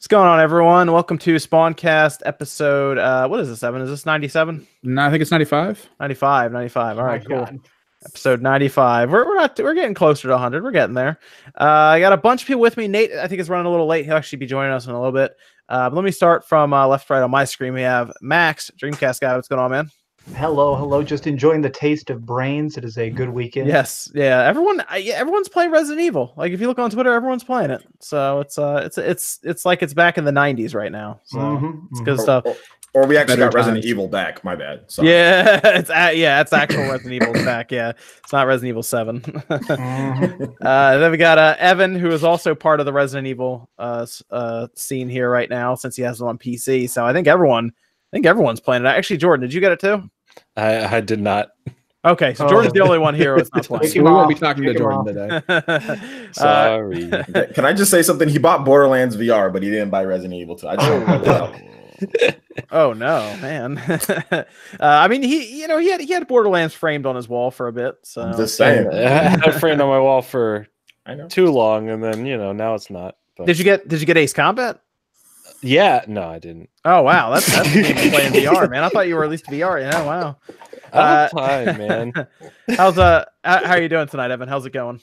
What's going on, everyone? Welcome to SpawnCast episode, what is this, 7? Is this 97? No, I think it's 95. 95. All right, cool. God. Episode 95. We're getting closer to 100. We're getting there. I got a bunch of people with me. Nate, I think, is running a little late. He'll actually be joining us in a little bit. But let me start from left to right on my screen. We have Max, Dreamcast guy. What's going on, man? Hello. Just enjoying the taste of brains. It is a good weekend. Yes, yeah. Everyone's playing Resident Evil. Like, if you look on Twitter, everyone's playing it. So it's like it's back in the 90s right now. So it's good stuff. Or we actually got Resident Evil back. My bad. Sorry. Yeah, it's actual Resident Evil back. Yeah, it's not Resident Evil 7. Then we got Evan, who is also part of the Resident Evil scene here right now, since he has it on PC. So I think everyone's playing it. Actually, Jordan, did you get it too? I did not. Okay, so Jordan's the only one here who's not playing. We won't be talking to Jordan today. Sorry. Can I just say something? He bought Borderlands VR, but he didn't buy Resident Evil 2. I just want to point that out. Oh no, man! I mean, he had Borderlands framed on his wall for a bit. So I'm just saying, I had it framed on my wall for too long, and then now it's not. But... Did you get Ace Combat? Yeah, no, I didn't. Oh wow, that's the game to play in VR, man. I thought you were at least VR. Yeah, wow. I'm fine, man. How are you doing tonight, Evan? How's it going?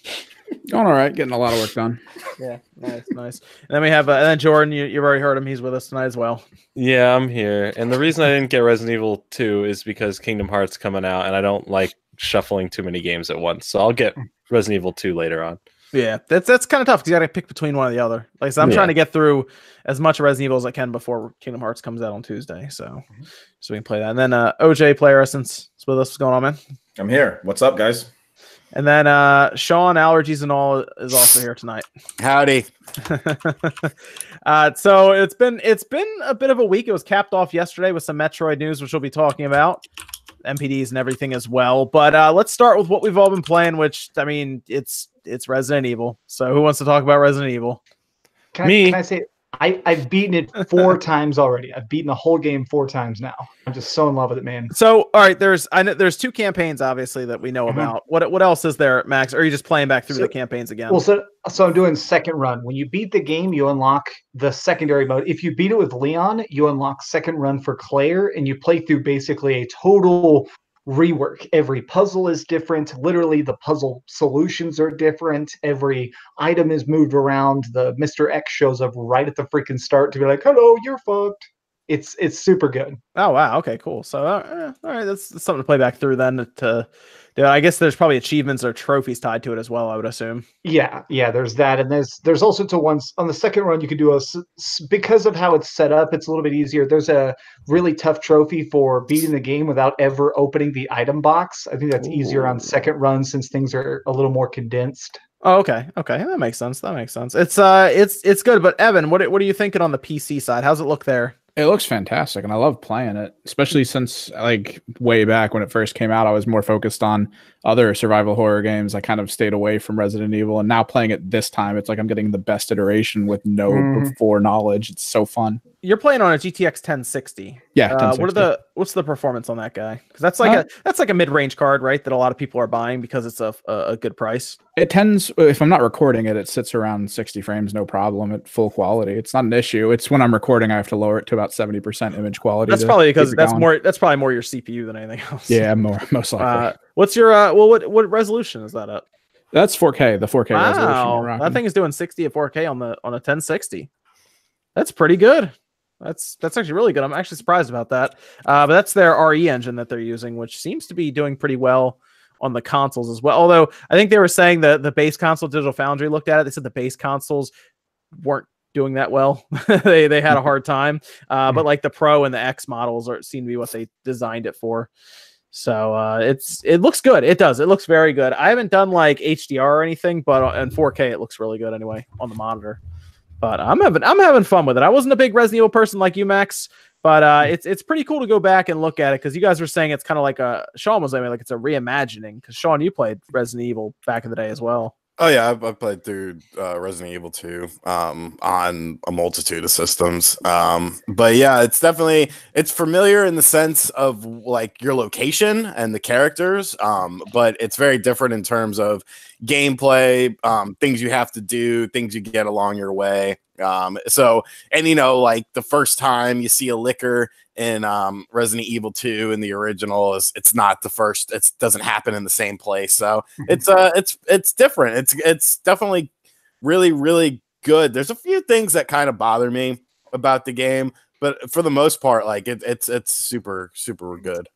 Going all right, getting a lot of work done. Yeah, nice. And then we have and then Jordan. You've already heard him. He's with us tonight as well. Yeah, I'm here. And the reason I didn't get Resident Evil 2 is because Kingdom Hearts coming out, and I don't like shuffling too many games at once. So I'll get Resident Evil 2 later on. Yeah, that's kind of tough because you got to pick between one or the other. Like, so I'm trying to get through as much Resident Evil as I can before Kingdom Hearts comes out on Tuesday, so we can play that. And then OJ Player Essence is with us. What's going on, man? I'm here. What's up, guys? And then Sean, Allergies and All, is also here tonight. Howdy. So it's been a bit of a week. It was capped off yesterday with some Metroid news, which we'll be talking about. MPDs and everything as well. But let's start with what we've all been playing, which, I mean, it's Resident Evil. So who wants to talk about Resident Evil? Can I say I've beaten it 4 times already. I've beaten the whole game 4 times now. I'm just so in love with it, man. So all right, there's 2 campaigns obviously that we know about. What else is there, Max? Or are you just playing back through the campaigns again? Well, so I'm doing second run. When you beat the game, you unlock the secondary mode. If you beat it with Leon, you unlock second run for Claire, and you play through basically a total rework. Every puzzle is different. Literally, the puzzle solutions are different. Every item is moved around. The Mr. X shows up right at the freaking start to be like, "Hello, you're fucked." It's super good. Oh wow, okay, cool. So all right, that's something to play back through then. I guess there's probably achievements or trophies tied to it as well, I would assume. Yeah, there's that, and there's also to ones on the second run you can do because of how it's set up. It's a little bit easier. There's a really tough trophy for beating the game without ever opening the item box. I think that's easier on second run since things are a little more condensed. Oh, okay, that makes sense. It's good. But Evan, what are you thinking on the PC side? How's it look there? It looks fantastic, and I love playing it, especially since, like, way back when it first came out, I was more focused on other survival horror games. I kind of stayed away from Resident Evil, and now playing it this time, it's like I'm getting the best iteration with no before knowledge. It's so fun. You're playing on a GTX 1060. Yeah, 1060. What's the performance on that guy? Because that's like a mid-range card, right? That a lot of people are buying because it's a good price. It tends, if I'm not recording it, it sits around 60 frames, no problem at full quality. It's not an issue. It's when I'm recording, I have to lower it to about 70% image quality. That's probably because that's probably more your CPU than anything else. Yeah, most likely. What's your what resolution is that at? That's 4K. The 4K resolution. That thing is doing 60 at 4K on a 1060. That's pretty good. That's actually really good. I'm actually surprised about that. But that's their RE engine that they're using, which seems to be doing pretty well on the consoles as well. Although I think they were saying that the base console, Digital Foundry, looked at it. They said the base consoles weren't doing that well. they had a hard time. But like the Pro and the X models seem to be what they designed it for. So it looks good. It does. It looks very good. I haven't done like HDR or anything, but in 4K it looks really good anyway on the monitor. But I'm having fun with it. I wasn't a big Resident Evil person like you, Max, but it's pretty cool to go back and look at it because you guys were saying it's kind of like Sean was saying, like it's a reimagining. Because Sean, you played Resident Evil back in the day as well. Oh yeah, I've played through Resident Evil 2 on a multitude of systems. But yeah, it's familiar in the sense of like your location and the characters. But it's very different in terms of gameplay, things you have to do, things you get along your way. And like the first time you see a liquor in Resident Evil 2 in the original it's not the first. It doesn't happen in the same place. So it's different. It's definitely really, really good. There's a few things that kind of bother me about the game, but for the most part, like it's super, super good.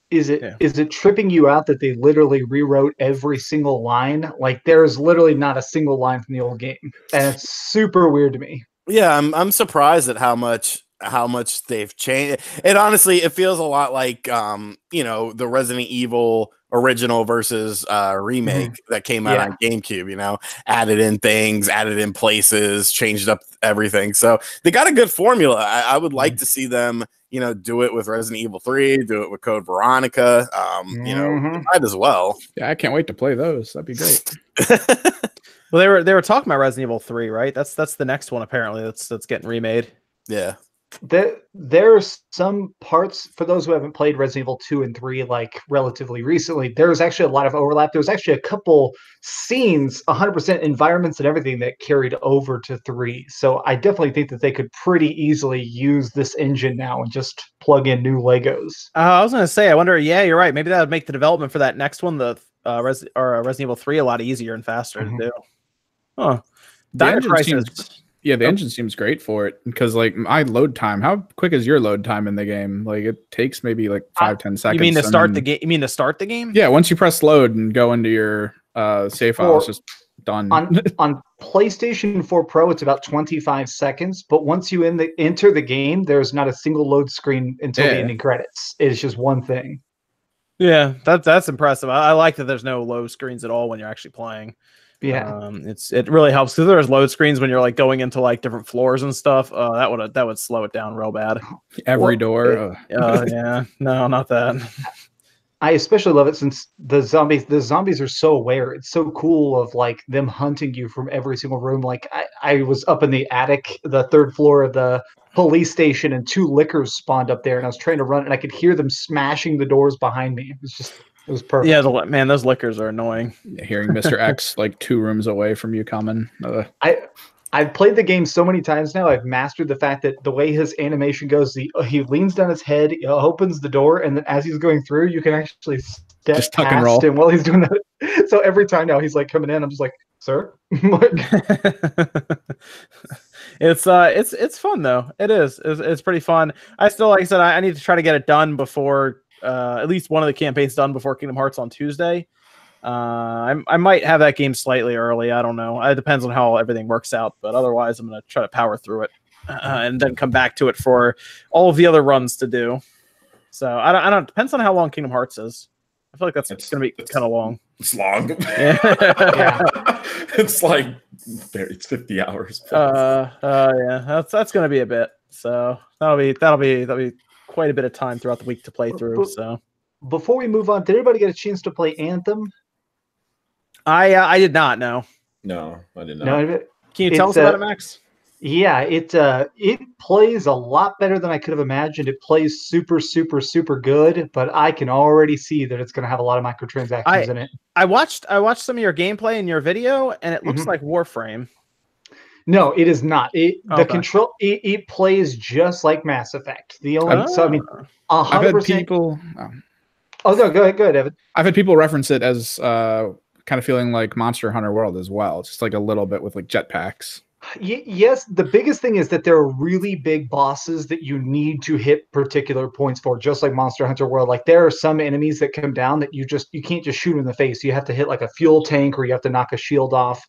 Is it tripping you out that they literally rewrote every single line? Like there's literally not a single line from the old game, and it's super weird to me. Yeah, I'm surprised at how much they've changed. It honestly, it feels a lot like the Resident Evil original versus remake that came out on GameCube. Added in things, added in places, changed up everything. So they got a good formula. I would like to see them do it with Resident Evil 3, do it with Code Veronica. Might as well. Yeah, I can't wait to play those. That'd be great. Well, they were talking about Resident Evil 3, right? That's the next one apparently that's getting remade. Yeah. There's some parts for those who haven't played Resident Evil 2 and 3 like relatively recently. There's actually a lot of overlap. There's actually a couple scenes, 100% environments and everything that carried over to 3. So I definitely think that they could pretty easily use this engine now and just plug in new Legos. I was going to say, I wonder, yeah, you're right. Maybe that would make the development for that next one, the Resident Evil 3, a lot easier and faster to do. Huh. The engine seems great for it because like my load time. How quick is your load time in the game? Like it takes maybe like 5-10 seconds. You mean to start the game? You mean to start the game? Yeah, once you press load and go into your save file, it's just done. On PlayStation 4 Pro, it's about 25 seconds. But once you enter the game, there's not a single load screen until the ending credits. It's just one thing. Yeah, that's impressive. I like that there's no load screens at all when you're actually playing. Yeah, it really helps because there's load screens when you're like going into like different floors and stuff. That would slow it down real bad. Every door. Yeah, no, not that. I especially love it since the zombies are so aware. It's so cool of like them hunting you from every single room. Like I was up in the attic, the 3rd floor of the police station, and 2 lickers spawned up there, and I was trying to run, and I could hear them smashing the doors behind me. It was perfect. Yeah, man, those lickers are annoying. Hearing Mr. X like 2 rooms away from you coming. I've played the game so many times now. I've mastered the fact that the way his animation goes, he leans down his head, he opens the door, and then as he's going through, you can actually step just tuck past and roll him while he's doing that. So every time now he's like coming in, I'm just like, sir. It's fun though. It is. It's pretty fun. I still, like I said, I need to try to get it done before. At least one of the campaigns done before Kingdom Hearts on Tuesday. I might have that game slightly early. I don't know. It depends on how everything works out. But otherwise, I'm going to try to power through it and then come back to it for all of the other runs to do. So I don't. Depends on how long Kingdom Hearts is. I feel like that's going to be kind of long. It's long. Yeah. It's like it's 50 hours. Yeah. That's going to be a bit. So that'll be quite a bit of time throughout the week to play through. So before we move on, did everybody get a chance to play Anthem? I did not know. No, I did not. No, can you tell us about it, Max? Yeah, it plays a lot better than I could have imagined. It plays super, super, super good, but I can already see that it's going to have a lot of microtransactions in it. I watched some of your gameplay in your video, and it looks like Warframe. No, it is not. It plays just like Mass Effect. The only so I mean, 100%. I've had people. Oh no, go ahead, Evan. I've had people reference it as kind of feeling like Monster Hunter World as well. It's just like a little bit with like jetpacks. Yes, the biggest thing is that there are really big bosses that you need to hit particular points for, just like Monster Hunter World. Like there are some enemies that come down that you can't just shoot them in the face. You have to hit like a fuel tank or you have to knock a shield off.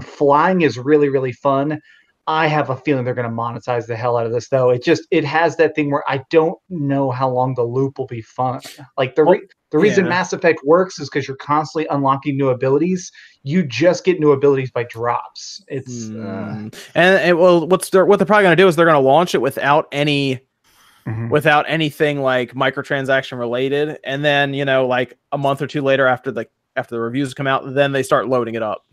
Flying is really, really fun. I have a feeling they're going to monetize the hell out of this, though. It has that thing where I don't know how long the loop will be fun. Like the reason Mass Effect works is because you're constantly unlocking new abilities. You just get new abilities by drops. It's what they're probably going to do is they're going to launch it without anything like microtransaction related, and then like a month or two later after the reviews come out, then they start loading it up.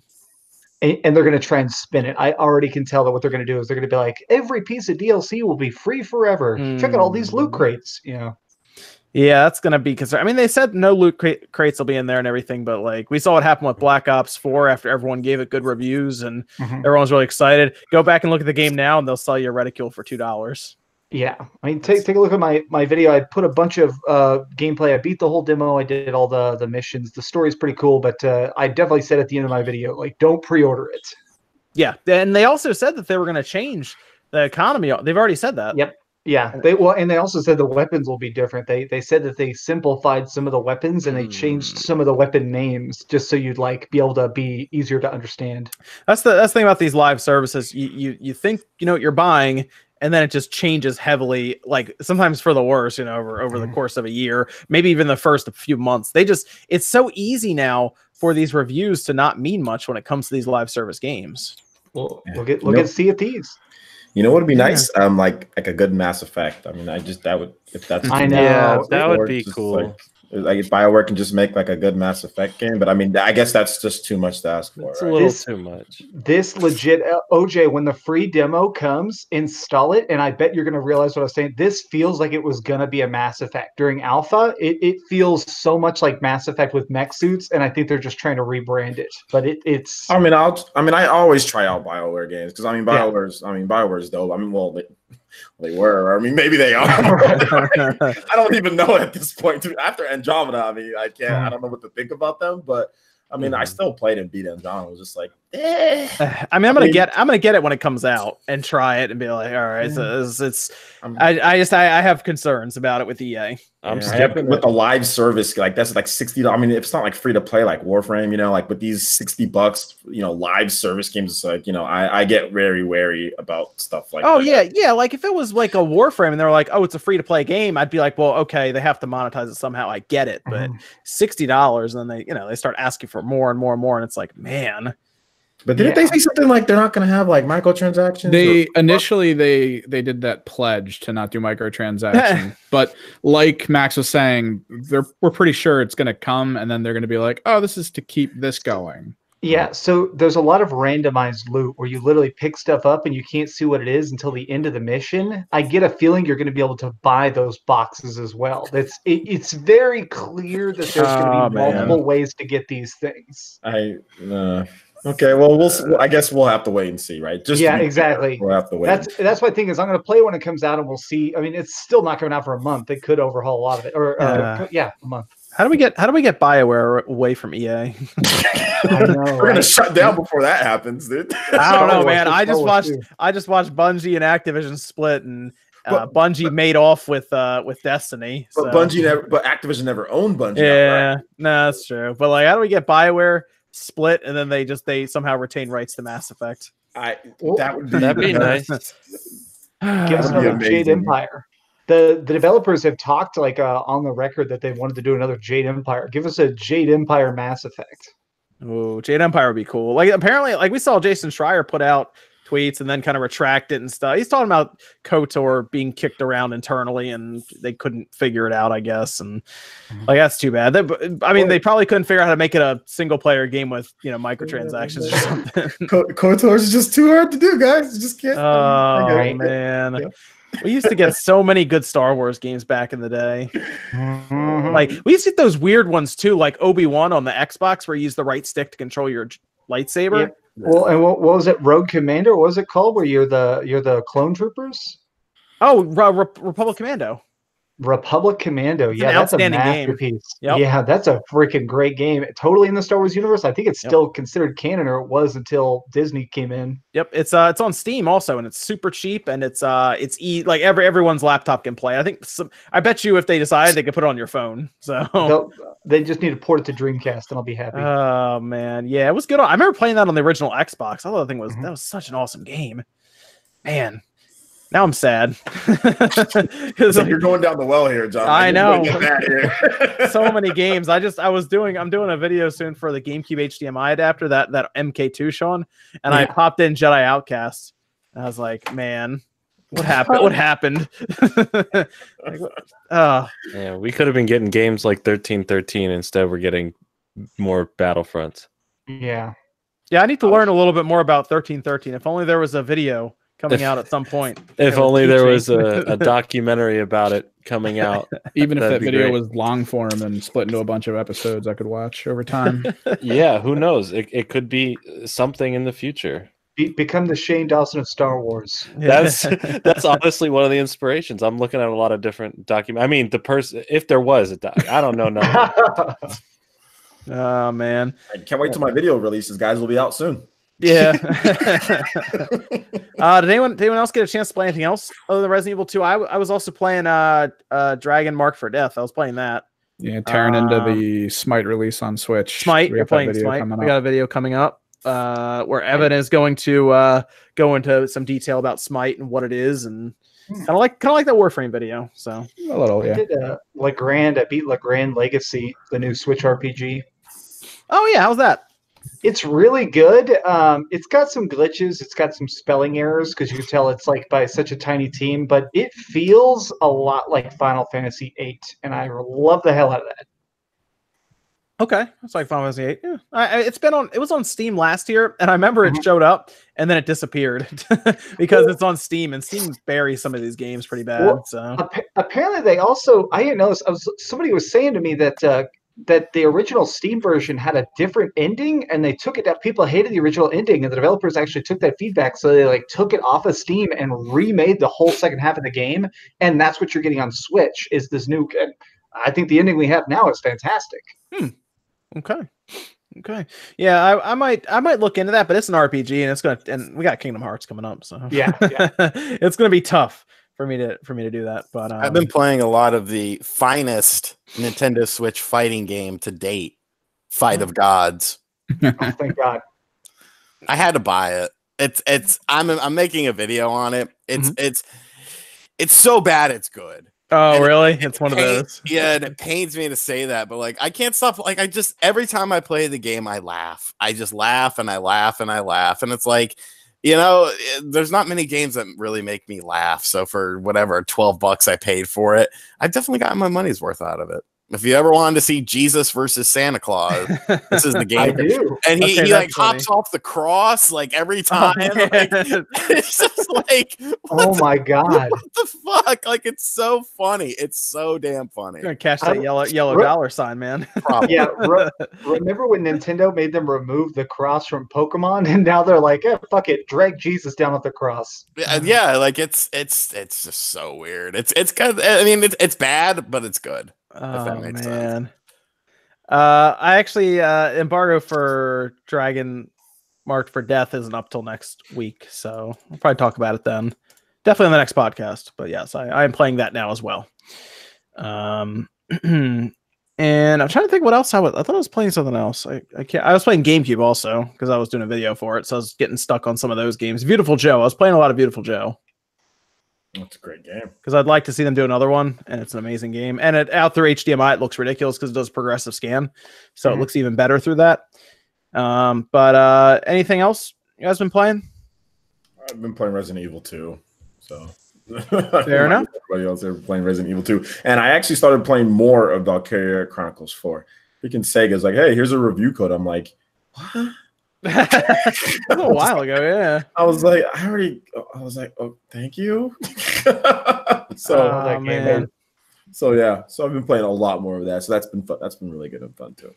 and they're going to try and spin it. I already can tell that what they're going to do is they're going to be like, every piece of DLC will be free forever. Check out all these loot crates. Yeah, that's gonna be concerned. I mean, they said no loot crates will be in there and everything, but like we saw what happened with Black Ops 4 after everyone gave it good reviews and everyone's really excited. Go back and look at the game now, and they'll sell you a reticule for $2. Yeah, I mean, take a look at my video. I put a bunch of gameplay. I beat the whole demo. I did all the missions. The story's pretty cool, but I definitely said at the end of my video, like, don't pre-order it. Yeah, and they also said that they were going to change the economy. They've already said that. Yep. Yeah. And they also said the weapons will be different. They said that they simplified some of the weapons and they changed some of the weapon names just so you'd like be able to be easier to understand. That's the thing about these live services. You think you know what you're buying, and then it just changes heavily, like sometimes for the worse, over the course of a year, maybe even the first few months. It's so easy now for these reviews to not mean much when it comes to these live service games. We'll get to see at these. You know what would be nice? Like a good Mass Effect. I mean, that would, if that's. I know. Yeah, that would be cool. Like if BioWare can just make like a good Mass Effect game, but I mean, I guess that's just too much to ask for. It's a little too much. This legit, OJ, when the free demo comes, install it, and I bet you're going to realize what I was saying. This feels like it was going to be a Mass Effect during alpha. It feels so much like Mass Effect with mech suits, and I think they're just trying to rebrand it. But it's. I always try out BioWare games because BioWare's dope. I mean, well. They were. I mean, maybe they are. I don't even know at this point. After Andromeda, I mean, I don't know what to think about them. But I mean, I still played and beat Andromeda. I was just like, I mean, I'm gonna get it when it comes out and try it and be like, all right, I have concerns about it with EA. I'm skipping with the live service. Like that's like $60. I mean, it's not like free to play like Warframe. Like with these $60, live service games. It's like I get very wary about stuff like. Oh yeah. Like if it was like a Warframe and they're like, oh, it's a free to play game, I'd be like, well, okay, they have to monetize it somehow. I get it, but $60, and then they start asking for more and more and more, and it's like, man. But didn't they say something like they're not going to have like microtransactions? They initially they did that pledge to not do microtransactions, but like Max was saying, we're pretty sure it's going to come, and then they're going to be like, oh, this is to keep this going. Yeah, so there's a lot of randomized loot where you literally pick stuff up and you can't see what it is until the end of the mission. I get a feeling you're going to be able to buy those boxes as well. It's very clear that there's going to be multiple ways to get these things. Okay, well, I guess we'll have to wait and see, right? Exactly. We'll have to wait. That's my thing is I'm going to play when it comes out and we'll see. I mean, it's still not coming out for a month. They could overhaul a lot of it, a month. How do we get BioWare away from EA? I know, We're gonna shut down before that happens, dude. I don't know, man. I just watched Bungie and Activision split, and Bungie made off with Destiny. But Activision never owned Bungie. Yeah, no, that's true. But like, how do we get BioWare split and then they somehow retain rights to Mass Effect? That'd be nice. Give us another Jade Empire. The developers have talked on the record that they wanted to do another Jade Empire. Give us a Jade Empire Mass Effect. Oh, Jade Empire would be cool. Like apparently, like we saw Jason Schreier put out tweets and then kind of retract it and stuff. He's talking about KOTOR being kicked around internally and they couldn't figure it out, I guess. And like that's too bad. They probably couldn't figure out how to make it a single player game with microtransactions or something. KOTOR is just too hard to do, guys. You just can't. Oh man. Yeah. We used to get so many good Star Wars games back in the day. Like we used to get those weird ones too, like Obi-Wan on the Xbox, where you use the right stick to control your lightsaber. Yeah. Well, and what was it? Rogue Commander? What was it called? Where you're the clone troopers? Oh, Republic Commando. Republic Commando. Yeah, that's a masterpiece. Game. Yep. Yeah, that's a freaking great game. Totally in the Star Wars universe. I think it's still considered canon, or it was until Disney came in. Yep, it's on Steam also, and it's super cheap, and it's like everyone's laptop can play. I bet you if they decided they could put it on your phone. So they just need to port it to Dreamcast, and I'll be happy. Oh man, yeah, it was good. I remember playing that on the original Xbox. I thought that was such an awesome game, man. Now I'm sad. You're going down the well here, John. I know. So many games. I'm doing a video soon for the GameCube HDMI adapter, that MK2 Sean, and I popped in Jedi Outcast. And I was like, man, what happened? What happened? Yeah, we could have been getting games like 1313 instead. We're getting more Battlefronts. Yeah. Yeah, I need to learn a little bit more about 1313. If only there was a video coming out at some point. If only there was a documentary about it coming out. Even if that video great. was long form and split into a bunch of episodes, I could watch over time. Yeah, who knows? It could be something in the future. Become the Shane Dawson of Star Wars. That's honestly one of the inspirations. I'm looking at a lot of different documents. I mean, the person, if there was a doc, I don't know nothing. Oh man, I can't wait till my video releases, guys. Will be out soon. Yeah. Did anyone else get a chance to play anything else other than Resident Evil 2? I was also playing Dragon Marked for Death. I was playing that. Yeah, tearing into the Smite release on Switch. Smite, you're playing Smite. We got a video coming up where Evan is going to go into some detail about Smite and what it is, and kind of like that Warframe video. So a little, yeah. I did Legrand. I beat Legrand Legacy, the new Switch RPG. Oh yeah, how's that? It's really good. It's got some glitches. It's got some spelling errors because you can tell it's like by such a tiny team, but it feels a lot like Final Fantasy VIII, and I love the hell out of that. Okay, it's like Final Fantasy VIII. Yeah, it was on Steam last year, and I remember it showed up and then it disappeared because it's on Steam, and Steam buries some of these games pretty bad. Well, so apparently they also, I didn't notice. Somebody was saying to me that the original Steam version had a different ending, and they took it that people hated the original ending, and the developers actually took that feedback, so they like took it off of Steam and remade the whole second half of the game, and that's what you're getting on Switch is this new. I think the ending we have now is fantastic. Okay. Yeah, I might look into that, but it's an RPG, and we got Kingdom Hearts coming up, so yeah. It's gonna be tough for me to do that. But I've been playing a lot of the finest Nintendo Switch fighting game to date, Fight of Gods. Oh, thank God. I had to buy it. I'm making a video on it. It's so bad it's good. Oh, and really? It's one of those. Yeah, and it pains me to say that, but like I can't stop. Like every time I play the game, I laugh. I just laugh and I laugh and I laugh, and it's like, you know, there's not many games that really make me laugh. So for whatever $12 I paid for it, I've definitely gotten my money's worth out of it. If you ever wanted to see Jesus versus Santa Claus, this is the game. I do. And he like funny. hops off the cross like every time. Like, it's just like, oh my God. what the fuck? Like, it's so funny. It's so damn funny. You're gonna cash that yellow dollar sign, man. Probably. Yeah, remember when Nintendo made them remove the cross from Pokemon, and now they're like, fuck it, drag Jesus down with the cross. Yeah, like it's just so weird. It's kind of, I mean, it's bad, but it's good. Oh man. I actually embargo for Dragon Marked for Death isn't up till next week, so I'll probably talk about it then. Definitely on the next podcast. But yes, I am playing that now as well. And I'm trying to think what else I thought I was playing something else. I was playing GameCube also because I was doing a video for it, so I was getting stuck on some of those games. Beautiful Joe. I was playing a lot of Beautiful Joe. That's a great game. Because I'd like to see them do another one, and it's an amazing game. And out through HDMI, it looks ridiculous because it does progressive scan, so it looks even better through that. But anything else you guys been playing? I've been playing Resident Evil 2, so fair enough. Everybody else ever playing Resident Evil 2, and I actually started playing more of Valkyria Chronicles 4. Freaking Sega's like, hey, here's a review code. I'm like, what? A while ago, yeah. I was like, oh, thank you. So, man. So yeah, so I've been playing a lot more of that. So that's been fun. That's been really good and fun too.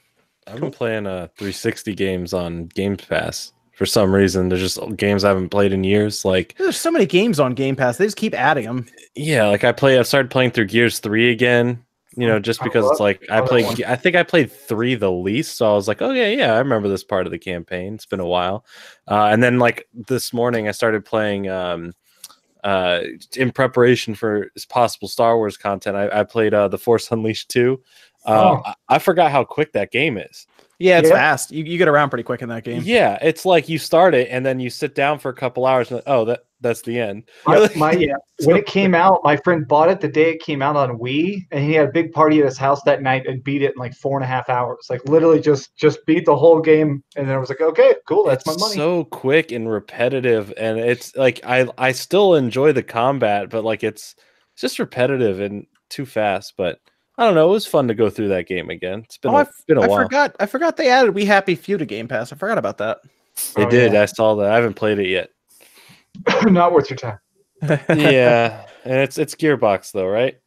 I've been playing 360 games on Game Pass for some reason. There's just games I haven't played in years. Like there's so many games on Game Pass. They just keep adding them. Yeah, like I started playing through Gears 3 again. You know, just because it's like I think I played 3 the least, so I was like, oh yeah, I remember this part of the campaign. It's been a while, and then like this morning I started playing in preparation for possible Star Wars content. I played The Force Unleashed 2. I forgot how quick that game is. Yeah, it's fast. You get around pretty quick in that game. Yeah, it's like you start it and then you sit down for a couple hours and that's the end. When it came out, my friend bought it the day it came out on Wii, and he had a big party at his house that night and beat it in like 4.5 hours. Like literally just beat the whole game, and then I was like, okay, cool, that's my money. So quick and repetitive, and it's like I still enjoy the combat, but like it's just repetitive and too fast. But I don't know. It was fun to go through that game again. It's been been a while. I forgot they added We Happy Few to Game Pass. I forgot about that. They Oh, did. yeah. I saw that. I haven't played it yet. Not worth your time. Yeah, and it's Gearbox though, right?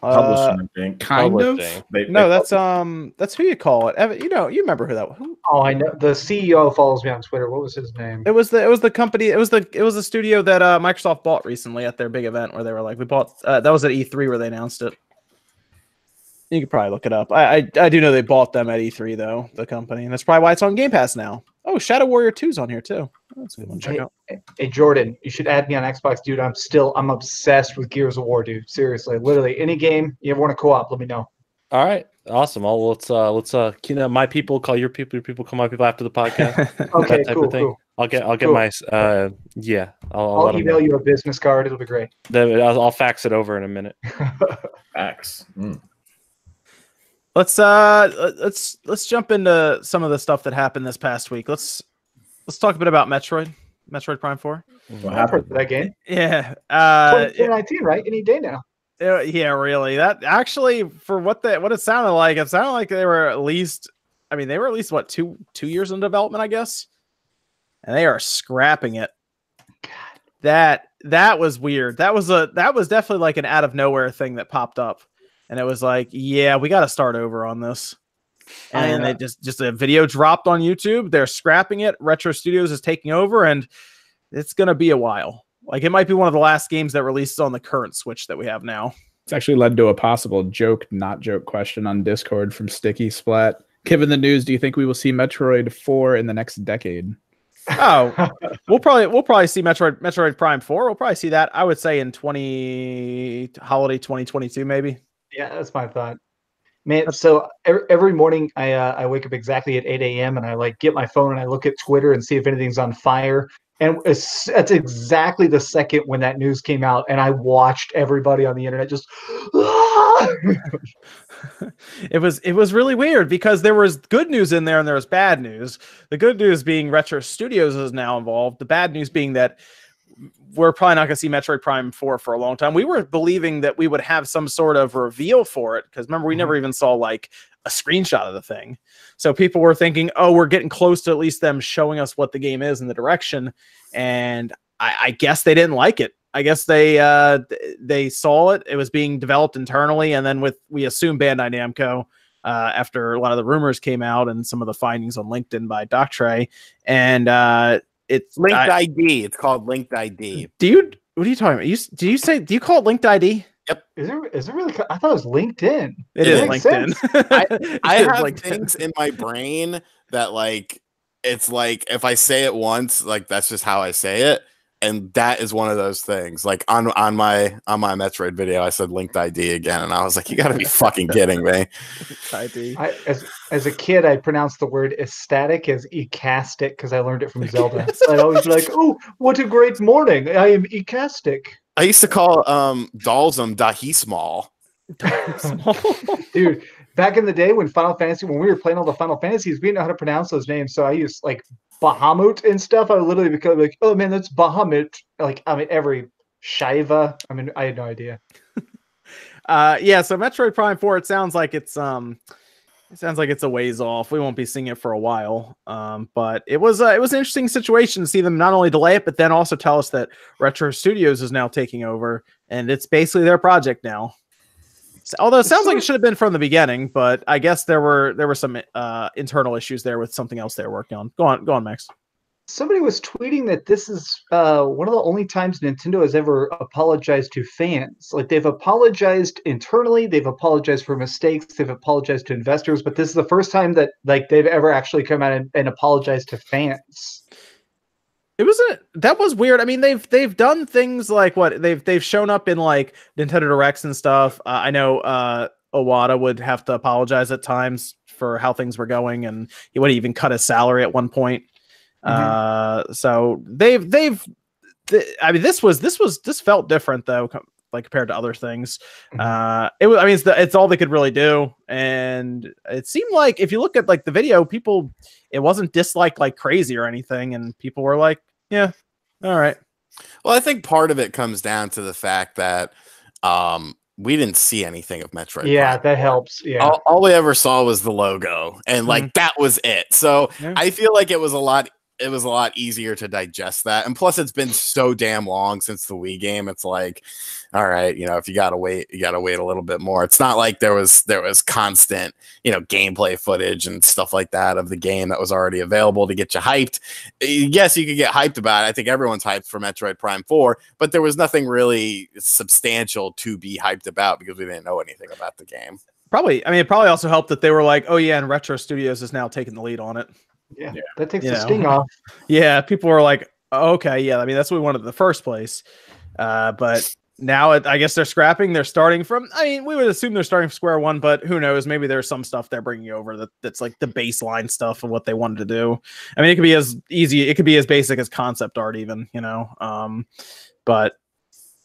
Publishing, I think. Kind of. Publishing. No, They that's who you call it. Evan, you remember who that was. Oh, I know. The CEO follows me on Twitter. What was his name? It was the company. It was the studio that Microsoft bought recently at their big event where they were like, we bought. That was at E3 where they announced it. You could probably look it up. I do know they bought them at E3 though, the company, and that's probably why it's on Game Pass now. Oh, Shadow Warrior 2's on here too. That's a good one to check out. Hey, Jordan, you should add me on Xbox, dude. I'm obsessed with Gears of War, dude. Seriously, literally, any game you ever want to co-op, let me know. All right, awesome. Let's my people call your people call my people after the podcast. Okay, that type cool, of thing. cool. I'll get Cool. my yeah. I'll let 'em email know. you a business card. It'll be great. Then I'll fax it over in a minute. Facts. Let's jump into some of the stuff that happened this past week. Let's talk a bit about Metroid Prime 4. What I've heard happened? of that game. Yeah. 2019, right? Any day now. Yeah, really. That actually, for what it sounded like they were at least. I mean, they were at least what 2 years in development, I guess, and they are scrapping it. That was weird. That was definitely like an out of nowhere thing that popped up, and it was like, yeah, we got to start over on this. And it just a video dropped on YouTube. They're scrapping it. Retro Studios is taking over, and it's gonna be a while. Like, it might be one of the last games that releases on the current Switch that we have now. It's actually led to a possible joke, not joke question on Discord from Sticky Splat. Given the news, do you think we will see Metroid 4 in the next decade? Oh, we'll probably see Metroid Prime 4. We'll probably see that, I would say, in holiday 2022, maybe. Yeah, that's my thought. Man, so every morning I wake up exactly at 8 a.m. and I like get my phone and I look at Twitter and see if anything's on fire. And that's exactly the second when that news came out, and I watched everybody on the internet just. It was really weird because there was good news in there and there was bad news. The good news being Retro Studios is now involved. The bad news being that we're probably not going to see Metroid Prime 4 for a long time. We were believing that we would have some sort of reveal for it because remember, we never even saw like a screenshot of the thing. So people were thinking, oh, we're getting close to at least them showing us what the game is and the direction. And I guess they didn't like it. I guess they saw it. It was being developed internally. And then we assume Bandai Namco, after a lot of the rumors came out and some of the findings on LinkedIn by Doc Trey. And it's Linked ID. It's called Linked ID. Dude, what are you talking about? Do you call it Linked ID? Is it really? I thought it was LinkedIn. It is makes LinkedIn. I have things in my brain that like it's like if I say it once, like that's just how I say it, and that is one of those things. Like on my Metroid video, I said Linked ID again, and I was like, you got to be fucking kidding me. ID. As a kid, I pronounced the word ecstatic as ecastic because I learned it from Zelda. I'd always be like, "Oh, what a great morning! I am ecastic." I used to call Dalsum Dahismal. Dude, back in the day when we were playing all the Final Fantasies, we didn't know how to pronounce those names. So I used like Bahamut and stuff. I would literally become like, oh man, that's Bahamut. Like, I mean, every Shiva. I mean, I had no idea. Yeah, so Metroid Prime 4, it sounds like it's a ways off. We won't be seeing it for a while. But it was an interesting situation to see them not only delay it, but then also tell us that Retro Studios is now taking over, and it's basically their project now. So, although it sounds like it should have been from the beginning, but I guess there were some internal issues there with something else they were working on. Go on, Max. Somebody was tweeting that this is one of the only times Nintendo has ever apologized to fans. Like, they've apologized internally, they've apologized for mistakes, they've apologized to investors, but this is the first time that like they've ever actually come out and apologized to fans. That was weird. I mean, they've done things like what they've shown up in like Nintendo Directs and stuff. I know Iwata would have to apologize at times for how things were going, and he would even cut his salary at one point. So I mean, this felt different though, like compared to other things. It's all they could really do. And it seemed like if you look at like the video, it wasn't disliked like crazy or anything. And people were like, yeah, all right. Well, I think part of it comes down to the fact that, we didn't see anything of Metroid. Yeah, Prime. that helps. Yeah. All we ever saw was the logo, and like that was it. So I feel like it was a lot it was a lot easier to digest that. And plus, it's been so damn long since the Wii game. It's like, all right, if you gotta wait, you gotta wait a little bit more. It's not like there was constant, gameplay footage and stuff like that of the game that was already available to get you hyped. Yes, you could get hyped about it. I think everyone's hyped for Metroid Prime 4, but there was nothing really substantial to be hyped about because we didn't know anything about the game. It probably also helped that they were like, oh yeah, and Retro Studios is now taking the lead on it. Yeah. That takes the sting off. Yeah, people were like, oh, okay, yeah, that's what we wanted in the first place. But now I guess they're scrapping. They're starting from, we would assume they're starting from square one, but who knows? Maybe there's some stuff they're bringing over that's like the baseline stuff of what they wanted to do. It could be as easy, it could be as basic as concept art even, but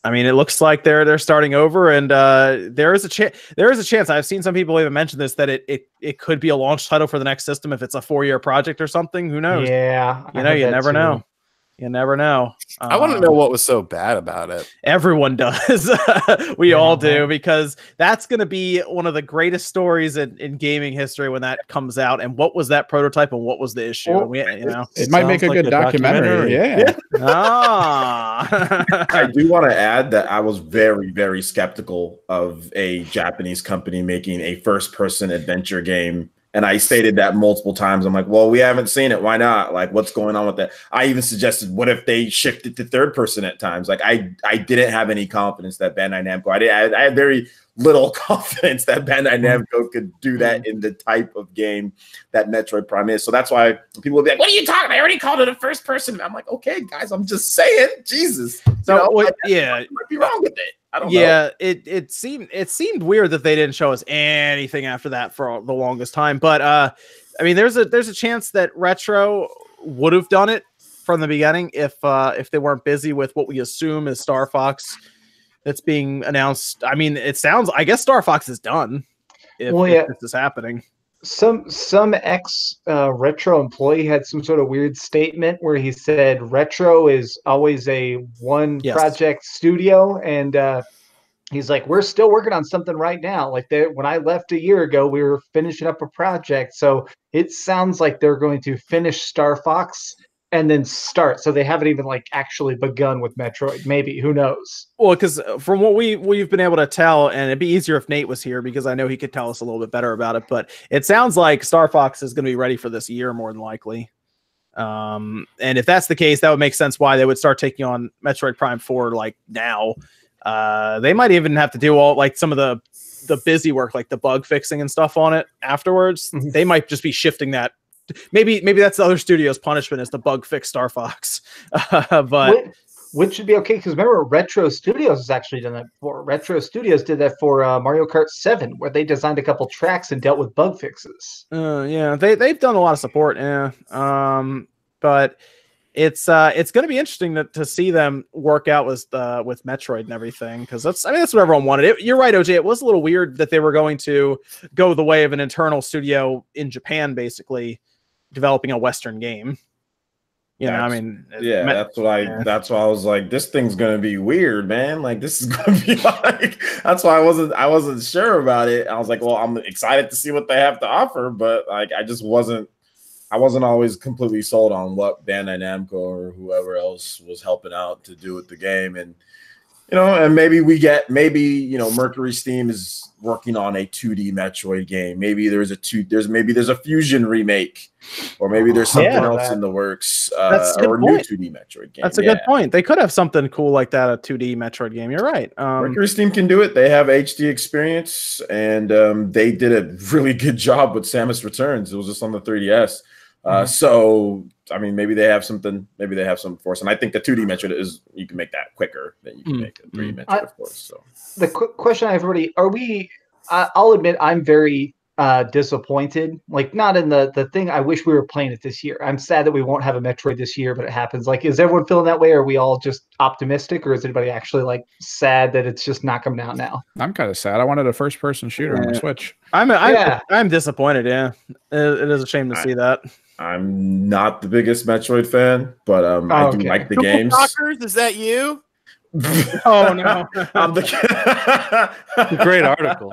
it looks like they're starting over, and there is a chance. I've seen some people even mention this, that it could be a launch title for the next system if it's a 4-year project or something. Who knows? Yeah, you never know. You never know. I want to know what was so bad about it. Everyone does. We all do, because that's going to be one of the greatest stories in gaming history when that comes out. And what was that prototype, and what was the issue? It might make a good documentary. Yeah. I do want to add that I was very, very skeptical of a Japanese company making a first-person adventure game. And I stated that multiple times. I'm like, well, we haven't seen it. Why not? Like, what's going on with that? I even suggested, what if they shifted to third person at times? Like, I didn't have any confidence that Bandai Namco. I had very little confidence that Bandai Namco could do that in the type of game that Metroid Prime is. So that's why people would be like, what are you talking about? I already called it a first person. And I'm like, okay, guys, I'm just saying. Jesus. So, I might be wrong with it. I don't know. Yeah, it seemed weird that they didn't show us anything after that for the longest time. But there's a chance that Retro would have done it from the beginning if they weren't busy with what we assume is Star Fox that's being announced. I guess Star Fox is done if this is happening. Some ex Retro employee had some sort of weird statement where he said Retro is always a one project studio, and he's like, we're still working on something right now. Like, when I left a year ago, we were finishing up a project. So it sounds like they're going to finish Star Fox and then start. So they haven't even actually begun with Metroid. Maybe, who knows? Well, because from what we've been able to tell, and it'd be easier if Nate was here because I know he could tell us a little bit better about it. But it sounds like Star Fox is going to be ready for this year more than likely. And if that's the case, that would make sense why they would start taking on Metroid Prime 4 now. They might even have to do all some of the busy work, like the bug fixing and stuff on it afterwards. Mm-hmm. They might just be shifting that. Maybe that's the other studio's punishment, is the bug fix Star Fox. But which should be okay, because remember, Retro Studios has actually done that before. Retro Studios did that for Mario Kart 7, where they designed a couple tracks and dealt with bug fixes. They've done a lot of support. But it's going to be interesting to see them work out with Metroid and everything, because that's what everyone wanted. You're right, OJ. It was a little weird that they were going to go the way of an internal studio in Japan, basically developing a Western game. That's why I was like, this thing's gonna be weird, man. Like, this is gonna be that's why I wasn't sure about it. I was like, well, I'm excited to see what they have to offer, but I wasn't always completely sold on what Bandai Namco or whoever else was helping out to do with the game. And and maybe Mercury Steam is working on a 2D Metroid game. Maybe there's a Fusion remake, or maybe there's something else in the works, or a new 2D Metroid game. That's a good point. They could have something cool like that, a 2D Metroid game. You're right. Mercury Steam can do it. They have HD experience, and they did a really good job with Samus Returns. It was just on the 3DS. So maybe they have something. Maybe they have some force, and I think the 2D Metroid you can make that quicker than you can make a 3D Metroid, of course. So the question I have already: I'll admit I'm very disappointed. Not in the thing. I wish we were playing it this year. I'm sad that we won't have a Metroid this year, but it happens. Is everyone feeling that way? Or are we all just optimistic, or is anybody actually sad that it's just not coming out now? I'm kind of sad. I wanted a first-person shooter on the Switch. I'm disappointed. Yeah, it is a shame to see that. I'm not the biggest Metroid fan, but I do like the games. Talkers, is that you? Oh no! Great article.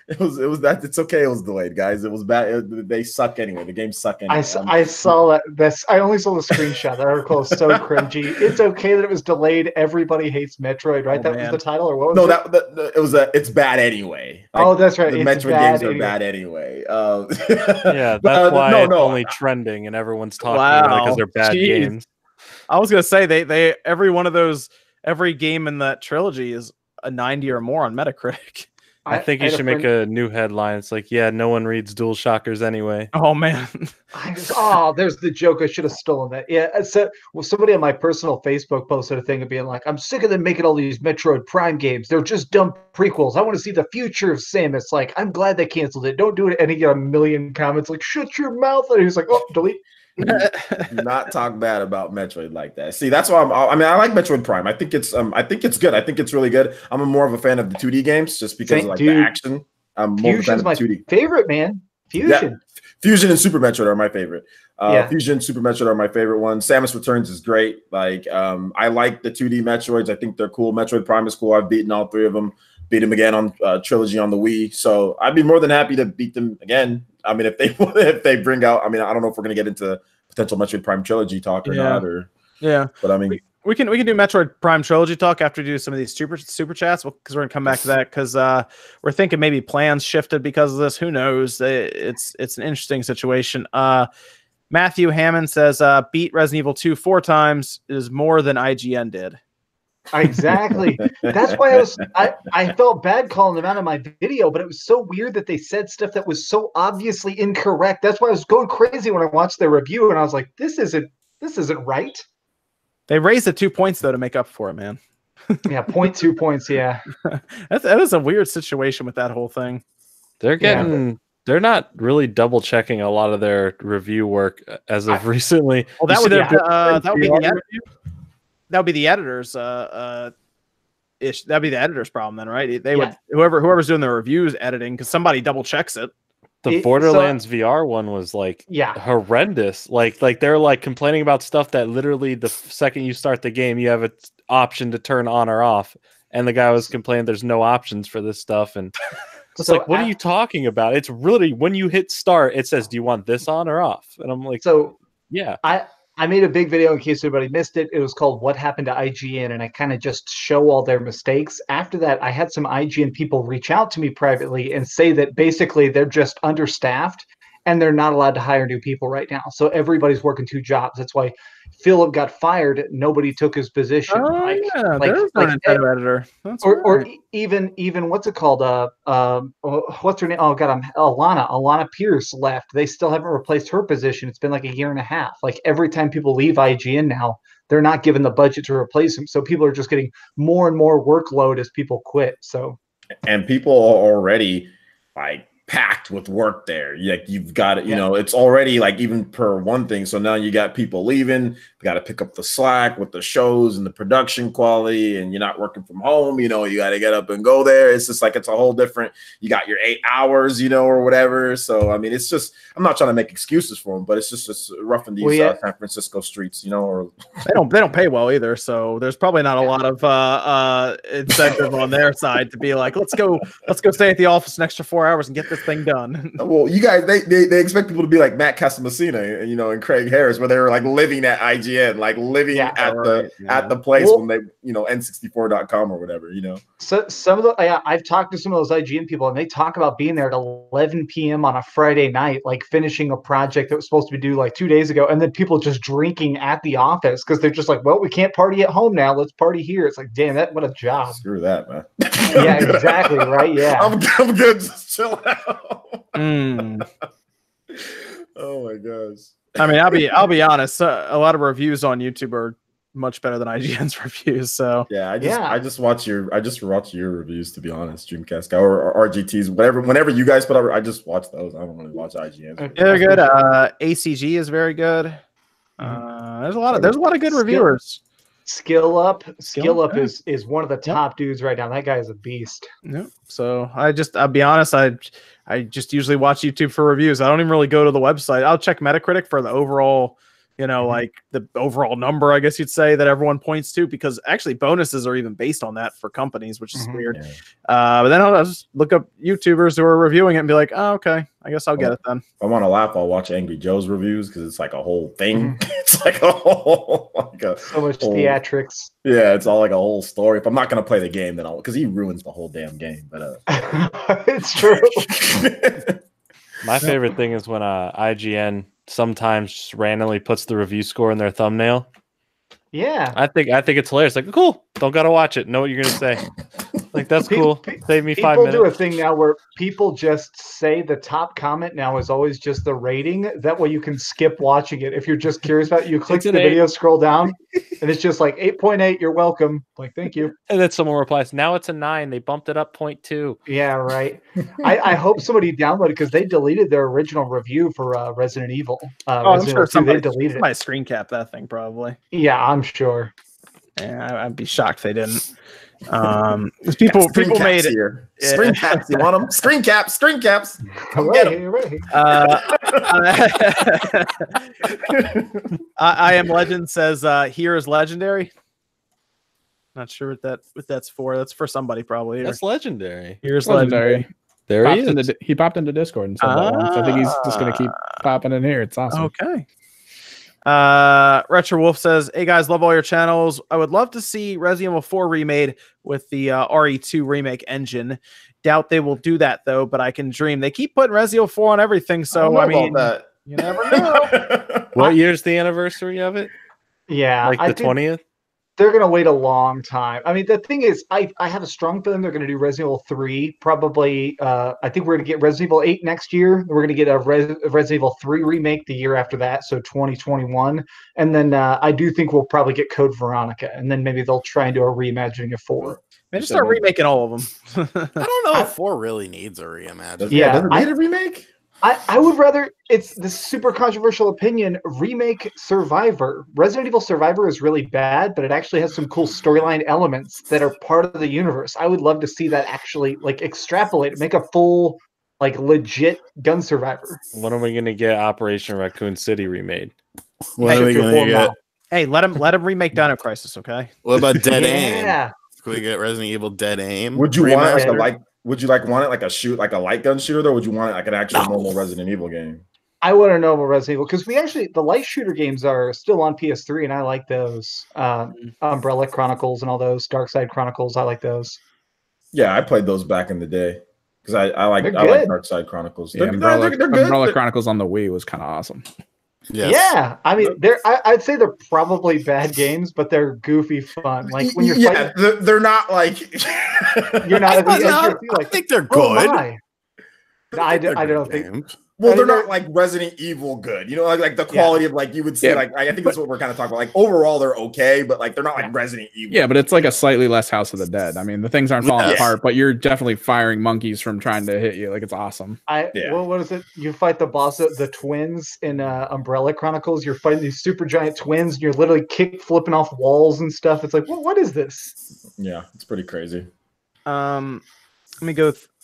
It was that. It's okay. It was delayed, guys. It was bad. They suck anyway. The games suck anyway. I saw that. I only saw the screenshot. That article is so cringy. It's okay that it was delayed. Everybody hates Metroid, right? That was the title, or what was it? No, it was it's bad anyway. Oh, that's right. The Metroid games are bad anyway. Yeah, that's why it's only trending and everyone's talking about it because they're bad games. I was gonna say they every one of those, every game in that trilogy is a 90 or more on Metacritic. I think you should make a new headline. It's like, yeah, no one reads Dual Shockers anyway. Oh man. There's the joke. I should have stolen that. Yeah. So, somebody on my personal Facebook posted a thing of being like, I'm sick of them making all these Metroid Prime games. They're just dumb prequels. I want to see the future of Samus. Like, I'm glad they canceled it. Don't do it. And he got a million comments like, shut your mouth. And he was like, oh, delete. Do not talk bad about Metroid like that. See, that's why I like Metroid Prime. I think it's good. I think it's really good. I'm more of a fan of the 2D games just because of the action. I'm more of a fan of 2D. Favorite, man. Fusion. Yeah. Fusion and Super Metroid are my favorite. Fusion and Super Metroid are my favorite ones. Samus Returns is great. Like, I like the 2D Metroids. I think they're cool. Metroid Prime is cool. I've beaten all three of them. Beat them again on Trilogy on the Wii. So I'd be more than happy to beat them again. I mean, if they bring out, I mean, I don't know if we're gonna get into potential Metroid Prime Trilogy talk or not, but I mean, we can do Metroid Prime Trilogy talk after we do some of these super chats, because we're gonna come back to that, because we're thinking maybe plans shifted because of this. Who knows? It's an interesting situation. Matthew Hammond says beat Resident Evil 2 4 times is more than IGN did. Exactly. That's why I felt bad calling them out in my video, but it was so weird that they said stuff that was so obviously incorrect. That's why I was going crazy when I watched their review, and I was like, this isn't right. They raised it 2 points though to make up for it, man. Yeah, 0.2 points. Yeah, that is a weird situation with that whole thing. They're not really double checking a lot of their review work as of recently. Well, that would be the editor. That would be the editor's that'd be the editor's problem then, right? They would whoever's doing the reviews editing, because somebody double checks it. The Borderlands VR one was like horrendous. Like they're like complaining about stuff that literally the second you start the game, you have an option to turn on or off. And the guy was complaining there's no options for this stuff. And it's like, what are you talking about? It's really, when you hit start, it says, do you want this on or off? And I'm like, yeah. I made a big video in case anybody missed it. It was called What Happened to IGN, and I kind of just show all their mistakes. After that, I had some IGN people reach out to me privately and say that basically they're just understaffed and they're not allowed to hire new people right now. So everybody's working 2 jobs. That's why Philip got fired. Nobody took his position. There's an editor. Or even what's it called? What's her name? Oh God, Alana Pierce left. They still haven't replaced her position. It's been like a year and a half. Like every time people leave IGN now, they're not given the budget to replace them. So people are just getting more and more workload as people quit. So, and people are already like packed with work there. You've got it, it's already like even per one thing. So now you got people leaving, you got to pick up the slack with the shows and the production quality, and you're not working from home, you got to get up and go there. It's just like, it's a whole different, you got your 8 hours, or whatever. So, I mean, it's just, I'm not trying to make excuses for them, but it's just rough in these San Francisco streets, or they don't pay well either. So there's probably not a lot of incentive on their side to be like, let's go stay at the office an extra 4 hours and get this thing done. Well, you guys, they expect people to be like Matt Casamassina, and Craig Harris, where they were like living at IGN, like living at the place when they, N64.com or whatever, So some of the I've talked to some of those IGN people, and they talk about being there at 11 p.m. on a Friday night, like finishing a project that was supposed to be due like 2 days ago, and then people just drinking at the office because they're just like, well, we can't party at home now. Let's party here. It's like, damn, what a job. Screw that, man. Yeah, exactly, right? Yeah, I'm good. Just chill out. Oh my gosh. I mean, I'll be honest. A lot of reviews on YouTube are much better than IGN's reviews. So I just watch your reviews, to be honest, Dreamcast guy or RGTs, whenever you guys put out, I just watch those. I don't really watch IGN. Yeah, they're good. ACG is very good. There's a lot of good reviewers. Skill Up is one of the top dudes right now. That guy is a beast. Yep. So I'll be honest, I just usually watch YouTube for reviews. I don't even really go to the website. I'll check Metacritic for the overall like the overall number, I guess you'd say, that everyone points to, because actually bonuses are even based on that for companies, which is weird. Yeah. But then I'll just look up YouTubers who are reviewing it and be like, oh, okay, I guess I'll get it then. If I want to laugh, I'll watch Angry Joe's reviews because it's like a whole thing. It's like a whole so much theatrics. Yeah, it's all like a whole story. If I'm not gonna play the game, then I'll, because he ruins the whole damn game. But it's true. My favorite thing is when IGN sometimes just randomly puts the review score in their thumbnail. Yeah, I think it's hilarious. Like, cool, don't gotta watch it. Know what you're gonna say. Like, that's cool. Save me 5 minutes. People do a thing now where people just say the top comment now is always just the rating. That way you can skip watching it. If you're just curious about it, you click the video, scroll down, and it's just like 8.8. You're welcome. Like, thank you. And then someone replies, now it's a 9. They bumped it up 0.2. Yeah, right. I hope somebody downloaded, because they deleted their original review for Resident Evil. I'm sure they deleted it. Somebody screen cap that thing probably. Yeah, I'm sure. Yeah, I'd be shocked if they didn't. People made it here. Yeah. Screen caps. You want them? Screen caps. Come get them. I Am Legend says here is legendary. Not sure what that's for. That's for somebody probably. That's legendary. Here's legendary. There he is. He popped into Discord and said that once. I think he's just gonna keep popping in here. It's awesome. Okay. Retro Wolf says, hey guys, love all your channels. I would love to see Resident Evil 4 remade with the RE2 remake engine. Doubt they will do that though, but I can dream. They keep putting Resident Evil 4 on everything, so I mean, you never know. What year's the anniversary of it? Yeah, like the 20th. They're going to wait a long time. I mean, the thing is, I have a strong feeling they're going to do Resident Evil 3. Probably, I think we're going to get Resident Evil 8 next year. We're going to get a Resident Evil 3 remake the year after that, so 2021. And then I do think we'll probably get Code Veronica. And then maybe they'll try and do a reimagining of 4. They just start remaking all of them. I don't know if 4 really needs a reimagine. Yeah, does it need a remake? I would rather, it's this super controversial opinion, remake Survivor. Resident Evil Survivor is really bad, but it actually has some cool storyline elements that are part of the universe. I would love to see that actually like extrapolate, make a full, like legit gun Survivor. When are we going to get Operation Raccoon City remade? When are we going to get? Hey, let him remake Dino Crisis, okay? What about Dead Aim? Yeah. Can we get Resident Evil Dead Aim? Would you want it would you want it like a light gun shooter, or would you want it like an actual normal Resident Evil game? I want to know about Resident Evil because the light shooter games are still on PS3, and I like those. Umbrella Chronicles and all those, Dark Side Chronicles, I like those. Yeah, I played those back in the day because I like Dark Side Chronicles. Yeah, Umbrella Chronicles on the Wii was kind of awesome. Yes. Yeah, I mean, I'd say they're probably bad games, but they're goofy fun. Like when you're fighting, they're not like you're not. I think they're good. I don't think. Well, they're not like Resident Evil good, like the quality of like you would see. Like I think that's what we're kind of talking about. Like overall, they're okay, but like they're not like Resident Evil. Yeah, but it's like a slightly less House of the Dead. I mean, the things aren't falling apart, but you're definitely firing monkeys from trying to hit you. Like it's awesome. Well, what is it? You fight the boss, the twins in Umbrella Chronicles. You're fighting these super giant twins. And you're literally flipping off walls and stuff. It's like, what is this? Yeah, it's pretty crazy.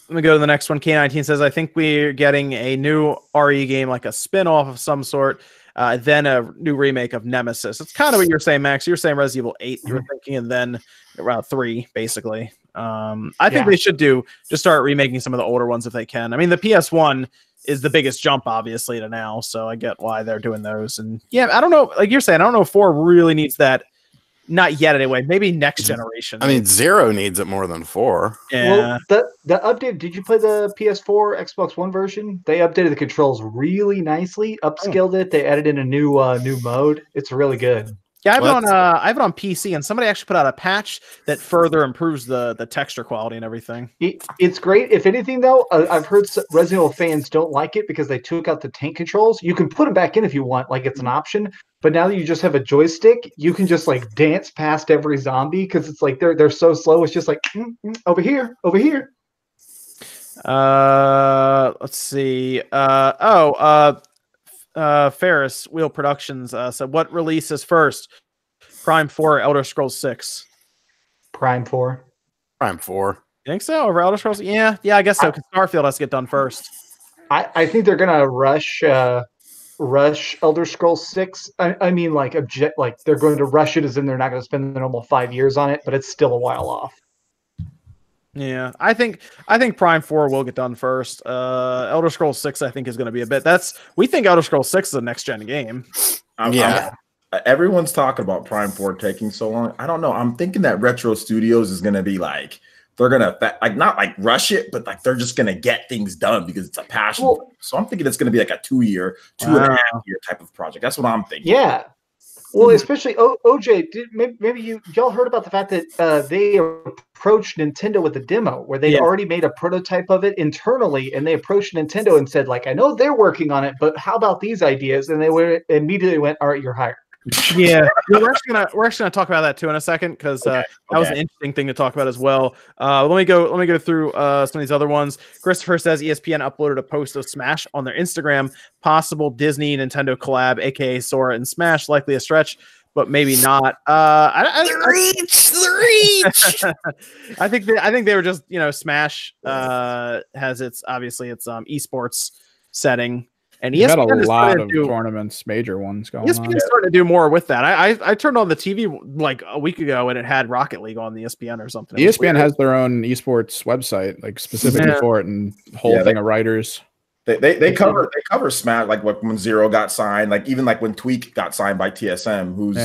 Let me go to the next one. K19 says, I think we're getting a new RE game, like a spin-off of some sort, then a new remake of Nemesis. It's kind of what you're saying, Max. You're saying Resident Evil 8, you were thinking, and then around 3, basically. I think they should just start remaking some of the older ones if they can. I mean, the PS1 is the biggest jump, obviously, to now, so I get why they're doing those. And yeah, I don't know, like you're saying, I don't know if 4 really needs that. Not yet, anyway. Maybe next generation. I mean, 0 needs it more than 4. Yeah. Well, the update. Did you play the PS4, Xbox One version? They updated the controls really nicely, upscaled it. They added in a new mode. It's really good. Yeah, I have it on PC, and somebody actually put out a patch that further improves the texture quality and everything. It's great. If anything, though, I've heard Resident Evil fans don't like it because they took out the tank controls. You can put them back in if you want, like it's an option. But now that you just have a joystick, you can just like dance past every zombie because it's like they're so slow. It's just like over here. Let's see. Ferris Wheel Productions said, what releases first? Prime 4 or Elder Scrolls 6? Prime 4. Prime 4. You think so? Over Elder Scrolls? Yeah, I guess so. Because Starfield has to get done first. I think they're gonna rush rush Elder Scrolls 6. I mean, like they're going to rush it as in they're not going to spend the normal 5 years on it, but it's still a while off. Yeah, I think Prime 4 will get done first. Elder Scrolls 6, I think, is going to be a bit. We think Elder Scrolls 6 is a next gen game. Everyone's talking about Prime 4 taking so long. I don't know. I'm thinking that Retro Studios is going to be like, they're going to not like rush it, but like they're just going to get things done because it's a passion. Well, so I'm thinking it's going to be like a 2 year, 2.5 year type of project. That's what I'm thinking. Yeah. Well, especially OJ, maybe y'all heard about the fact that they approached Nintendo with a demo where they'd already made a prototype of it internally, and they approached Nintendo and said, like, I know they're working on it, but how about these ideas? And they immediately went, all right, you're hired. Yeah, we're actually gonna talk about that too in a second because that was an interesting thing to talk about as well. Let me go through some of these other ones. Christopher says ESPN uploaded a post of Smash on their Instagram. Possible Disney Nintendo collab, aka Sora and Smash, likely a stretch, but maybe not. The reach. I think they were just Smash has its esports setting. And ESPN got a lot of tournaments, major ones going on. ESPN's starting to do more with that. I turned on the TV like a week ago and it had Rocket League on the ESPN or something. ESPN has their own esports website, like specifically for it, and whole thing of writers. They cover Smash, like when Zero got signed, like even like when Tweak got signed by TSM, who's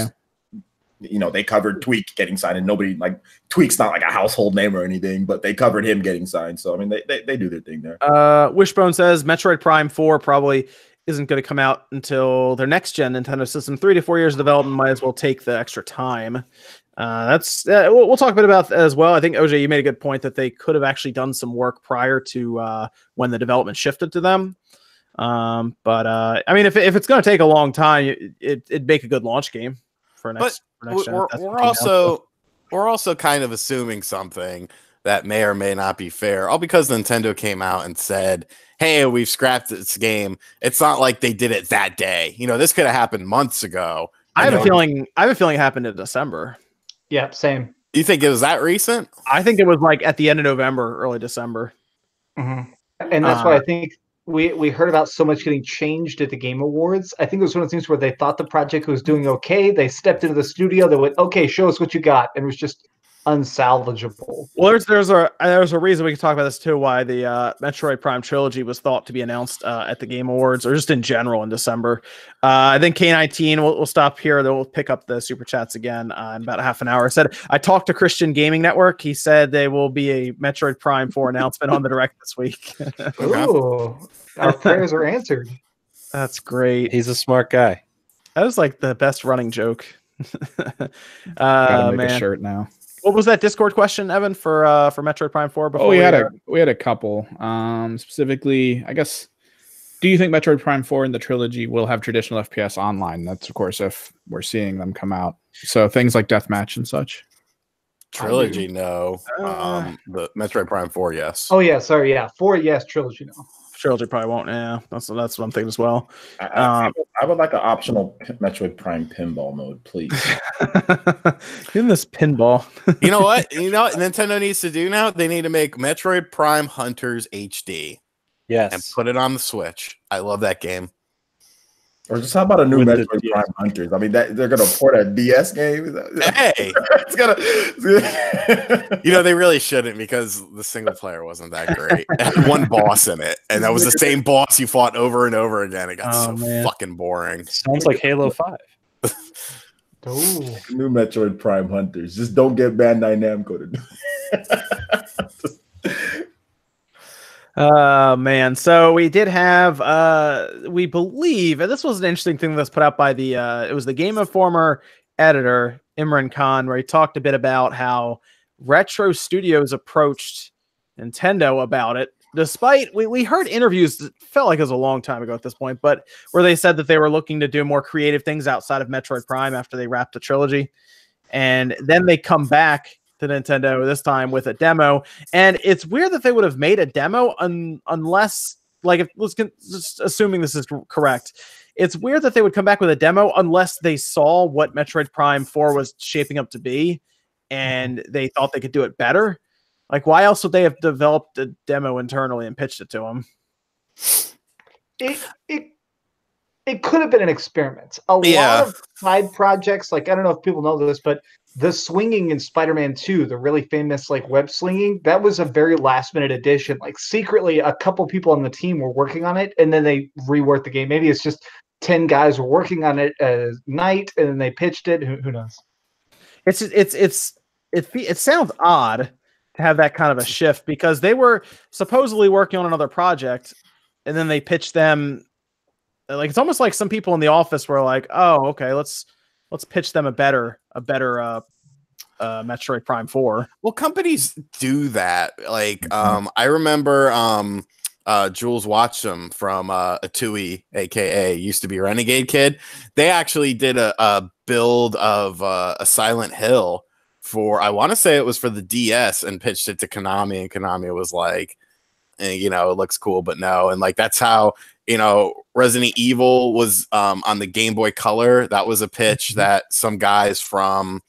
they covered Tweak getting signed, and nobody like Tweak's not like a household name or anything, but they covered him getting signed. So I mean, they do their thing there. Wishbone says Metroid Prime 4 probably isn't going to come out until their next gen Nintendo system. 3 to 4 years of development might as well take the extra time. We'll talk a bit about that as well. I think OJ, you made a good point that they could have actually done some work prior to when the development shifted to them. But I mean, if it's going to take a long time, it'd make a good launch game for next. We're also kind of assuming something that may or may not be fair, all because Nintendo came out and said, hey, we've scrapped this game. It's not like they did it that day. This could have happened months ago. I have a feeling it happened in December. Yeah, same. You think it was that recent? I think it was like at the end of November, early December. Mm-hmm. And that's why I think we heard about so much getting changed at the Game Awards. I think it was one of the things where they thought the project was doing okay. They stepped into the studio. They went, okay, show us what you got. And it was just unsalvageable. Well, there's a reason we can talk about this too, why the Metroid Prime Trilogy was thought to be announced at the Game Awards, or just in general in December. I think K19 we'll stop here. Then we'll pick up the super chats again in about a half an hour. I talked to Christian Gaming Network. He said there will be a Metroid Prime 4 announcement on the Direct this week. Ooh, our prayers are answered. That's great. He's a smart guy. That was like the best running joke. Gotta make a shirt now. What was that Discord question, Evan, for Metroid Prime 4? Before we had a couple. Specifically, I guess, do you think Metroid Prime 4 and the Trilogy will have traditional FPS online? That's, of course, if we're seeing them come out. So things like Deathmatch and such. Trilogy, no. The Metroid Prime 4, yes. Oh, yeah, sorry, yeah. 4, yes. Trilogy, no. Trilogy probably won't. Yeah, that's what I'm thinking as well. I would like an optional Metroid Prime pinball mode, please. Give this pinball. You know what Nintendo needs to do now? They need to make Metroid Prime Hunters HD. Yes. And put it on the Switch. I love that game. Or just how about a new Metroid Prime Hunters? I mean, they're gonna port a DS game. Hey, it's gonna. They really shouldn't, because the single player wasn't that great. It had one boss in it, and that was the same boss you fought over and over again. It got fucking boring. Sounds like Halo 5. Ooh. New Metroid Prime Hunters. Just don't get Bandai Namco to do. Man. So we did have, we believe, and this was an interesting thing that's put out by it was the Game Informer editor, Imran Khan, where he talked a bit about how Retro Studios approached Nintendo about it. Despite, we heard interviews that felt like it was a long time ago at this point, but where they said that they were looking to do more creative things outside of Metroid Prime after they wrapped the trilogy. And then they come back to Nintendo this time with a demo, and it's weird that they would have made a demo unless, like, just assuming this is correct, it's weird that they would come back with a demo unless they saw what Metroid Prime 4 was shaping up to be, and they thought they could do it better. Like, why else would they have developed a demo internally and pitched it to them? It it could have been an experiment. A lot of side projects, like I don't know if people know this, but the swinging in Spider-Man 2, the really famous like web slinging, that was a very last minute addition. Like secretly, a couple people on the team were working on it, and then they reworked the game. Maybe it's just 10 guys were working on it at night, and then they pitched it. Who knows? It sounds odd to have that kind of a shift because they were supposedly working on another project, and then they pitched them. Like it's almost like some people in the office were like, "Oh, okay, let's pitch them a better Metroid Prime 4." Well, companies do that. Like I remember Jules Watcham from Atui, aka used to be Renegade Kid. They actually did a build of a Silent Hill for, I want to say it was for the DS, and pitched it to Konami, and Konami was like, you know, it looks cool, but no. And like that's how, you know, Resident Evil was on the Game Boy Color. That was a pitch that some guys from,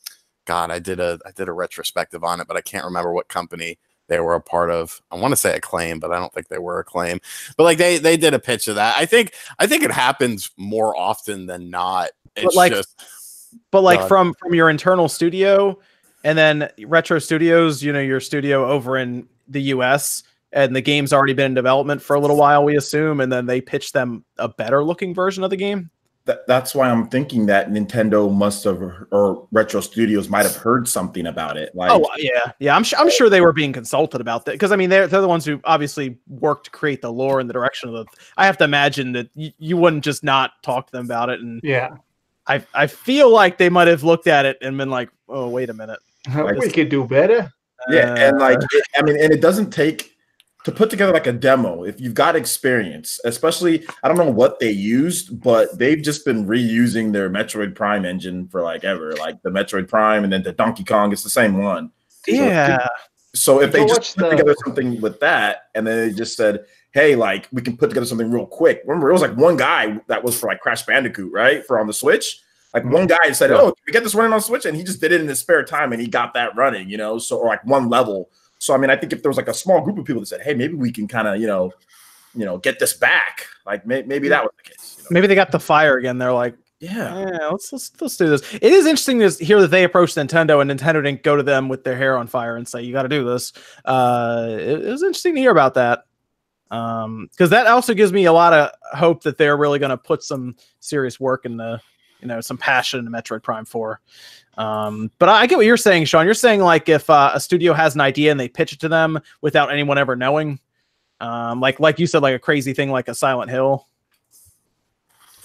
God, I did a retrospective on it, but I can't remember what company they were a part of. I want to say Acclaim, but I don't think they were Acclaim. But like they did a pitch of that. I think it happens more often than not. It's but like from your internal studio, and then Retro Studios, you know, your studio over in the US, and the game's already been in development for a little while, we assume, and then they pitch them a better looking version of the game. That's why I'm thinking that Nintendo must have, or Retro Studios might have heard something about it. Like, oh yeah. I'm sure they were being consulted about that, because I mean they're the ones who obviously worked to create the lore and the direction of the. I have to imagine that you wouldn't just not talk to them about it, and yeah, I feel like they might have looked at it and been like, oh wait a minute, we could do better. Yeah, and like and it doesn't take to put together like a demo if you've got experience, especially I don't know what they used, but they've just been reusing their Metroid Prime engine for like ever, like the Metroid Prime and then the Donkey Kong, it's the same one. Yeah. So if they just put together something with that, and then they just said, hey, like we can put together something real quick. Remember, it was like one guy that was for like Crash Bandicoot, right? For on the Switch. Like one guy said, oh, we get this running on Switch, and he just did it in his spare time and he got that running, you know, so or like one level. So I mean, I think if there was like a small group of people that said, "Hey, maybe we can kind of, you know, get this back," like maybe that was the case. You know? Maybe they got the fire again. They're like, "Yeah, let's do this." It is interesting to hear that they approached Nintendo, and Nintendo didn't go to them with their hair on fire and say, "You got to do this." It was interesting to hear about that, because that also gives me a lot of hope that they're really going to put some serious work in the, you know, some passion in Metroid Prime 4. But I get what you're saying, Sean. You're saying like if a studio has an idea and they pitch it to them without anyone ever knowing, like you said, like a crazy thing like a Silent Hill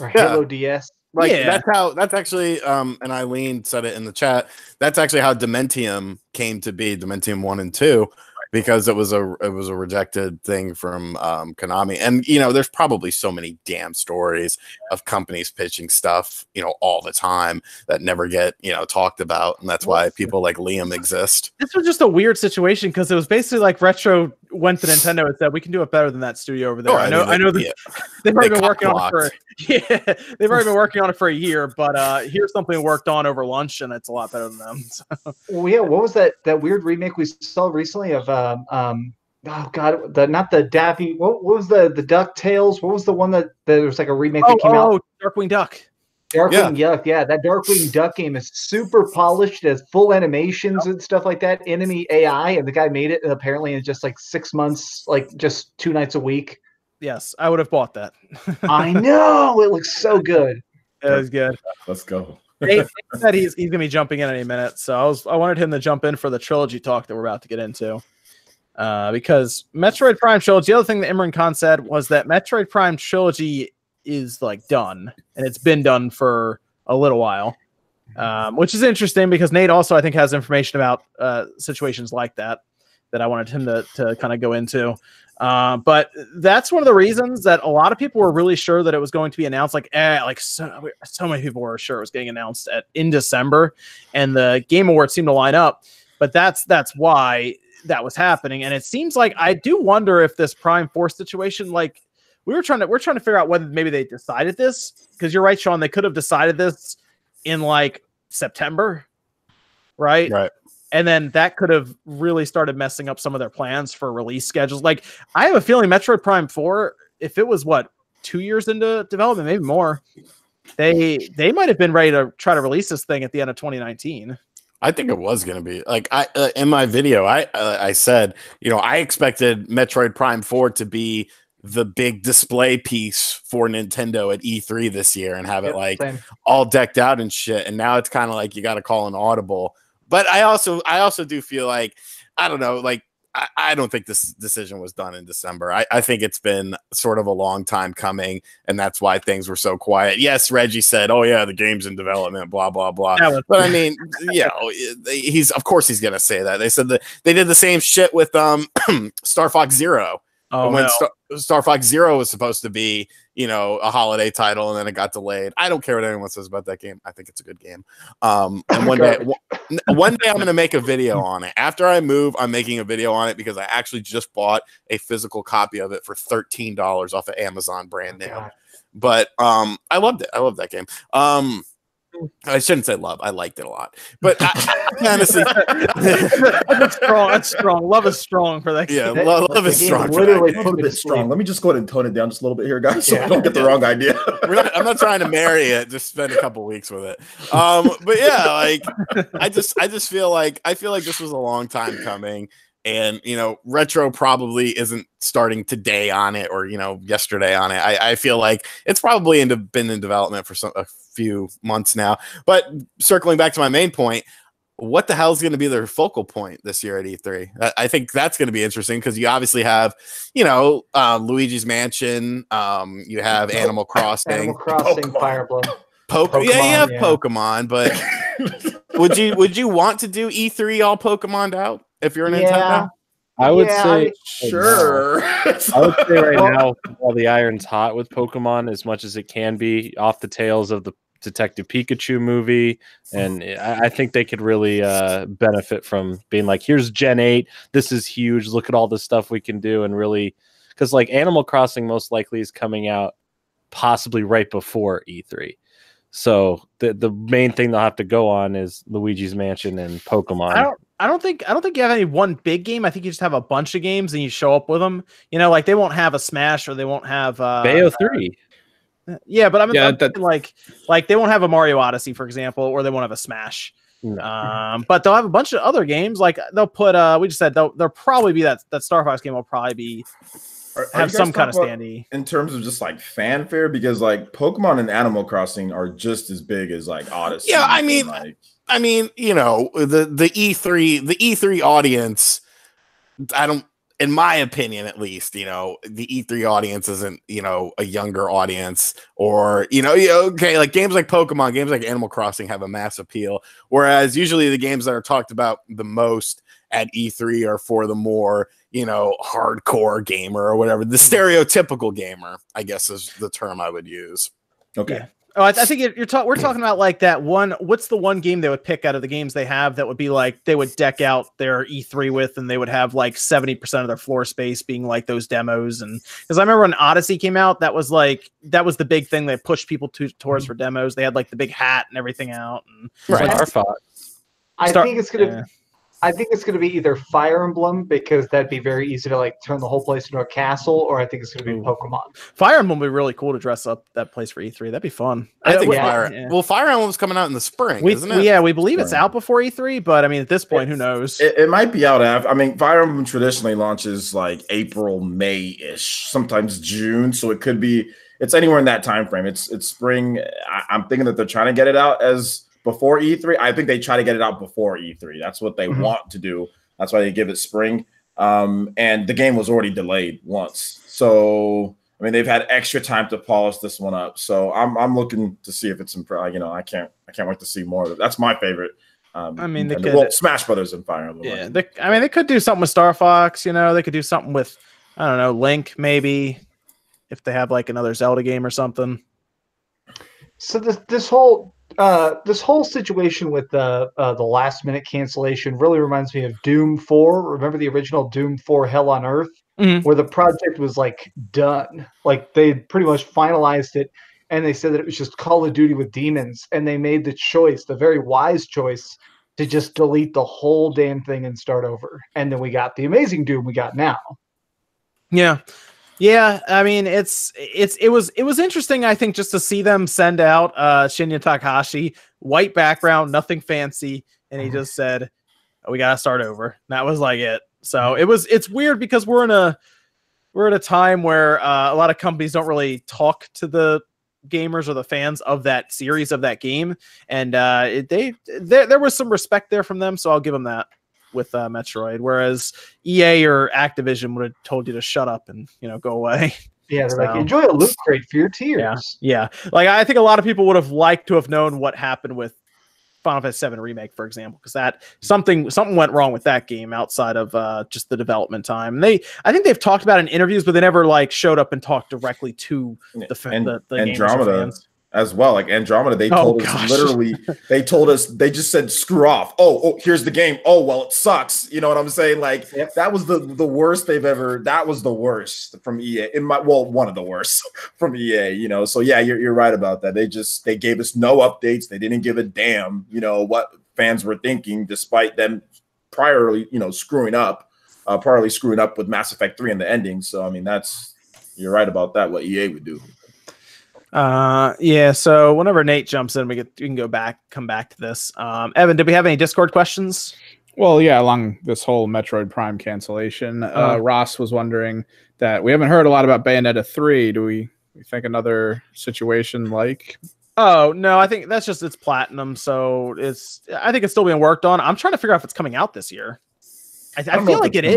or Halo DS. Like that's actually and Eileen said it in the chat. That's actually how Dementium came to be, Dementium 1 and 2. Because it was a rejected thing from Konami. And you know, there's probably so many damn stories of companies pitching stuff, you know, all the time that never get, you know, talked about, and that's why people like Liam exist. This was just a weird situation because it was basically like Retro went to Nintendo and said, we can do it better than that studio over there. Oh, I know that they've already been working on it for they've already been working on it for a year, but here's something worked on over lunch and it's a lot better than them. So. Well, yeah, what was that weird remake we saw recently of oh god, not the Daffy, what was the DuckTales? What was the one that there was like a remake that came out? Darkwing Duck. Darkwing Duck, yeah, that Darkwing Duck game is super polished, has full animations and stuff like that, enemy AI, and the guy made it apparently in just like 6 months, like just 2 nights a week. Yes, I would have bought that. I know, it looks so good. It was good. Let's go. Dave said he's gonna be jumping in any minute, so I wanted him to jump in for the trilogy talk that we're about to get into. Because Metroid Prime Trilogy, the other thing that Imran Khan said was that Metroid Prime Trilogy is like done, and it's been done for a little while, which is interesting because Nate also I think has information about situations like that I wanted him to kind of go into. But that's one of the reasons that a lot of people were really sure that it was going to be announced. Like so many people were sure it was getting announced in December, and the Game Awards seemed to line up. But that's why that was happening. And it seems like I do wonder if this Prime 4 situation, like we're trying to figure out whether maybe they decided this, because you're right, Sean, they could have decided this in like September, right? Right. And then that could have really started messing up some of their plans for release schedules. Like I have a feeling Metroid Prime 4, if it was 2 years into development, maybe more. They might have been ready to try to release this thing at the end of 2019. I think it was going to be like in my video, I said, I expected Metroid Prime 4 to be the big display piece for Nintendo at E3 this year and have it same. all decked out and shit. And now it's kind of like you got to call an audible. But I also do feel like, I don't know, like I don't think this decision was done in December. I think it's been sort of a long time coming, and that's why things were so quiet. Yes, Reggie said, "Oh yeah, the game's in development," blah blah blah. But I mean, of course he's gonna say that. They said that they did the same shit with Star Fox Zero. When Star Fox Zero was supposed to be, a holiday title, and then it got delayed. I don't care what anyone says about that game. I think it's a good game. And one day I'm going to make a video on it. After I move, I'm making a video on it because I actually just bought a physical copy of it for $13 off of Amazon brand new. But I loved it. I love that game. I shouldn't say love. I liked it a lot, but honestly, that's strong. That's strong. Love is strong for that. Yeah, love is strong. Literally, a bit strong. Let me just go ahead and tone it down just a little bit here, guys, so I don't get the wrong idea. I'm not trying to marry it. Just spend a couple weeks with it. But yeah, like I just feel like this was a long time coming. And, Retro probably isn't starting today on it or, yesterday on it. I feel like it's probably been in development for a few months now. But circling back to my main point, what the hell is going to be their focal point this year at E3? I think that's going to be interesting because you obviously have, Luigi's Mansion. You have Animal Crossing. Pokemon. Fire Emblem. Pokemon. Pokemon. But would you want to do E3 all Pokemon'd out? If you're a Nintendo, I would say sure. I would say right now, while the iron's hot with Pokemon, as much as it can be, off the tails of the Detective Pikachu movie, and I think they could really benefit from being like, "Here's Gen 8. This is huge. Look at all the stuff we can do," and really, because like Animal Crossing most likely is coming out possibly right before E3. So the main thing they'll have to go on is Luigi's Mansion and Pokemon. I don't think you have any one big game. I think you just have a bunch of games and you show up with them. Like they won't have a Smash or they won't have Bayo 3. Yeah, but I'm thinking like they won't have a Mario Odyssey, for example, or they won't have a Smash. No. But they'll have a bunch of other games. Like they'll put we just said there'll probably be that Star Fox game will probably be have some kind of standee in terms of just like fanfare, because like Pokemon and Animal Crossing are just as big as like Odyssey. Yeah, I mean, the E3 audience, in my opinion, at least, the E3 audience isn't, a younger audience or, okay, like games like Pokemon, games like Animal Crossing have a mass appeal. Whereas usually the games that are talked about the most at E3 are for the more, hardcore gamer or whatever. The stereotypical gamer, I guess, is the term I would use. Okay. Yeah. Oh, I think we're talking about like that one. What's the one game they would pick out of the games they have that would be like they would deck out their E3 with, and they would have like 70% of their floor space being like those demos? And because I remember when Odyssey came out, that was the big thing they pushed people towards for demos. They had like the big hat and everything out. And right. Star Fox. I think it's gonna be either Fire Emblem, because that'd be very easy to like turn the whole place into a castle, or I think it's gonna be Pokemon. Fire Emblem would be really cool to dress up that place for E3. That'd be fun. I think Fire Emblem's coming out in the spring, isn't it? Yeah, we believe it's out before E3, but I mean, at this point, who knows? It might be out after. I mean, Fire Emblem traditionally launches like April, May-ish, sometimes June, so it could be. It's anywhere in that time frame. It's spring. I'm thinking that they're trying to get it out as before E3. I think they try to get it out before E3. That's what they want to do. That's why they give it spring. And the game was already delayed once. So, I mean, they've had extra time to polish this one up. So I'm looking to see if it's I can't wait to see more of it. That's my favorite. Smash Brothers and Fire Emblem. Yeah, they could do something with Star Fox. They could do something with, I don't know, Link maybe, if they have like another Zelda game or something. So this whole situation with the last minute cancellation really reminds me of Doom 4. Remember the original Doom 4 Hell on Earth, where the project was like done, like they pretty much finalized it, and they said that it was just Call of Duty with demons, and they made the very wise choice to just delete the whole damn thing and start over. And then we got the amazing Doom we got now. Yeah. Yeah, I mean it was interesting, I think, just to see them send out Shinya Takahashi, white background, nothing fancy, and he just said, oh, we gotta start over. And that was like it. So it's weird because we're at a time where a lot of companies don't really talk to the gamers or the fans of that series, of that game, and there was some respect there from them, so I'll give them that with Metroid, whereas EA or Activision would have told you to shut up and go away. Yeah, they're like, enjoy a loot crate for your tears. Yeah. Like, I think a lot of people would have liked to have known what happened with Final Fantasy VII Remake, for example, because that something went wrong with that game outside of just the development time. I think they've talked about it in interviews, but they never like showed up and talked directly to the Andromeda fans as well. Like Andromeda, they told us literally, they just said screw off. Oh, here's the game. Oh, well, it sucks. You know what I'm saying? Like that was the worst they've ever. That was the worst from EA. One of the worst from EA. So yeah, you're right about that. They gave us no updates. They didn't give a damn. What fans were thinking, despite them priorly screwing up with Mass Effect 3 and the ending. So I mean, you're right about that. What EA would do. Yeah, so whenever Nate jumps in, we can come back to this. Evan, did we have any Discord questions? Well, yeah, along this whole Metroid Prime cancellation, Ross was wondering that we haven't heard a lot about Bayonetta 3. Do we think another situation like? Oh, no, I think that's just it's platinum, so I think it's still being worked on. I'm trying to figure out if it's coming out this year. I feel like it is.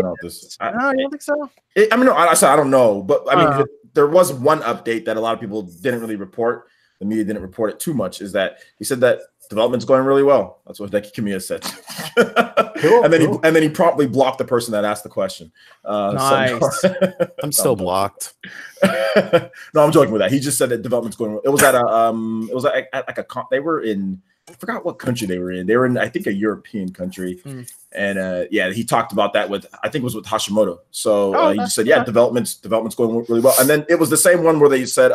You don't think so? I don't know, but I mean, there was one update that a lot of people didn't really report. The media didn't report it too much. Is that he said that development's going really well. That's what Hideki Kamiya said. Cool, and then he promptly blocked the person that asked the question. Nice. I'm still blocked. No, I'm joking with that. He just said that development's going well. It was at they were in, I forgot what country they were in. They were in, I think, a European country. And he talked about that with, I think it was with Hashimoto. So he just said, development's going really well. And then it was the same one where they said,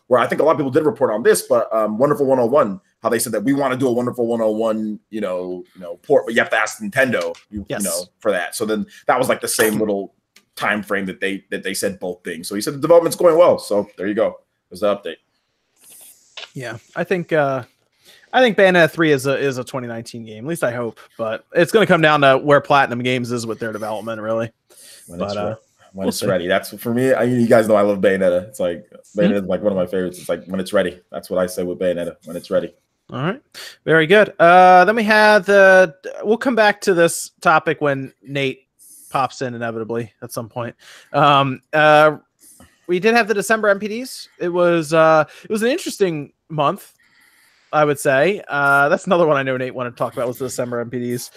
where I think a lot of people did report on this, but Wonderful 101, how they said that we want to do a Wonderful 101, port, but you have to ask Nintendo, for that. So then that was like the same little time frame that they said both things. So he said the development's going well. So there you go. There's the update. Yeah, I think Bayonetta 3 is a 2019 game. At least I hope. But it's going to come down to where Platinum Games is with their development, really. When it's ready. That's for me. You guys know I love Bayonetta. It's like Bayonetta is like one of my favorites. It's like when it's ready. That's what I say with Bayonetta. When it's ready. All right, very good. Then we have we'll come back to this topic when Nate pops in inevitably at some point. We did have the December NPDs. It was an interesting month, I would say. That's another one I know Nate wanted to talk about, was the December NPDs.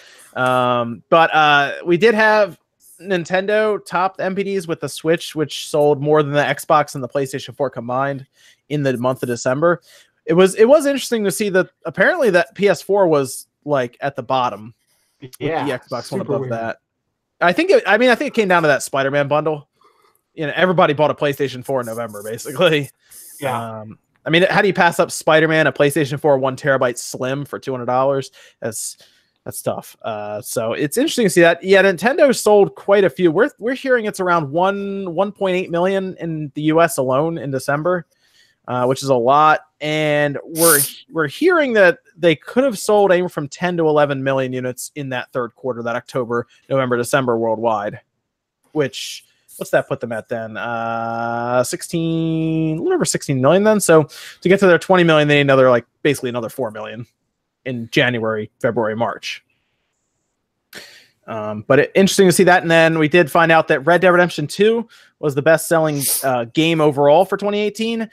But we did have Nintendo top the NPDs with the Switch, which sold more than the Xbox and the PlayStation 4 combined in the month of December. It was interesting to see that apparently that PS4 was like at the bottom. Yeah, the Xbox one above that. I think it came down to that Spider-Man bundle. Everybody bought a PlayStation 4 in November, basically. Yeah. I mean, how do you pass up Spider-Man, a PlayStation 4 1 terabyte slim for $200? That's tough. So it's interesting to see that. Yeah, Nintendo sold quite a few. We're hearing it's around 1.8 million in the US alone in December, which is a lot. And we're hearing that they could have sold anywhere from 10 to 11 million units in that third quarter, that October, November, December worldwide. Which, what's that put them at then? 16, a little over 16 million then. So to get to their 20 million, they need basically another 4 million in January, February, March. But interesting to see that. And then we did find out that Red Dead Redemption 2 was the best-selling game overall for 2018.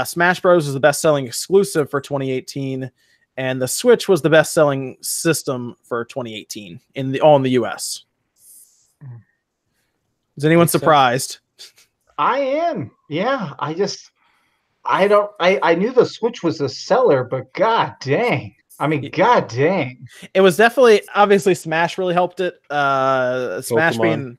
Smash Bros. Was the best-selling exclusive for 2018. And the Switch was the best-selling system for 2018 in the US. Is anyone surprised? I am. Yeah. I knew the Switch was a seller, but god dang. I mean, god dang. It was definitely, obviously, Smash really helped it. Smash being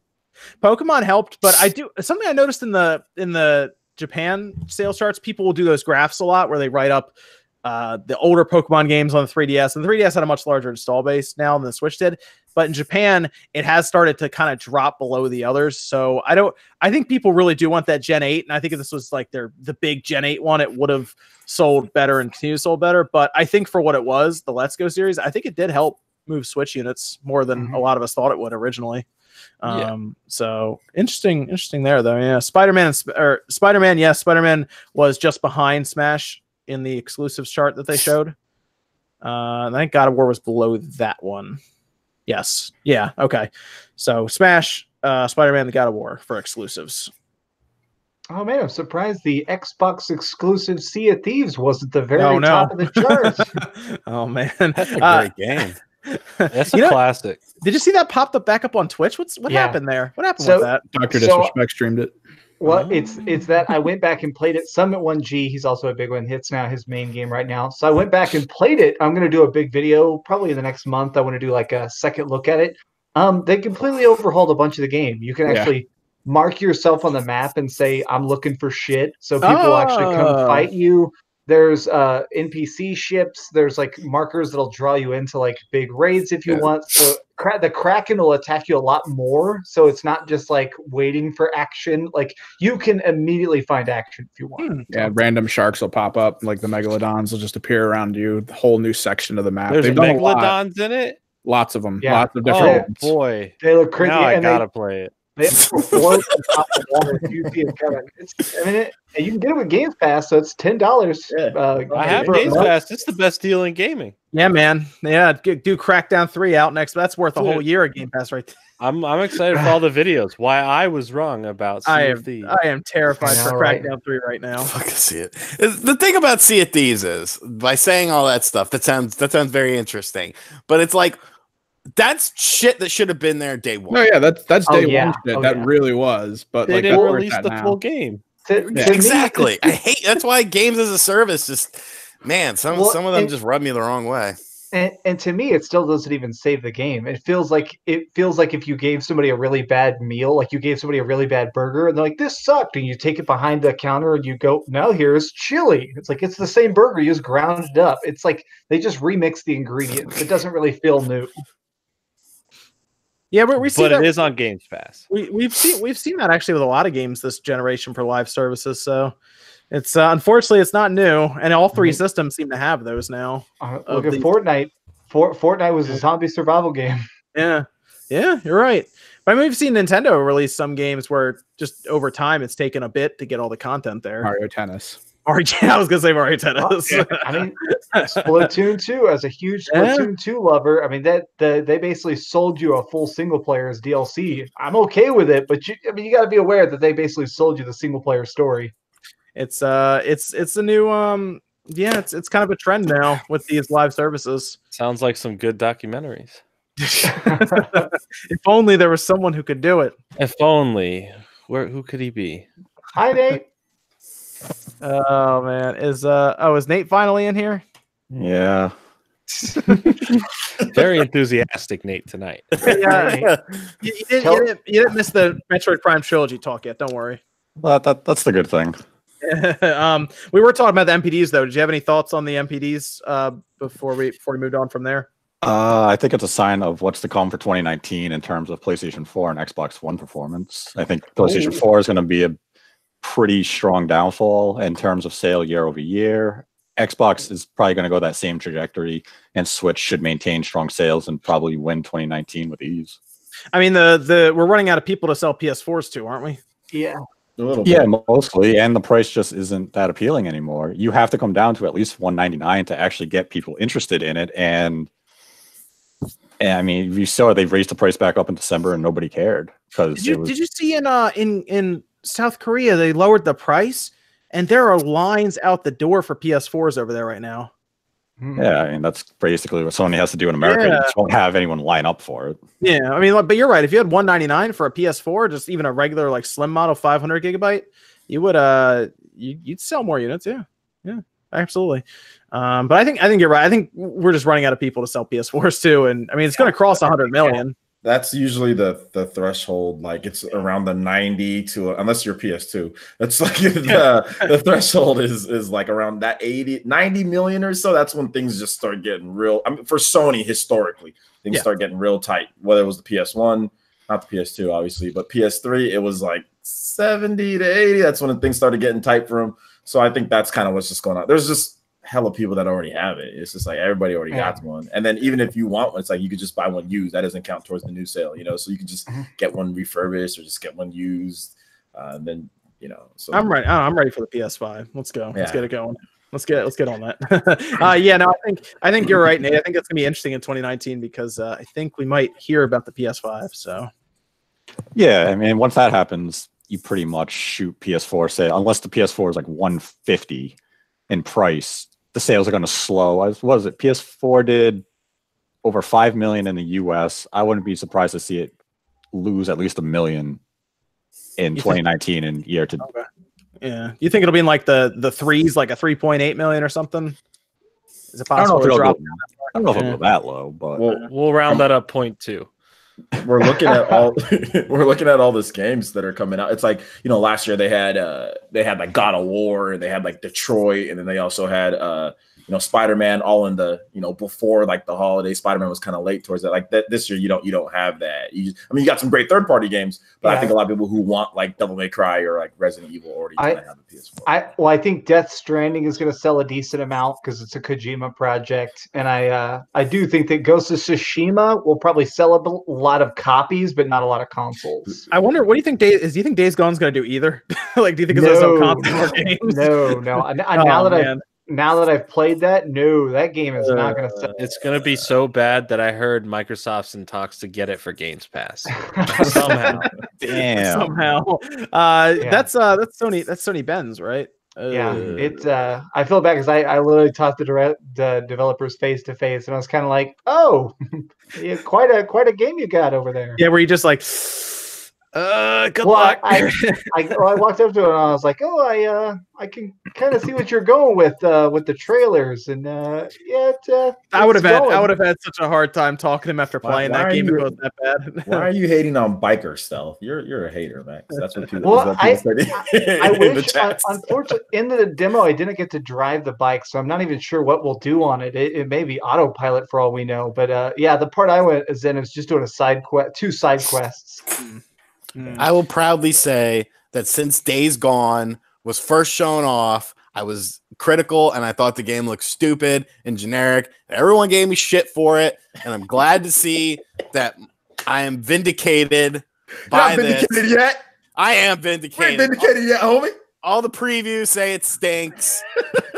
Pokemon helped, but something I noticed in the Japan sales charts, people will do those graphs a lot where they write up the older Pokemon games on the 3DS, and the 3DS had a much larger install base now than the Switch did. but in Japan, it has started to kind of drop below the others. So I think people really do want that Gen 8, and I think if this was like the big Gen 8 one, it would have sold better and continue to sold better. But I think for what it was, the Let's Go series, I think it did help move Switch units more than a lot of us thought it would originally. So interesting there though. Yeah, Spider-Man was just behind Smash in the exclusives chart that they showed. I think God of War was below that one. Yes. Yeah. Okay. So Smash, Spider-Man, the God of War for exclusives. Oh man, I'm surprised the Xbox exclusive Sea of Thieves wasn't the very top of the chart. Oh man, that's a great game. That's a classic. Did you see that popped up back up on Twitch? What happened there? What happened with that? Dr. Disrespect streamed it. Well, it's that I went back and played it. Summit 1G, he's also a big one. It's now his main game right now. So I went back and played it. I'm going to do a big video probably in the next month. I want to do like a second look at it. They completely overhauled a bunch of the game. You can actually mark yourself on the map and say, I'm looking for shit. So people will actually come fight you. There's NPC ships. There's like markers that'll draw you into like big raids if you want. So the Kraken will attack you a lot more. So it's not just like waiting for action. Like you can immediately find action if you want. Yeah, random sharks will pop up. Like the megalodons will just appear around you. The whole new section of the map. There's megalodons in it. Lots of them. Yeah. Lots of different ones. Boy, they look crazy. Now I gotta play it. They have float on top of water. You see it coming. And you can get it with Game Pass, so it's $10. I have Game Pass. It's the best deal in gaming. Yeah, man. Yeah, do Crackdown 3 out next. That's worth a whole year of Game Pass right there. I'm excited for all the videos. Why I was wrong about Sea of Thieves. I am terrified for Crackdown 3 right now. Fucking see it. The thing about Sea of Thieves is, by saying all that stuff, that sounds very interesting. But it's like, that's shit that should have been there day one. No, yeah, that's day one shit. That really was. But they like, didn't release the full game. Exactly. I hate. That's why games as a service just, man. Some of them just rub me the wrong way. And to me, it still doesn't even save the game. It feels like if you gave somebody a really bad meal, like you gave somebody a really bad burger, and they're like, "This sucked," and you take it behind the counter and you go, "Now here's chili." It's like it's the same burger, you just ground it up. It's like they just remix the ingredients. It doesn't really feel new. Yeah, but it is on Game Pass. We've seen that actually with a lot of games this generation for live services. So it's unfortunately it's not new, and all three systems seem to have those now. Look at Fortnite. Fortnite was a zombie survival game. Yeah, you're right. But I mean, we've seen Nintendo release some games where just over time it's taken a bit to get all the content there. Mario Tennis. I was gonna say Mario Tennis. I mean, Splatoon 2, as a huge Splatoon 2 lover, I mean they basically sold you a full single player as DLC. I'm okay with it, but you got to be aware that they basically sold you the single player story. It's a new it's kind of a trend now with these live services. Sounds like some good documentaries. If only there was someone who could do it. If only. Who could he be? Hi, Nate. Oh man, is Nate finally in here? Yeah. Very enthusiastic Nate tonight. Yeah, you didn't miss the Metroid Prime Trilogy talk yet. Don't worry. Well, that's the good thing. We were talking about the MPDs though. Did you have any thoughts on the MPDs before we moved on from there? I think it's a sign of what's to come for 2019 in terms of PlayStation 4 and Xbox One performance. I think PlayStation 4 is going to be a pretty strong downfall in terms of sale year over year. Xbox is probably going to go that same trajectory, and Switch should maintain strong sales and probably win 2019 with ease. I mean, we're running out of people to sell PS4s to, aren't we? Yeah. Yeah, mostly, and the price just isn't that appealing anymore. You have to come down to at least $199 to actually get people interested in it, and I mean, you saw they've raised the price back up in December, and nobody cared because did you see in South Korea they lowered the price, and there are lines out the door for PS4s over there right now. Yeah, I mean that's basically what Sony has to do in America. You just won't have anyone line up for it. Yeah, I mean, but you're right. If you had $199 for a PS4, just even a regular like slim model 500 gigabyte, you would you'd sell more units. Yeah, absolutely. But I think you're right. I think we're just running out of people to sell PS4s too, and I mean it's going to cross 100 million. That's usually the threshold. Like it's around the 90 to unless you're PS2. That's like the threshold is like around that 90 million or so. That's when things just start getting real. I mean, for Sony historically, things start getting real tight. Whether it was the PS1, not the PS2, obviously, but PS3, it was like 70 to 80. That's when things started getting tight for them. So I think that's kind of what's just going on. There's just hella people that already have it. It's just like everybody already got one. And then even if you want one, it's like you could just buy one used. That doesn't count towards the new sale, you know. So you can just get one refurbished or just get one used. And then, you know. So I'm ready. I'm ready for the PS5. Let's go. Let's get it going. Let's get on that. Yeah, no, I think you're right, Nate. I think it's gonna be interesting in 2019 because I think we might hear about the PS5. So yeah, I mean, once that happens, you pretty much shoot PS4 sale unless the PS4 is like 150 in price. The sales are going to slow. What was it? PS4 did over 5 million in the US. I wouldn't be surprised to see it lose at least 1 million in 2019 and year to. Okay. Yeah, you think it'll be in like the threes, like a 3.8 million or something? Is it possible to drop? I don't know if it'll go that low, but we'll round that up 0.2. We're looking at all these games that are coming out. It's like, you know, last year they had like God of War, and they had like Detroit, and then they also had you know, Spider-Man all in the, you know, before like the holiday. Spider-Man was kind of late towards that. Like that this year you don't have that. I mean, you got some great third-party games, but I think a lot of people who want like Devil May Cry or like Resident Evil already have the PS4. I think Death Stranding is going to sell a decent amount because it's a Kojima project, and I do think that Ghost of Tsushima will probably sell a lot of copies, but not a lot of consoles. I wonder, what do you think? Do you think Days Gone's going to do either? Like, do you think it's no console games? No. Now that I've played that, no, that game is not going to sell. It's going to be so bad that I heard Microsoft's in talks to get it for Games Pass somehow. Damn. Somehow. That's Sony Benz, right? Yeah, it's. I feel bad because I literally talked to the developers face to face, and I was kind of like, "Oh, yeah, quite a game you got over there." Yeah, where you just like. Good luck. I walked up to it and I was like, "Oh, I can kind of see what you're going with the trailers." And I would have had such a hard time talking to him after playing that game if it was that bad. Why are you hating on biker stealth? You're a hater, Max. That's what people. Well, I wish. Unfortunately, in the demo, I didn't get to drive the bike, so I'm not even sure what we'll do on it. It may be autopilot for all we know. But yeah, the part I went is in is just doing two side quests. I will proudly say that since Days Gone was first shown off, I was critical and I thought the game looked stupid and generic. Everyone gave me shit for it, and I'm glad to see that I am vindicated by this. Vindicated yet? I am vindicated. We ain't vindicated yet, homie. All the previews say it stinks.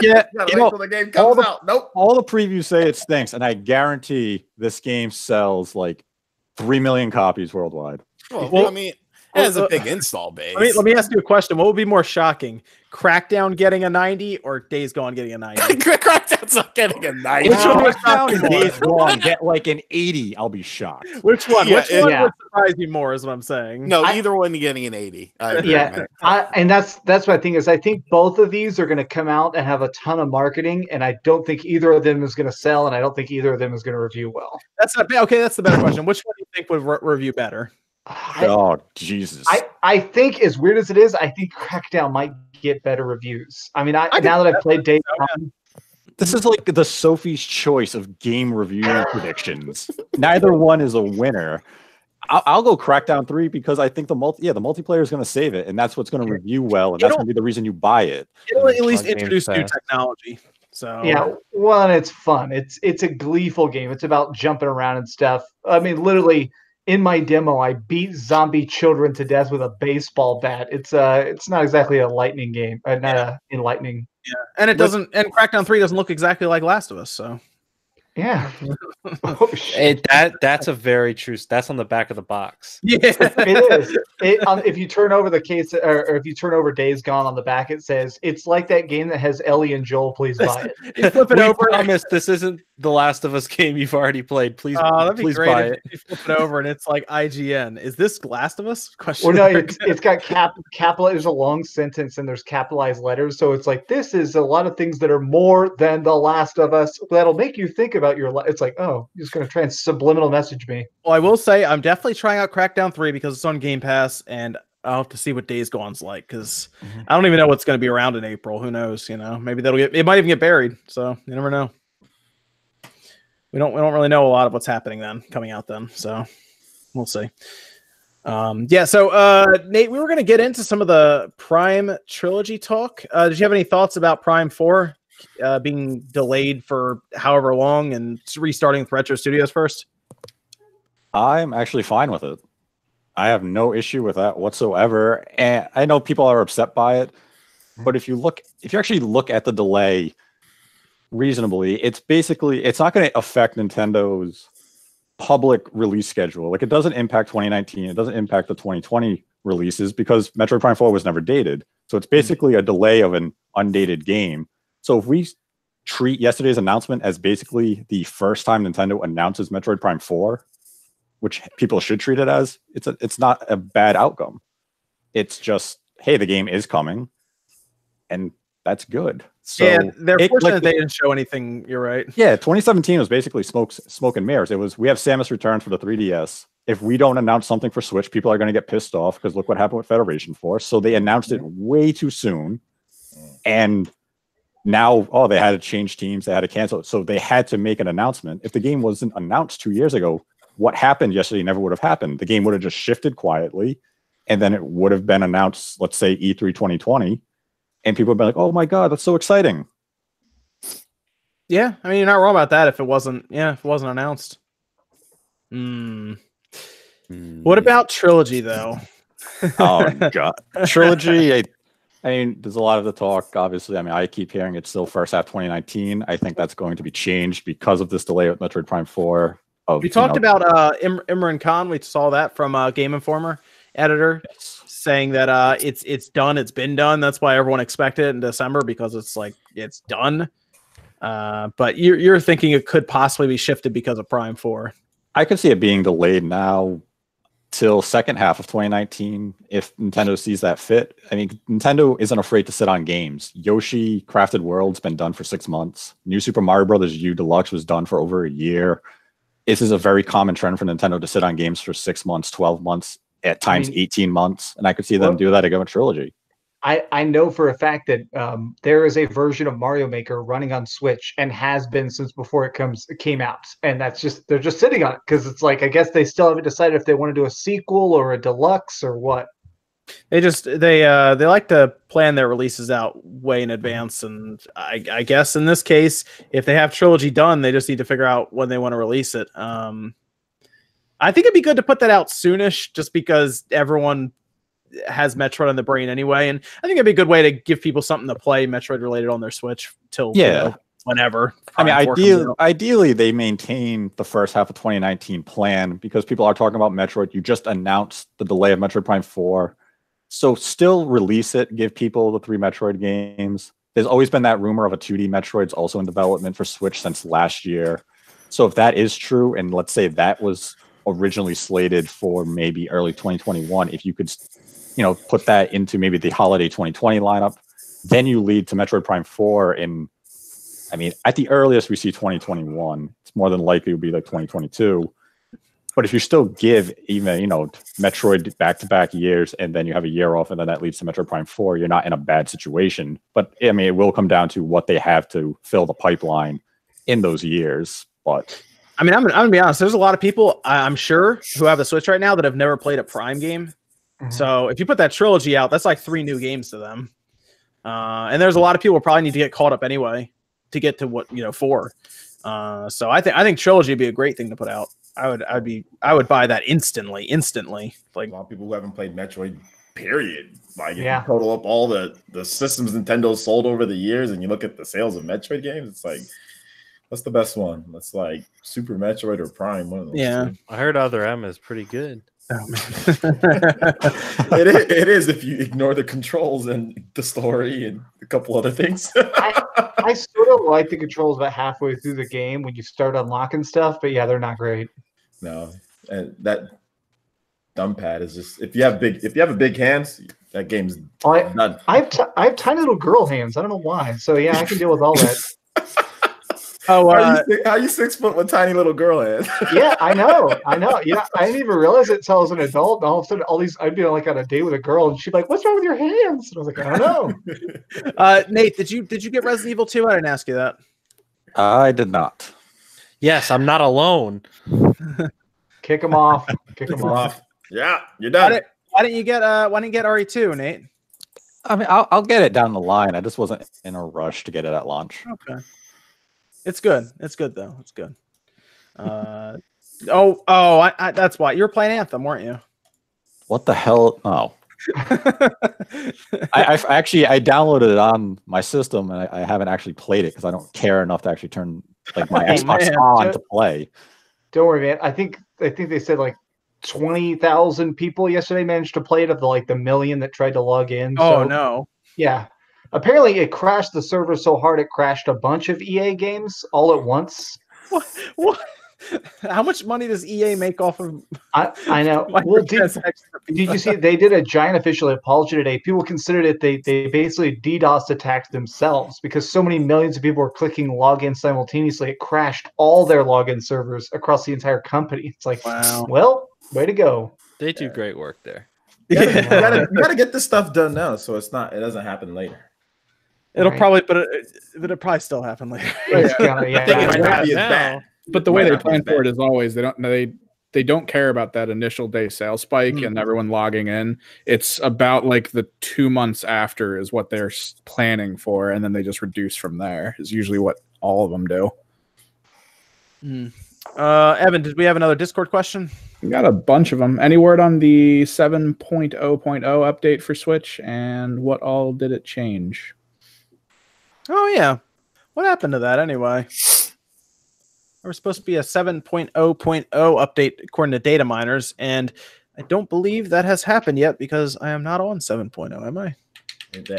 Yeah, the game comes out. Nope. All the previews say it stinks, and I guarantee this game sells like 3 million copies worldwide. Well, I mean, it has a big install base. Let me ask you a question. What would be more shocking? Crackdown getting a 90 or Days Gone getting a 90? Crackdown's not getting a 90. Which one was shocking? Days Gone get like an 80. I'll be shocked. Which one? Which one would surprise you more? Is what I'm saying. No, either one getting an 80. And that's my thing is I think both of these are going to come out and have a ton of marketing, and I don't think either of them is going to sell, and I don't think either of them is going to review well. That's the better question. Which one do you think would review better? Oh Jesus! I think, as weird as it is, I think Crackdown might get better reviews. I mean, now that I've played Days Gone, this is like the Sophie's Choice of game review predictions. Neither one is a winner. I'll go Crackdown 3 because I think the multiplayer is going to save it, and that's what's going to review well, and that's going to be the reason you buy it. It'll at least introduce new technology. So yeah, well, and it's fun. It's a gleeful game. It's about jumping around and stuff. I mean, literally. In my demo, I beat zombie children to death with a baseball bat. It's not exactly a lightning game, not enlightening. Yeah, and it doesn't. And Crackdown 3 doesn't look exactly like Last of Us. So yeah, that's a very true. That's on the back of the box. Yeah, it is. If you turn over the case, or if you turn over Days Gone on the back, it says it's like that game that has Ellie and Joel. Please buy it. You flip it over. Promise this isn't the Last of Us game you've already played. Please, that'd be please great buy if it. you flip it over and it's like IGN. Is this Last of Us? Well, no, it's got capital. There's a long sentence and there's capitalized letters, so it's like this is a lot of things that are more than the Last of Us. That'll make you think about about your life. It's like, oh, you're just going to try and subliminal message me. Well, I will say I'm definitely trying out Crackdown 3 because it's on Game Pass, and I'll have to see what Days Gone's like because I don't even know what's going to be around in April. Who knows? Maybe it might even get buried. So you never know. We don't really know a lot of what's happening then, coming out then. So we'll see. So Nate, we were going to get into some of the Prime Trilogy talk. Did you have any thoughts about Prime 4 being delayed for however long and restarting with Retro Studios first? I'm actually fine with it. I have no issue with that whatsoever. And I know people are upset by it, but if you actually look at the delay reasonably, it's not going to affect Nintendo's public release schedule. Like, it doesn't impact 2019, it doesn't impact the 2020 releases because Metroid Prime 4 was never dated. So it's basically a delay of an undated game. So if we treat yesterday's announcement as basically the first time Nintendo announces Metroid Prime 4, which people should treat it as, it's not a bad outcome. It's just, hey, the game is coming, and that's good. So yeah, they're fortunate they didn't show anything. You're right. Yeah, 2017 was basically smoke and mirrors. It was, we have Samus Returns for the 3DS. If we don't announce something for Switch, people are going to get pissed off because look what happened with Federation Force. So they announced it way too soon, and now, they had to change teams. They had to cancel it. So they had to make an announcement. If the game wasn't announced 2 years ago, what happened yesterday never would have happened. The game would have just shifted quietly, and then it would have been announced, let's say E3 2020, and people would be like, oh my God, that's so exciting. Yeah, I mean, you're not wrong about that if it wasn't announced. What about Trilogy, though? Oh, God. Trilogy, I mean, there's a lot of the talk, obviously. I mean, I keep hearing it's still first half 2019. I think that's going to be changed because of this delay with Metroid Prime 4. We talked about Imran Khan. We saw that from Game Informer editor saying that it's done. It's been done. That's why everyone expected it in December because it's done. But you're thinking it could possibly be shifted because of Prime 4. I could see it being delayed now till second half of 2019 if Nintendo sees that fit. I mean, Nintendo isn't afraid to sit on games. Yoshi Crafted World's been done for 6 months. New Super Mario Brothers U Deluxe was done for over a year. This is a very common trend for Nintendo to sit on games for 6 months, 12 months, at times 18 months. And I could see them do that again with Trilogy. I know for a fact that there is a version of Mario Maker running on Switch and has been since before it came out. And they're just sitting on it because it's like, I guess they still haven't decided if they want to do a sequel or a deluxe or what. They like to plan their releases out way in advance, and I guess in this case, if they have Trilogy done, they just need to figure out when they want to release it. I think it'd be good to put that out soonish, just because everyone has Metroid on the brain anyway, and I think it'd be a good way to give people something to play Metroid related on their Switch till whenever. I mean, ideally they maintain the first half of 2019 plan because people are talking about Metroid. You just announced the delay of Metroid Prime 4. So still release it, give people the 3 Metroid games. There's always been that rumor of a 2D Metroid's also in development for Switch since last year. So if that is true, and let's say that was originally slated for maybe early 2021, if you could, put that into maybe the holiday 2020 lineup, then you lead to Metroid Prime 4 in, I mean, at the earliest we see 2021. It's more than likely it will be like 2022. But if you still give even, Metroid back-to-back years and then you have a year off and then that leads to Metroid Prime 4, you're not in a bad situation. But, I mean, it will come down to what they have to fill the pipeline in those years. But I mean, I'm going to be honest. There's a lot of people, I'm sure, who have a Switch right now that have never played a Prime game. Mm-hmm. So if you put that Trilogy out, that's like 3 new games to them. And there's a lot of people who probably need to get caught up anyway to get to 4. So I think Trilogy would be a great thing to put out. I would buy that instantly. Like a lot of people who haven't played Metroid, period. Like if you total up all the systems Nintendo sold over the years, and you look at the sales of Metroid games, it's like, what's the best one? That's like Super Metroid or Prime. One of those. Yeah, two. I heard Other M is pretty good. Oh, man. It is if you ignore the controls and the story and a couple other things. I sort of like the controls about halfway through the game when you start unlocking stuff, but yeah, they're not great. No, and that thumb pad is just if you have big hands, that game's not. I have tiny little girl hands. I don't know why. So yeah, I can deal with all that. Oh, how you 6 foot with tiny little girl hands? Yeah, I know. Yeah, I didn't even realize it until I was an adult. And all of a sudden, I'd be like on a date with a girl, and she'd be like, "What's wrong with your hands?" And I was like, "I don't know." Nate, did you get Resident Evil 2? I didn't ask you that. I did not. Yes, I'm not alone. Kick him off. Kick him off. Yeah, you're done. Why didn't you get RE2, Nate? I mean, I'll get it down the line. I just wasn't in a rush to get it at launch. Okay. It's good. It's good though. It's good. That's why you were playing Anthem, weren't you? What the hell? No. I downloaded it on my system, and I haven't actually played it because I don't care enough to actually turn like my Xbox on to play. Don't worry, man. I think they said like 20,000 people yesterday managed to play it of the million that tried to log in. Oh no. Yeah. Apparently it crashed the server so hard it crashed a bunch of EA games all at once. What? How much money does EA make off of? I know. Well, did you see they did a giant official apology today? People considered it they basically DDoS attacked themselves because so many millions of people were clicking login simultaneously. It crashed all their login servers across the entire company. It's like, wow. Well, way to go. They do great work there. You gotta get this stuff done now, so it doesn't happen later. It'll probably, but it'll probably still happen later. I think it might not be as bad. But the way they plan for it is always they don't care about that initial day sales spike and everyone logging in. It's about like the 2 months after is what they're planning for, and then they just reduce from there. Is usually what all of them do. Evan, did we have another Discord question? We got a bunch of them. Any word on the 7.0.0 update for Switch, and what all did it change? Oh yeah, what happened to that anyway? There was supposed to be a 7.0.0 update according to data miners, and I don't believe that has happened yet because I am not on 7.0. Am I?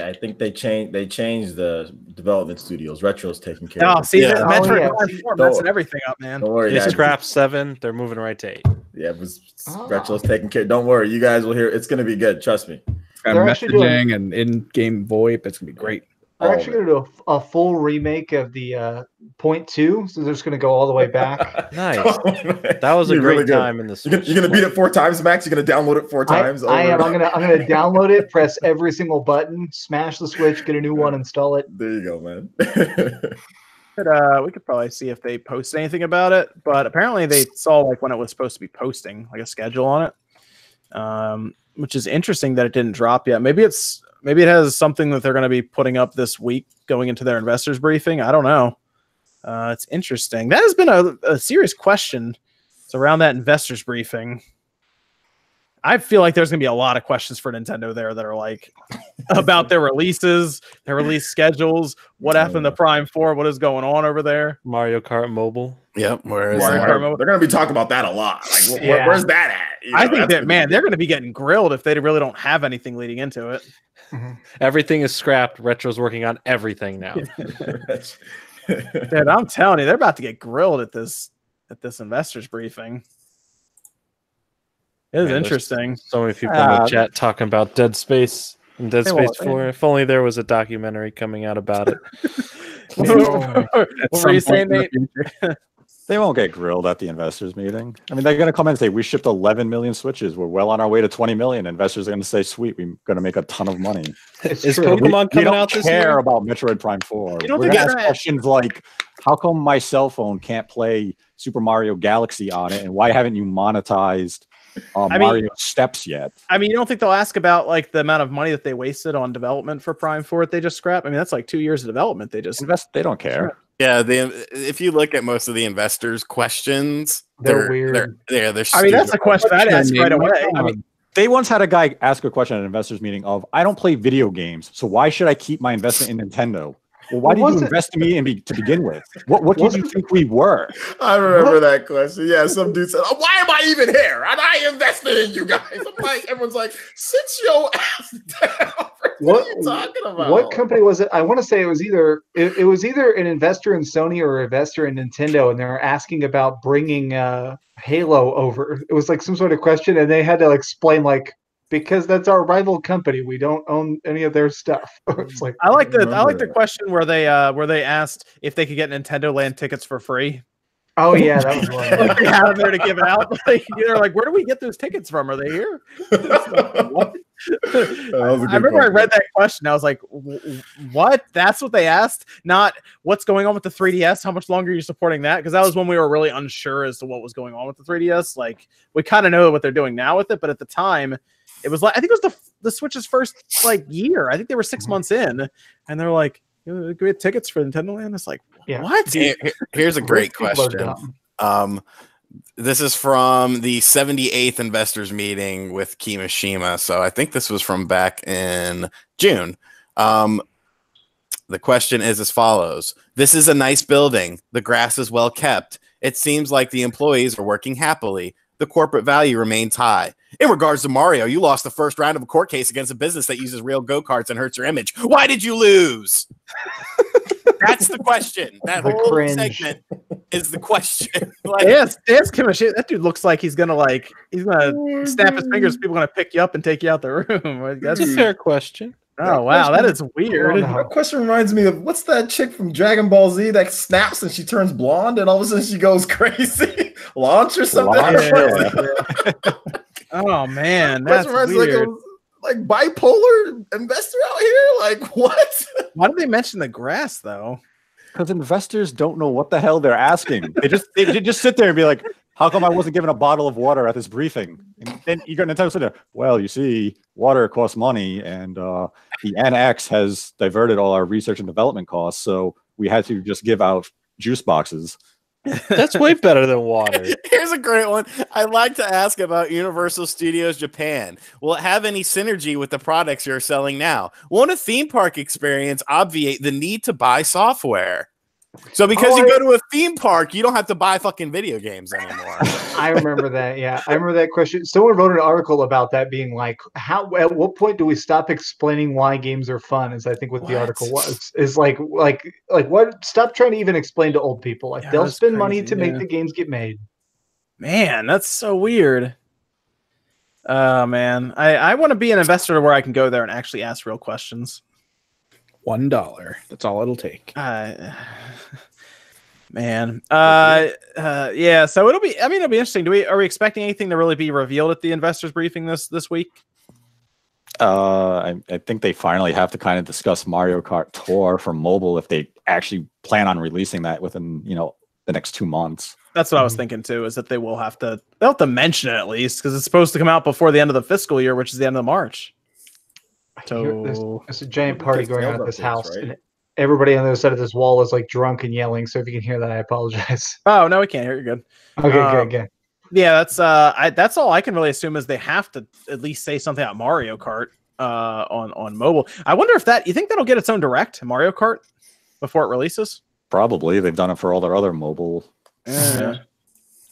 I think they changed the development studios. Retro's taking care of it. See, Metroid Prime 4 messing everything up, man. Don't worry, they scrapped 7. They're moving right to 8. Yeah, Retro's taking care. Don't worry, you guys will hear. It's going to be good. Trust me. Messaging and in-game VoIP. It's going to be great. They're actually going to do a full remake of the 0.2, so they're just going to go all the way back. Nice. That was a great time in the Switch. You're going to beat it 4 times, Max? You're going to download it 4 times? I am. I'm going to download it, press every single button, smash the Switch, get a new one, install it. There you go, man. We could probably see if they post anything about it, but apparently they saw like when it was supposed to be posting, like a schedule on it, which is interesting that it didn't drop yet. Maybe it has something that they're going to be putting up this week going into their investors briefing. I don't know. It's interesting. That has been a serious question. It's around that investors briefing. I feel like there's going to be a lot of questions for Nintendo there that are like about their releases, their release schedules, what happened to Prime 4, what is going on over there. Mario Kart Mobile. Yep. They're going to be talking about that a lot. Like, where's that at? I think that, man, they're going to be getting grilled if they really don't have anything leading into it. Everything is scrapped. Retro's working on everything now. Dude, I'm telling you, they're about to get grilled at this investors briefing. It is interesting. So many people in the chat talking about Dead Space and Dead Space 4. If only there was a documentary coming out about it. What were you saying, Nate? They won't get grilled at the investors meeting. I mean, they're going to come in and say, we shipped 11 million Switches. We're well on our way to 20 million. Investors are going to say, sweet, we're going to make a ton of money. Is Pokemon coming out this year? We don't care about Metroid Prime 4. We're going to ask questions like, how come my cell phone can't play Super Mario Galaxy on it? And why haven't you monetized Mario Steps yet? I mean, you don't think they'll ask about like the amount of money that they wasted on development for Prime 4 that they just scrapped? I mean, that's like 2 years of development. They just invest. They don't care. Yeah, if you look at most of the investors' questions, they're weird. They're I mean, that's a question I'd ask right away. I mean, they once had a guy ask a question at an investors meeting of, I don't play video games, so why should I keep my investment in Nintendo? Well, why did you invest in me to begin with? What did you think we were? I remember that question. Yeah, some dude said, why am I even here? And I invested in you guys. I'm like, everyone's like, sit your ass down. What are you talking about? What company was it? I want to say it was either an investor in Sony or an investor in Nintendo, and they were asking about bringing Halo over. It was like some sort of question, and they had to explain like because that's our rival company. We don't own any of their stuff. It's like I like the remember. question where they asked if they could get Nintendo Land tickets for free. oh yeah, that was one. Like, they had them there to give out. Like, they're like, where do we get those tickets from? Are they here? What? I remember I read that question. I was like, what? That's what they asked? Not what's going on with the 3DS? How much longer are you supporting that? Because that was when we were really unsure as to what was going on with the 3DS. Like, we kind of know what they're doing now with it, but at the time, it was like, I think it was the Switch's first like year. I think they were 6 months in, and they're like, we had tickets for Nintendo Land. It's like, Yeah. what? Here's a great People are question. dumb. This is from the 78th investors meeting with Kimishima. So I think this was from back in June. The question is as follows. This is a nice building. The grass is well kept. It seems like the employees are working happily. The corporate value remains high. In regards to Mario, you lost the first round of a court case against a business that uses real go-karts and hurts your image. Why did you lose? That's the question. That The whole cringe. segment is the question. Like, Yes, Kimishima. That dude looks like he's gonna snap his fingers. People gonna pick you up and take you out the room. Like, That's a fair question. Oh wow, that is weird. Oh, no. That question reminds me of what's that chick from Dragon Ball Z that snaps and she turns blonde and all of a sudden she goes crazy? Launch or something? Launch? Oh man, that's Question reminds me weird. like bipolar investor out here? Like what? Why did they mention the grass though? Because investors don't know what the hell they're asking. They just sit there and be like, how come I wasn't given a bottle of water at this briefing? And then you're going to tell them, well, you see, water costs money, and the NX has diverted all our research and development costs, so we had to just give out juice boxes. That's way better than water. here's a great one. I'd like to ask about Universal Studios Japan. Will it have any synergy with the products you're selling now? Won't a theme park experience obviate the need to buy software? So because you go to a theme park, you don't have to buy fucking video games anymore. I remember that. Yeah, I remember that question. Someone wrote an article about that, being like, "How? At what point do we stop explaining why games are fun?" Is I think what the article was. Is like what? Stop trying to even explain to old people. Like, Yeah, they'll that's spend money crazy, to make yeah. the games get made. Man, that's so weird. Man, I want to be an investor where I can go there and actually ask real questions. $1. That's all it'll take. Man, yeah. So it'll be. I mean, it'll be interesting. Are we expecting anything to really be revealed at the investors briefing this week? I think they finally have to kind of discuss Mario Kart Tour for mobile if they actually plan on releasing that within the next 2 months. That's what I was thinking too. Is that they'll have to mention it at least because it's supposed to come out before the end of the fiscal year, which is the end of March. So There's a giant party Takes going on sales at this updates, house, right? and everybody on the other side of this wall is like drunk and yelling. So if you can hear that, I apologize. oh no, we can't hear you. Good. Okay, good. Yeah, that's all I can really assume is they have to at least say something about Mario Kart on mobile. I wonder if you think that'll get its own direct Mario Kart before it releases? Probably. They've done it for all their other mobile. Yeah.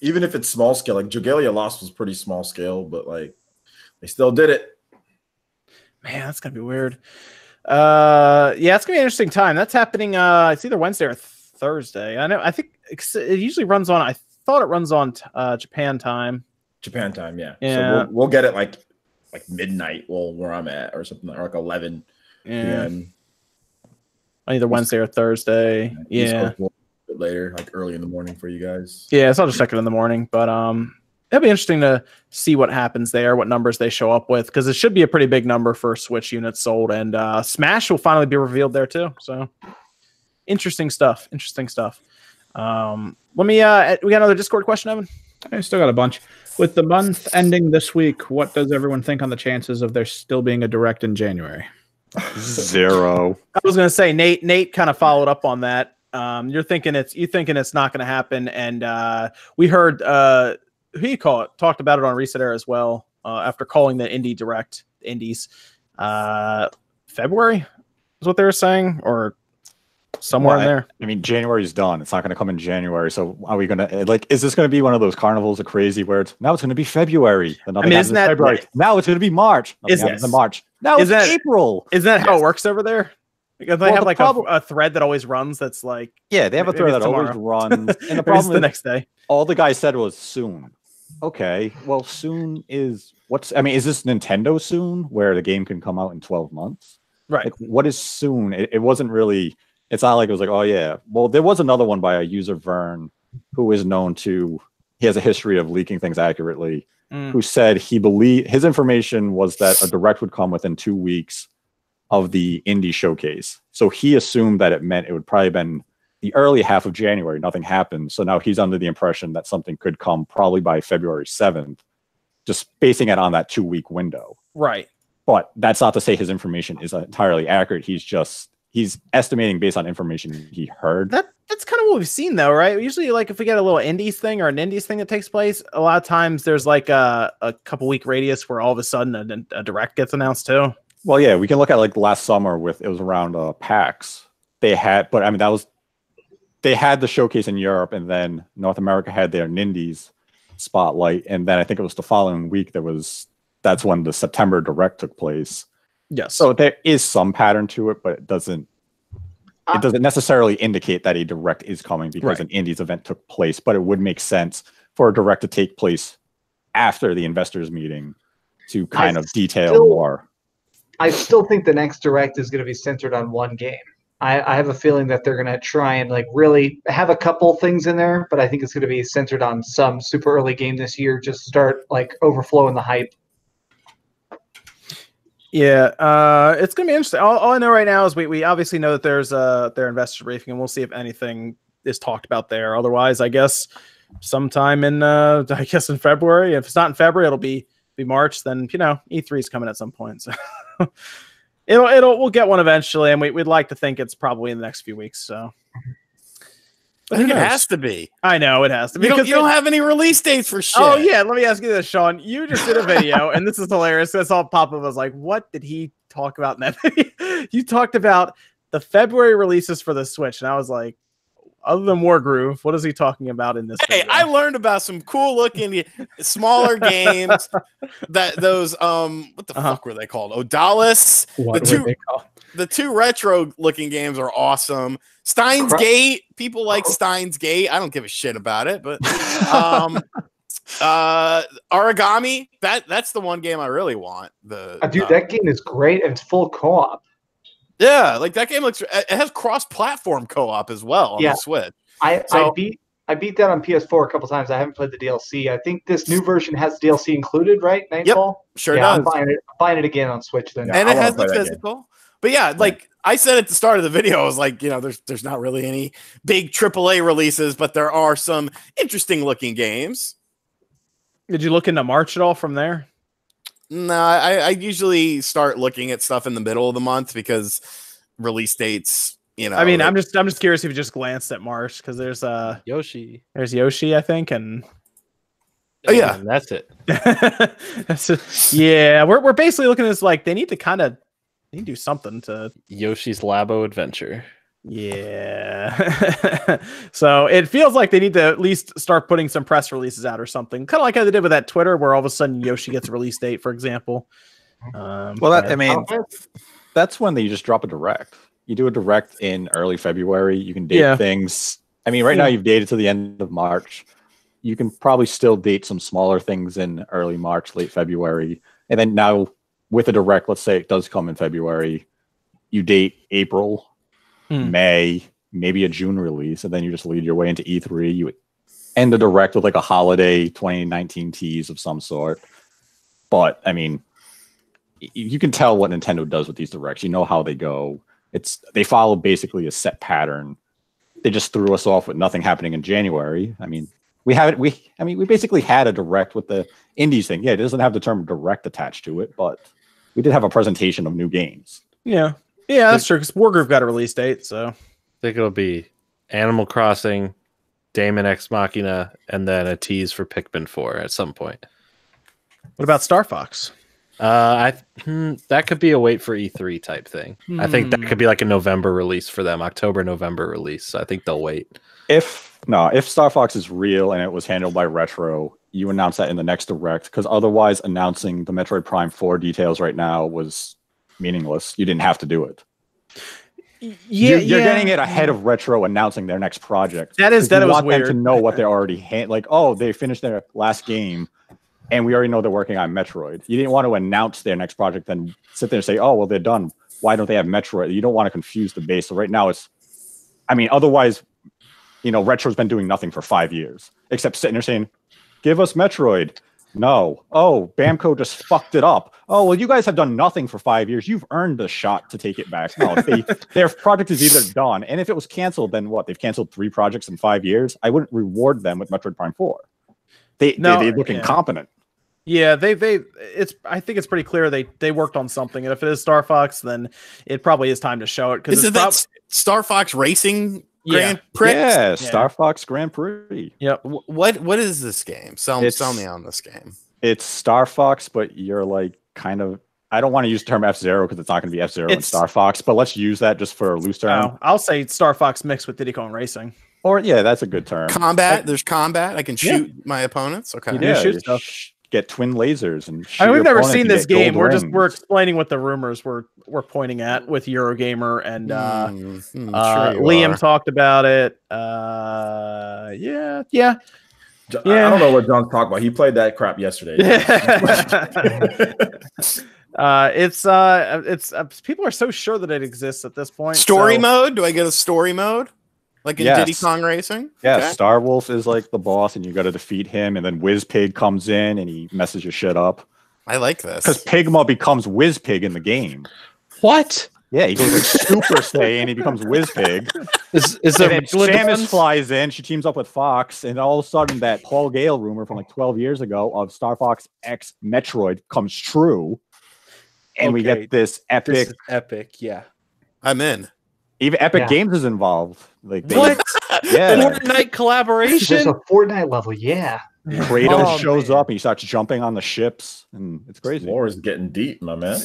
Even if it's small scale, like Jogalia Lost was pretty small scale, but like they still did it. Man, that's gonna be weird. Yeah, it's gonna be an interesting time. That's happening. It's either Wednesday or Thursday. I think it usually runs on. I thought it runs on Japan time. Japan time, yeah. Yeah. So we'll get it like midnight, where I'm at, or something, or like 11 p.m. Either Wednesday or Thursday. East Yeah. Coast, a bit later, like early in the morning for you guys. Yeah, so I'll just check it in the morning. But it'll be interesting to see what happens there, what numbers they show up with, because it should be a pretty big number for Switch units sold, and Smash will finally be revealed there too. So interesting stuff. Let me. We got another Discord question, Evan. I still got a bunch. With the month ending this week, what does everyone think on the chances of there still being a direct in January? 0. I was going to say Nate kind of followed up on that. You're thinking it's not going to happen, and we heard who you call it talked about it on Reset Era as well after calling the Indie Direct Indies February is what they were saying, or somewhere in there. I mean, January's done. It's not going to come in January. So are we going to is this going to be one of those carnivals of crazy where now it's going to be February? Isn't that February? Now it's going to be March. Isn't March? Now it's April. Isn't that how it works over there? Because they have like a thread that always runs. That's like they have a thread that always runs. And the Maybe it's problem the next day. All the guy said was soon. okay, well, soon is what's? I mean, is this Nintendo soon, where the game can come out in 12 months? Right. Like, what is soon? It wasn't really. It's not like it was like, oh yeah. Well, there was another one by a user Vern, who is known to. He has a history of leaking things accurately. Who said he believed his information was that a direct would come within 2 weeks of the indie showcase. So he assumed that it meant it would probably been the early half of January. Nothing happened. So now he's under the impression that something could come probably by February 7th, just basing it on that 2 week window. Right. But that's not to say his information is entirely accurate. He's estimating based on information he heard. That's kind of what we've seen, though, right? Usually, like, if we get a little indies thing or an indies thing that takes place, a lot of times there's like a couple week radius where all of a sudden a direct gets announced too. Well, yeah, we can look at like last summer it was around PAX. They had the showcase in Europe, and then North America had their Nindies spotlight, and then I think it was the following week that's when the September direct took place. Yes. So there is some pattern to it, but it doesn't necessarily indicate that a direct is coming because an indies event took place, but it would make sense for a direct to take place after the investors meeting to kind of detail more. I still think the next direct is going to be centered on one game. I have a feeling that they're going to try and like really have a couple things in there, but I think it's going to be centered on some super early game this year. Just start like overflowing the hype. Yeah, it's gonna be interesting. All I know right now is we obviously know that there's their investor briefing, and we'll see if anything is talked about there. Otherwise, I guess sometime in in February. If it's not in February, it'll be March. Then E3 is coming at some point, so we'll get one eventually, and we'd like to think it's probably in the next few weeks. So. I think it has to be. I know it has to be. You don't have any release dates for shit. Oh yeah, let me ask you this, Sean. You just did a video, and this is hilarious. That's all Papa was like, "What did he talk about in that video?" You talked about the February releases for the Switch, and I was like, other than Wargroove, what is he talking about in this? Hey, video? I learned about some cool looking smaller games. What the fuck were they called? Odalis. The two retro looking games are awesome. Steins Gate, people like Steins Gate. I don't give a shit about it, but Origami, that's the one game I really want. That game is great and it's full co-op. Yeah, like that game it has cross-platform co-op as well on the Switch. I beat that on PS4 a couple times. I haven't played the DLC. I think this new version has DLC included, right? Nightfall? Yep, sure does. I'm buying it again on Switch then. And it has the physical. But yeah, like I said at the start of the video, I was like, there's not really any big AAA releases, but there are some interesting looking games. Did you look into March at all from there? No, I usually start looking at stuff in the middle of the month because release dates, I mean, I'm just curious if you just glanced at March because there's Yoshi. There's Yoshi, I think, and oh yeah, and that's it. Yeah, we're basically looking at this like they need to do something to Yoshi's Labo Adventure. Yeah. So it feels like they need to at least start putting some press releases out or something. Kind of like how they did with that Twitter where all of a sudden Yoshi gets a release date, for example. That's when they just drop a direct. You do a direct in early February. You can date things. I mean, right now you've dated to the end of March. You can probably still date some smaller things in early March, late February. And then now with a direct, let's say it does come in February, you date April, May, maybe a June release, and then you just lead your way into E3. You would end the direct with like a holiday 2019 tease of some sort. But I mean, you can tell what Nintendo does with these directs. You know how they go. They follow basically a set pattern. They just threw us off with nothing happening in January. I mean, we basically had a direct with the indies thing. Yeah, it doesn't have the term direct attached to it, but we did have a presentation of new games. Yeah, that's true. Because Wargroove got a release date, so I think it'll be Animal Crossing, Daemon X Machina, and then a tease for Pikmin 4 at some point. What about Star Fox? That could be a wait for E3 type thing. I think that could be like a November release for them, November release. So I think they'll wait. If Star Fox is real and it was handled by Retro, you announce that in the next direct, because otherwise announcing the Metroid Prime 4 details right now was meaningless. You didn't have to do it. Yeah, You're getting it ahead of Retro announcing their next project. That was want weird. them to know what they're already like. Oh, they finished their last game, and we already know they're working on Metroid. You didn't want to announce their next project, then sit there and say, "Oh, well, they're done. Why don't they have Metroid?" You don't want to confuse the base. So right now, otherwise, Retro's been doing nothing for 5 years except sitting there saying, "Give us Metroid." No. Oh, Bamco just fucked it up. Oh, well, you guys have done nothing for 5 years. You've earned the shot to take it back. No, their project is either done, and if it was canceled, then what? They've canceled 3 projects in 5 years. I wouldn't reward them with Metroid Prime 4. They look incompetent. Yeah, I think it's pretty clear they worked on something, and if it is Star Fox, then it probably is time to show it. Is that Star Fox Racing Grand Prix? Yeah, Star Fox Grand Prix. Yep. What is this game? Sell me on this game. It's Star Fox, but you're like kind of. I don't want to use the term F-Zero because it's not going to be F-Zero and Star Fox, but let's use that just for a loose term. I'll say Star Fox mixed with Diddy Kong Racing. Or yeah, that's a good term. Combat. There's combat. I can shoot my opponents. Okay. Yeah, shoot stuff. Get twin lasers and. We've never seen this game. We're explaining what the rumors we're pointing at with Eurogamer and Liam talked about it. Yeah. I don't know what John's talking about. He played that crap yesterday. It's people are so sure that it exists at this point. Story mode? Do I get a story mode? Like in Diddy Kong Racing? Yeah, Okay. Starwolf is like the boss, and you got to defeat him, and then Whizpig comes in, and he messes your shit up. I like this. Because Pigma becomes Whizpig in the game. What? Yeah, he goes like Super Saiyan, he becomes Whizpig. Is and then Samus flies in, she teams up with Fox, and all of a sudden that Paul Gale rumor from like 12 years ago of Star Fox X Metroid comes true. And we get this epic. This is epic, yeah. I'm in. Even Epic Games is involved. Like what? Yeah. Fortnite collaboration. There's a Fortnite level, yeah. Kratos shows up and he starts jumping on the ships, and it's crazy. War is getting deep, my man.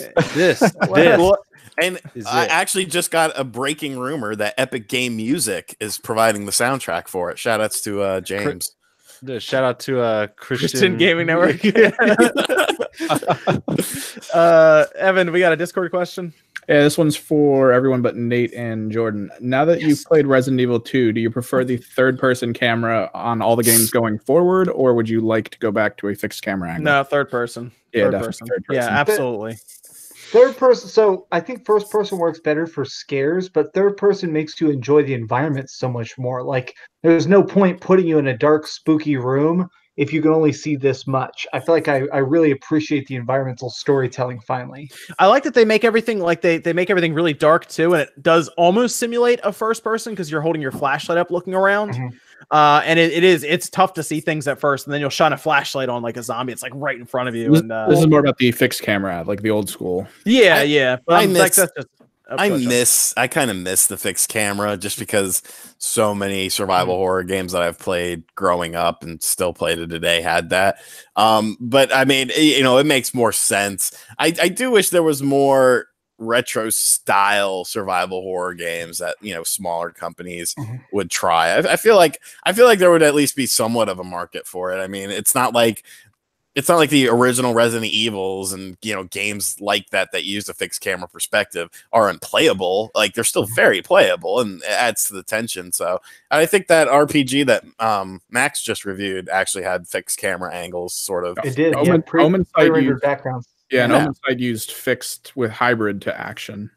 And I actually just got a breaking rumor that Epic Game Music is providing the soundtrack for it. Shout outs to James. Shout out to Christian Gaming Network. Evan, we got a Discord question. Yeah, this one's for everyone but Nate and Jordan. Now that you've played Resident Evil 2, do you prefer the third-person camera on all the games going forward, or would you like to go back to a fixed camera angle? No, third person. Yeah, third person. Third person. Yeah, absolutely. Third person. So I think first person works better for scares, but third person makes you enjoy the environment so much more. Like there's no point putting you in a dark, spooky room if you can only see this much. I feel like I really appreciate the environmental storytelling finally. I like that they make everything like they make everything really dark too, and it does almost simulate a first person because you're holding your flashlight up looking around. Mm-hmm. And it's tough to see things at first, and then you'll shine a flashlight on like a zombie. It's like right in front of you. And this is more about the fixed camera, like the old school. Yeah. But I kind of miss the fixed camera just because so many survival horror games that I've played growing up and still play to today had that. But I mean, it makes more sense. I do wish there was more retro style survival horror games that smaller companies would try. I feel like there would at least be somewhat of a market for it. I mean, it's not like the original Resident Evils and games like that use a fixed camera perspective are unplayable. Like they're still very playable, and it adds to the tension. So I think that RPG that Max just reviewed actually had fixed camera angles, sort of. It did. Pre-rendered backgrounds. Yeah, and Homicide used fixed with hybrid to action.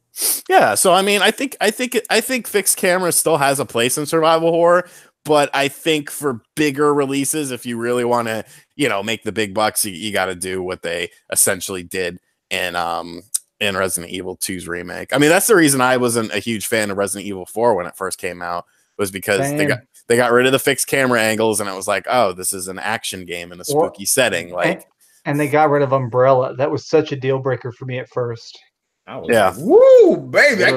Yeah, so I mean, I think fixed camera still has a place in survival horror, but I think for bigger releases, if you really want to, make the big bucks, you got to do what they essentially did in Resident Evil 2's remake. I mean, that's the reason I wasn't a huge fan of Resident Evil 4 when it first came out, was because they got rid of the fixed camera angles, and it was like, oh, this is an action game in a spooky setting, like. And they got rid of Umbrella. That was such a deal breaker for me at first. Like, woo, baby! I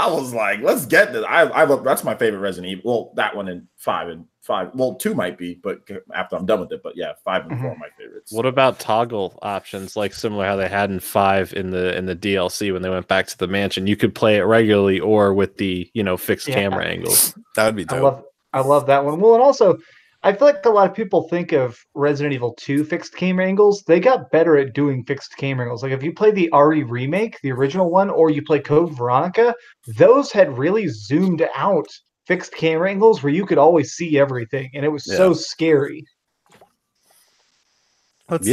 was like, let's get this. That's my favorite Resident Evil. Well, that one and 5. Well, 2 might be, but after I'm done with it. But yeah, 5 and 4 are my favorites. What about toggle options, like similar how they had in 5 in the DLC when they went back to the mansion? You could play it regularly or with the fixed camera angles. That would be dope. I love that one. Well, and also, I feel like a lot of people think of Resident Evil 2 fixed camera angles. They got better at doing fixed camera angles. Like if you play the RE remake, the original one, or you play Code Veronica, those had really zoomed out fixed camera angles where you could always see everything, and it was so scary. Let's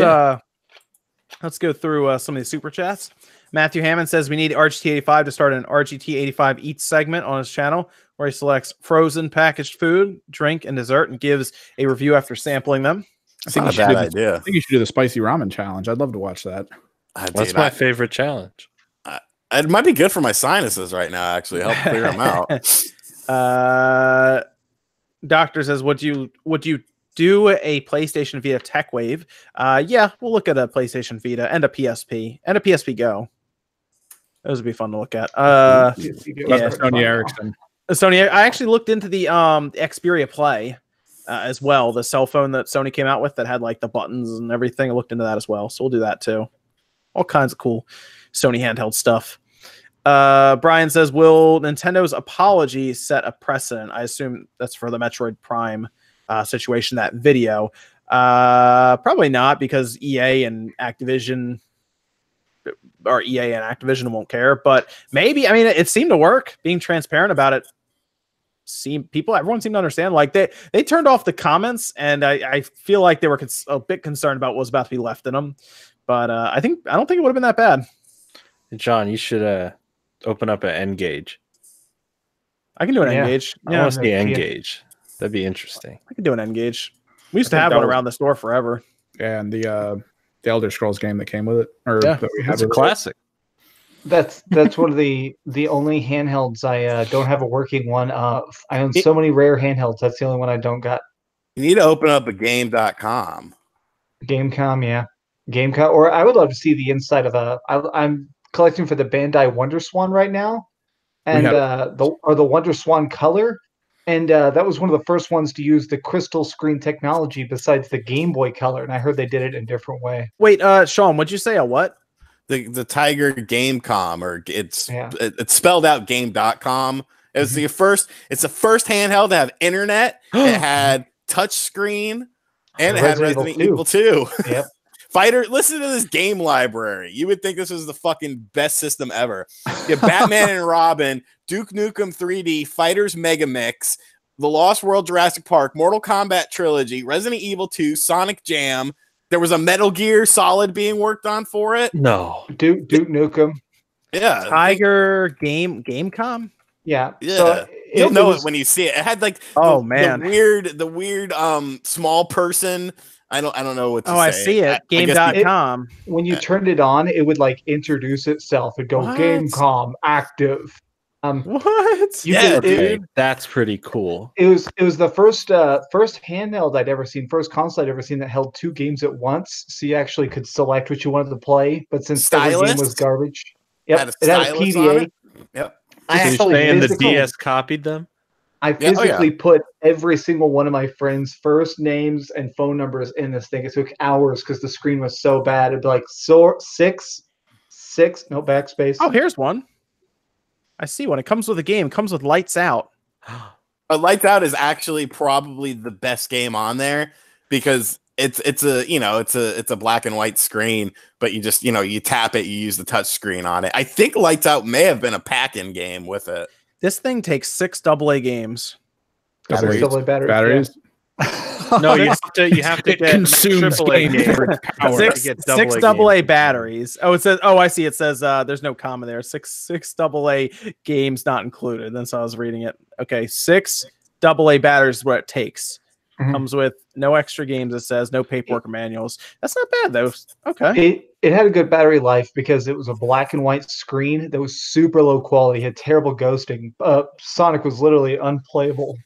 go through some of these super chats. Matthew Hammond says we need RGT85 to start an RGT85 Eats segment on his channel where he selects frozen packaged food, drink, and dessert and gives a review after sampling them. It's not a bad idea. I think you should do the spicy ramen challenge. I'd love to watch that. That's my favorite challenge. It might be good for my sinuses right now, actually. Help clear them out. Doctor says, would you do a PlayStation Vita Tech Wave? Yeah, we'll look at a PlayStation Vita and a PSP and a PSP Go. Those would be fun to look at. Sony Ericsson. Sony. I actually looked into the Xperia Play as well, the cell phone that Sony came out with that had like the buttons and everything. I looked into that as well, so we'll do that too. All kinds of cool Sony handheld stuff. Brian says, will Nintendo's apology set a precedent? I assume that's for the Metroid Prime situation, that video. Probably not, because EA and Activision won't care, but maybe. I mean, it seemed to work. Being transparent about it, everyone seemed to understand. Like they turned off the comments, and I feel like they were a bit concerned about what was about to be left in them. But I don't think it would have been that bad. John, you should open up an N-Gage. I can do an N-Gage. I want to see N-Gage. That'd be interesting. I can do an N-Gage. We used to have one around the store forever. Yeah, and the Elder Scrolls game that came with it. It's a classic. That's one of the only handhelds I don't have a working one of. I own so many rare handhelds. That's the only one I don't got. You need to open up a game.com. Gamecom, yeah. Gamecom. Or I would love to see the inside of I'm collecting for the Bandai Wonder Swan right now. And the Wonder Swan Color. And that was one of the first ones to use the crystal screen technology besides the Game Boy Color. And I heard they did it in a different way. Wait, Sean, what'd you say? A what? The Tiger Gamecom, or it's spelled out game.com. It was the first handheld to have internet. It had touch screen, and it had Resident Evil 2. Yep. Fighter, listen to this game library. You would think this was the fucking best system ever. You have Batman and Robin, Duke Nukem 3D, Fighters Mega Mix, The Lost World Jurassic Park, Mortal Kombat Trilogy, Resident Evil 2, Sonic Jam. There was a Metal Gear Solid being worked on for it. No. Duke Nukem. Yeah. Tiger Gamecom? Yeah. Yeah. So you'll know it when you see it. It had like the weird small person. I don't know what to say. I see it. Game.com. When you turned it on, it would like introduce itself. It'd go Gamecom active. What? Dude, that's pretty cool. It was the first handheld I'd ever seen, first console I'd ever seen that held two games at once. So you actually could select what you wanted to play. But since every game was garbage, it had a PDA. Yep. The DS copied them. I physically put every single one of my friends' first names and phone numbers in this thing. It took hours because the screen was so bad. It'd be like six, no backspace. Oh, here's one. I see one. It comes with a game. It comes with Lights Out. Lights Out is actually probably the best game on there because it's a black and white screen, but you just you tap it, you use the touch screen on it. I think Lights Out may have been a pack-in game with it. This thing takes 6 AA games. Batteries. No, you have to get AAA games. Six AA batteries. Oh, it says. Oh, I see. It says there's no comma there. Six AA games not included. Then so I was reading it. Okay, 6 AA batteries is what it takes. Comes with no extra games. It says no paperwork or manuals. That's not bad though. Okay. It had a good battery life because it was a black and white screen that was super low quality. Had terrible ghosting. Sonic was literally unplayable.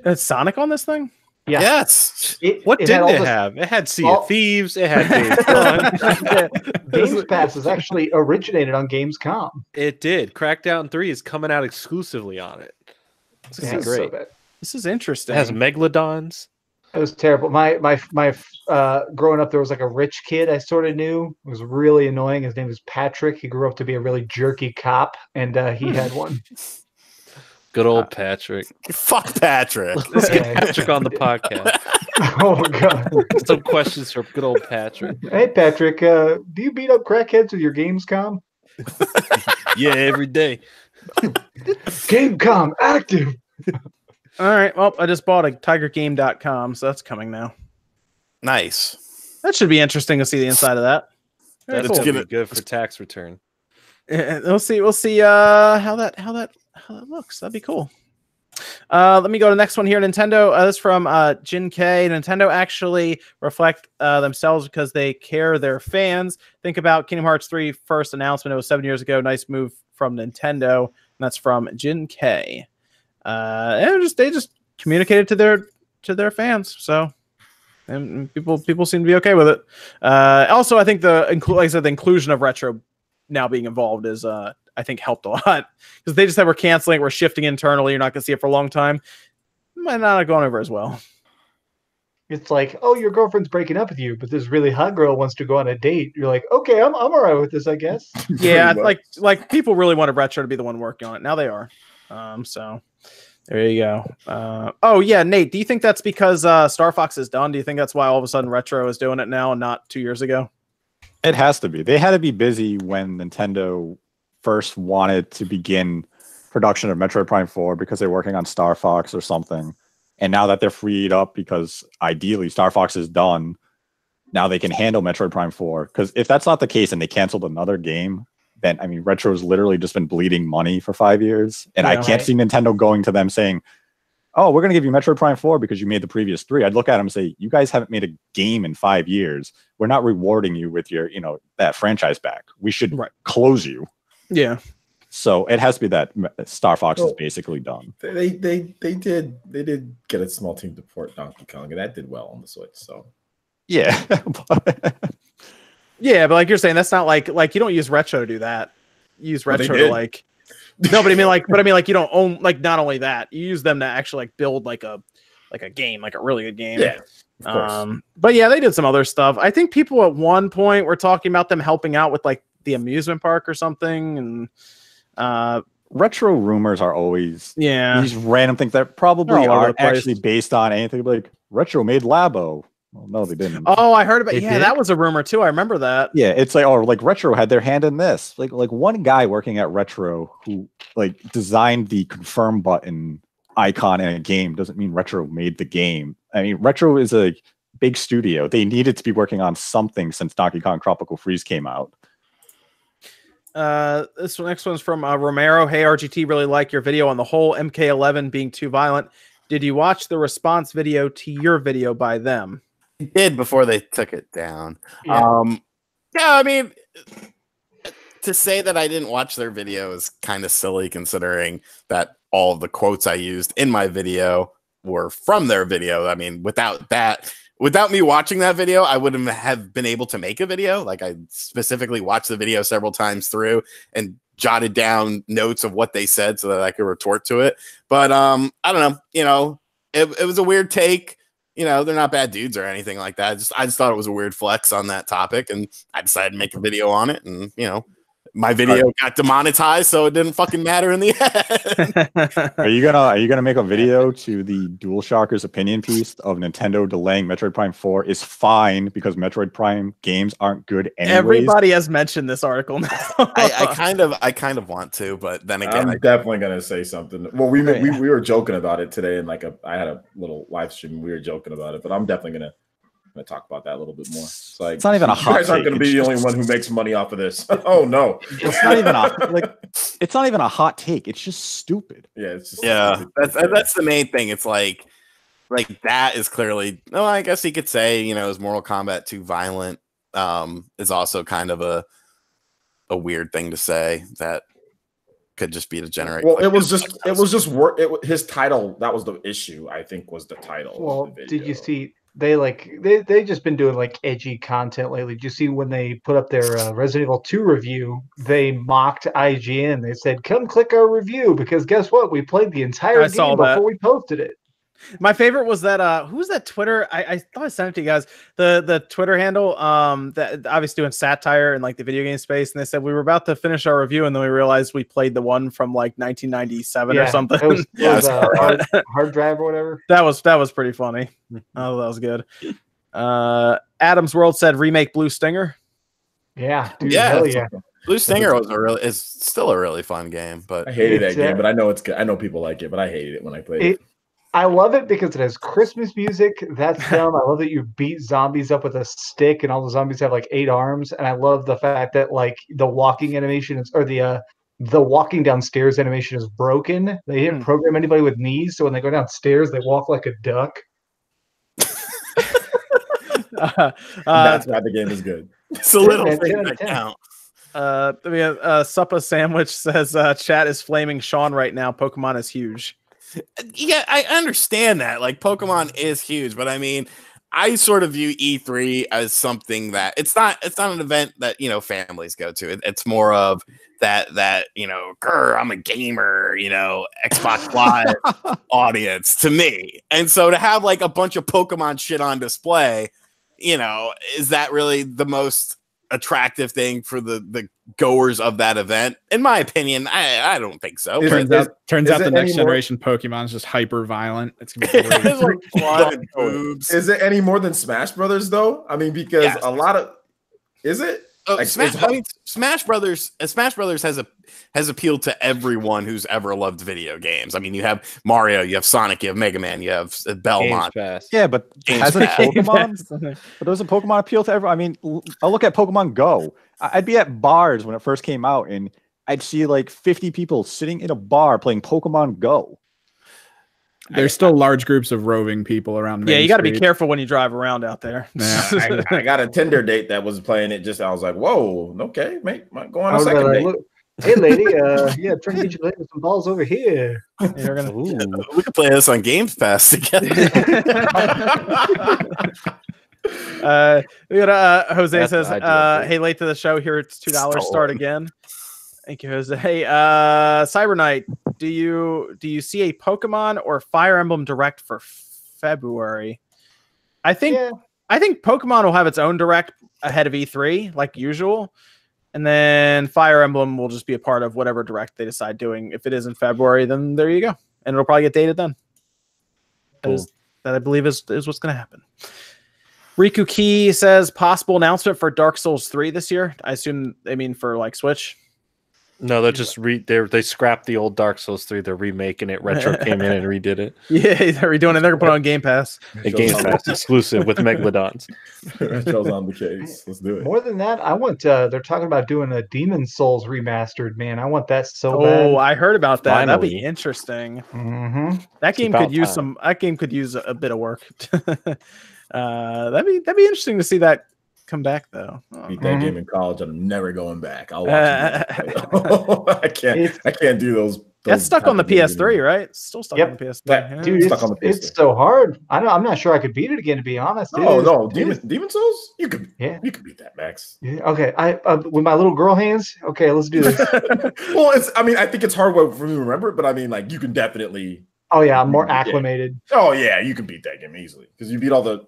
It's Sonic on this thing? Yeah. Yes. What did it have? It had Sea of Thieves. It had Games Pass is actually originated on Gamescom. It did. Crackdown 3 is coming out exclusively on it. This is great. So this is interesting. It has Megalodons. It was terrible. My growing up, there was like a rich kid I sort of knew. It was really annoying. His name was Patrick. He grew up to be a really jerky cop, and he had one. Good old Patrick. Fuck Patrick. Let's get Patrick on the podcast. Oh my god. Some questions for good old Patrick. Hey Patrick, do you beat up crackheads with your Gamescom? Yeah, every day. Gamecom active. All right. Well, I just bought a tigergame.com, so that's coming now. Nice. That should be interesting to see the inside of that. That's Cool. gonna be good for tax return. We'll see. We'll see how that looks. That'd be cool. Let me go to the next one here. Nintendo. This is from Jin K. Nintendo actually reflect themselves because they care their fans. Think about Kingdom Hearts 3 first announcement. It was 7 years ago. Nice move from Nintendo. And that's from Jin K. And they just communicated to their fans. So, and people seem to be okay with it. Also, I think like I said, the inclusion of retro now being involved is I think helped a lot, because they just said we're canceling, we're shifting internally, you're not going to see it for a long time. Might not have gone over as well. It's like, oh, your girlfriend's breaking up with you, but this really hot girl wants to go on a date. You're like, okay, I'm all right with this, I guess. Yeah, like people really wanted retro to be the one working on it. Now they are. So there you go. Oh yeah, Nate, do you think that's because Star Fox is done? Do you think that's why all of a sudden retro is doing it now and not 2 years ago? It has to be. They had to be busy when Nintendo first wanted to begin production of Metroid Prime 4 because they're working on Star Fox or something. And now that they're freed up because ideally Star Fox is done, now they can handle Metroid Prime 4. Because if that's not the case and they canceled another game, then, I mean, Retro's literally just been bleeding money for 5 years. And I can't see Nintendo going to them saying, oh, we're going to give you Metroid Prime 4 because you made the previous 3. I'd look at them and say, you guys haven't made a game in 5 years. We're not rewarding you with your, that franchise back. We should close you. Yeah. So it has to be that Star Fox is basically done. They did get a small team to port Donkey Kong, and that did well on the Switch. So yeah. Yeah, but like you're saying, that's not like you don't use retro to do that. You use retro to like no, but I mean like you don't own, like, not only that, you use them to actually like build like a game, like a really good game. Yeah. Of course. But yeah, they did some other stuff. I think people at one point were talking about them helping out with like the amusement park or something, and retro rumors are always these random things that probably aren't actually based on anything. Like Retro made Labo. Well, no, they didn't. Oh, I heard about that was a rumor too. I remember that. Yeah, it's like, oh, like Retro had their hand in this. Like one guy working at Retro who like designed the confirm button icon in a game doesn't mean Retro made the game. I mean, Retro is a big studio. They needed to be working on something since Donkey Kong Tropical Freeze came out. This next one's from Romero. Hey, RGT, really like your video on the whole MK11 being too violent. Did you watch the response video to your video by them? I did before they took it down. Yeah, I mean, to say that I didn't watch their video is kind of silly, considering that all of the quotes I used in my video were from their video. I mean, without me watching that video, I wouldn't have been able to make a video. Like, I specifically watched the video several times through and jotted down notes of what they said so that I could retort to it. But I don't know, it was a weird take. They're not bad dudes or anything like that. I just thought it was a weird flex on that topic, and I decided to make a video on it. And my video got demonetized, so it didn't fucking matter in the end. Are you gonna make a video to the DualShockers opinion piece of Nintendo delaying Metroid Prime 4 is fine because Metroid Prime games aren't good anyways? Everybody has mentioned this article now. I kind of want to, but then again, I'm definitely gonna say something. Well, we were joking about it today, and I had a little live stream. We were joking about it, but I'm definitely gonna talk about that a little bit more. It's like, it's not even a hot take. You guys aren't going to be the only one who makes money off of this. Oh no, it's not even a hot take. It's just stupid. Yeah, it's just that's the main thing. It's like that is clearly. No, I guess he could say is Mortal Kombat too violent. Is also kind of a weird thing to say. That could just be to generate. Well, it was just his title. That was the issue. I think was the title. Well, of the video. Did you see? They just been doing like edgy content lately. Did you see when they put up their Resident Evil 2 review? They mocked IGN. They said, "Come click our review because guess what? We played the entire game before we posted it." My favorite was that who's that Twitter? I thought I sent it to you guys. The Twitter handle that obviously doing satire in like the video game space, and they said we were about to finish our review, and then we realized we played the one from like 1997 or something. It was hard drive or whatever. That was pretty funny. Oh, that was good. Adam's World said remake Blue Stinger. Yeah, dude, Yeah, hell yeah. Blue Stinger is still a really fun game, but I hated that game, but I know it's good. I know people like it, but I hated it when I played it. I love it because it has Christmas music. That's dumb. I love that you beat zombies up with a stick, and all the zombies have like 8 arms. And I love the fact that like the walking animation is, or the walking downstairs animation is broken. They didn't program anybody with knees, so when they go downstairs, they walk like a duck. That's why the game is good. it's a little thing that count. Suppa Sandwich says chat is flaming Sean right now. Pokemon is huge. Yeah, I understand that. Like Pokemon is huge, but I mean, I sort of view E3 as something that it's not an event that, you know, families go to. It's more of that, you know, I'm a gamer, you know, Xbox Live audience to me. And so to have like a bunch of Pokemon shit on display, you know, is that really the most attractive thing for the goers of that event? In my opinion, I don't think so. Turns out the next generation Pokemon is just hyper violent. It's gonna be it's like blood and boobs. Is it any more than Smash Brothers though? I mean, because a lot of is it? Like, Smash Brothers has appealed to everyone who's ever loved video games. I mean, you have Mario, you have Sonic, you have Mega Man, you have Belmont. Yeah, but hasn't Pokemon? But doesn't Pokemon appeal to everyone? I mean, I'll look at Pokemon Go. I'd be at bars when it first came out, and I'd see like 50 people sitting in a bar playing Pokemon Go. There's still large groups of roving people around. Yeah, you got to be careful when you drive around out there. Yeah, I got a Tinder date that was playing it. I was like, whoa, okay, mate, might go on a second date. Look, hey, lady, yeah, trying to get you playing with some balls over here. You're gonna, we could play this on Games Pass together. we got Jose says, "Hey, late to the show. Here it's $2. Start again." Thank you, Jose. Hey, Cyber Knight, do you see a Pokemon or Fire Emblem Direct for February? I think Pokemon will have its own Direct ahead of E3, like usual, and then Fire Emblem will just be a part of whatever Direct they decide doing. If it is in February, then there you go, and it'll probably get dated then. Cool. That I believe is what's going to happen. Riku Key says possible announcement for Dark Souls 3 this year. I assume they mean for like Switch. No, they just they scrapped the old Dark Souls 3. They're remaking it. Retro came in and redid it. Yeah, they're redoing it. They're gonna put it on Game Pass. A Game Pass exclusive with Megalodons. Retro's on the case. Let's do it. More than that, I want. They're talking about doing a Demon Souls remastered. Man, I want that so bad. Oh, I heard about that. Finally. That'd be interesting. Mm-hmm. That game could use some. That game could use a bit of work. That'd be interesting to see that come back though. Beat that game in college. I'm never going back. I'll watch it. I can't do those. That's stuck on the PS3, right? It's still stuck on the PS3. Yeah. Dude, it's so hard. I'm not sure I could beat it again, to be honest. No, Demon Souls. You could beat that, Max. Yeah, okay, I with my little girl hands. Okay, let's do this. Well, I think it's hard for me to remember it, but I mean, like, you can definitely. Oh yeah, I'm more acclimated. Yeah. Oh yeah, you can beat that game easily because you beat all the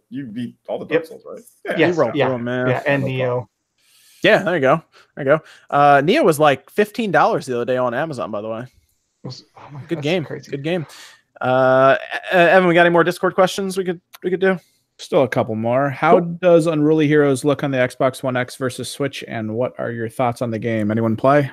Dark Souls, right? Yeah, man. Yeah, and Neo. Yeah, there you go. Neo was like $15 the other day on Amazon, by the way. Good game. Crazy. Good game. Evan, we got any more Discord questions we could do? Still a couple more. How does Unruly Heroes look on the Xbox One X versus Switch, and what are your thoughts on the game? Anyone play it?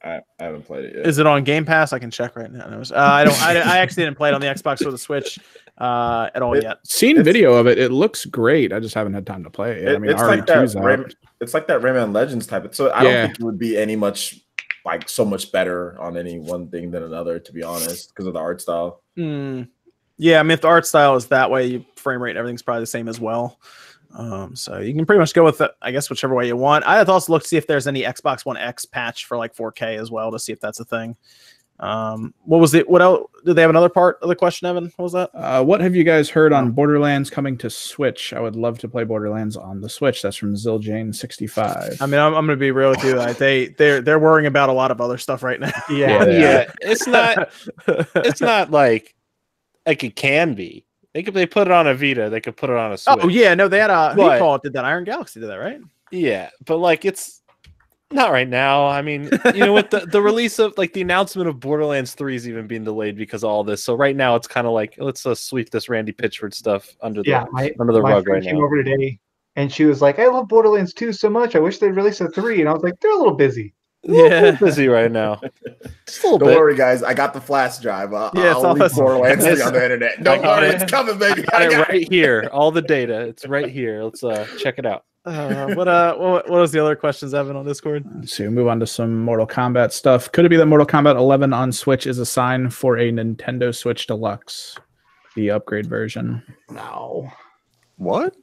I haven't played it yet. Is it on Game Pass? I can check right now. I actually didn't play it on the Xbox or the Switch at all yet. Seen video of it. It looks great. I just haven't had time to play it. I mean, it's like that. It's like that Rayman Legends type of. So I don't think it would be any much like so much better on any one thing than another, to be honest, because of the art style. Yeah, I mean, if the art style is that way, frame rate and everything's probably the same as well. So you can pretty much go with it, I guess, whichever way you want. I'd also look to see if there's any Xbox One X patch for like 4K as well to see if that's a thing. What was it? What else? Did they have another part of the question, Evan? What was that? What have you guys heard on Borderlands coming to Switch? I would love to play Borderlands on the Switch. That's from Ziljane65. I mean, I'm going to be real with you. They're worrying about a lot of other stuff right now. Yeah. It's not like like it can be. They put it on a Vita. They could put it on a Switch. Oh yeah, no, they had a who But- call it did that. Iron Galaxy did that, right? Yeah, but like it's not right now. I mean, with the release of like the announcement of Borderlands 3 is even being delayed because of all this. So right now it's kind of like let's sweep this Randy Pitchford stuff under the rug friend right came now. over today and she was like, "I love Borderlands 2 so much. I wish they'd release a 3." And I was like, "They're a little busy." Yeah, Busy right now. Just a little Don't bit. worry, guys. I got the flash drive. Yeah, it's I'll all leave this- Borderlands 3 It's- on the internet. I Don't got worry, it. it's coming, baby. Got it right here. All the data. It's right here. Let's check it out. what was the other questions, Evan, on Discord? So we move on to some Mortal Kombat stuff. Could it be that Mortal Kombat 11 on Switch is a sign for a Nintendo Switch Deluxe, the upgrade version? No. What?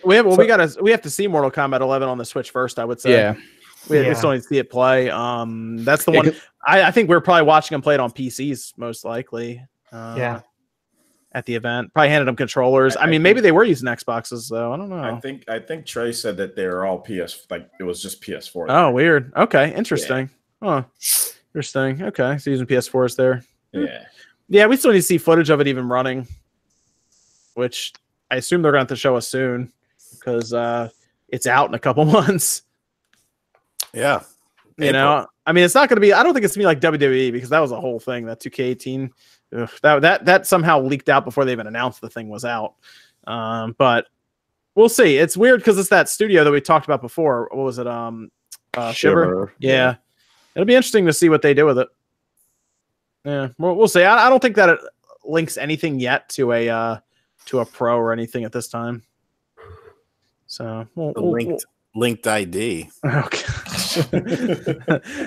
We have to see Mortal Kombat 11 on the Switch first, I would say. Yeah. We still need to see it play. That's the one. I think we're probably watching them play it on PCs most likely. Yeah. At the event, probably handed them controllers. I mean, maybe they were using Xboxes though. I don't know. I think Trey said that they were all PS, like it was just PS4. Oh, weird. Okay, interesting. Huh. Interesting. Okay, so using PS4s there. Yeah, we still need to see footage of it even running, which I assume they're going to have to show us soon because it's out in a couple months. Yeah. You know, I mean, it's not going to be. I don't think it's going to be like WWE because that was a whole thing. That 2K18, that somehow leaked out before they even announced the thing was out. But we'll see. It's weird because it's that studio that we talked about before. What was it? Shiver. Yeah. It'll be interesting to see what they do with it. Yeah, we'll see. I don't think that it links anything yet to a pro or anything at this time. So linked ID. Okay.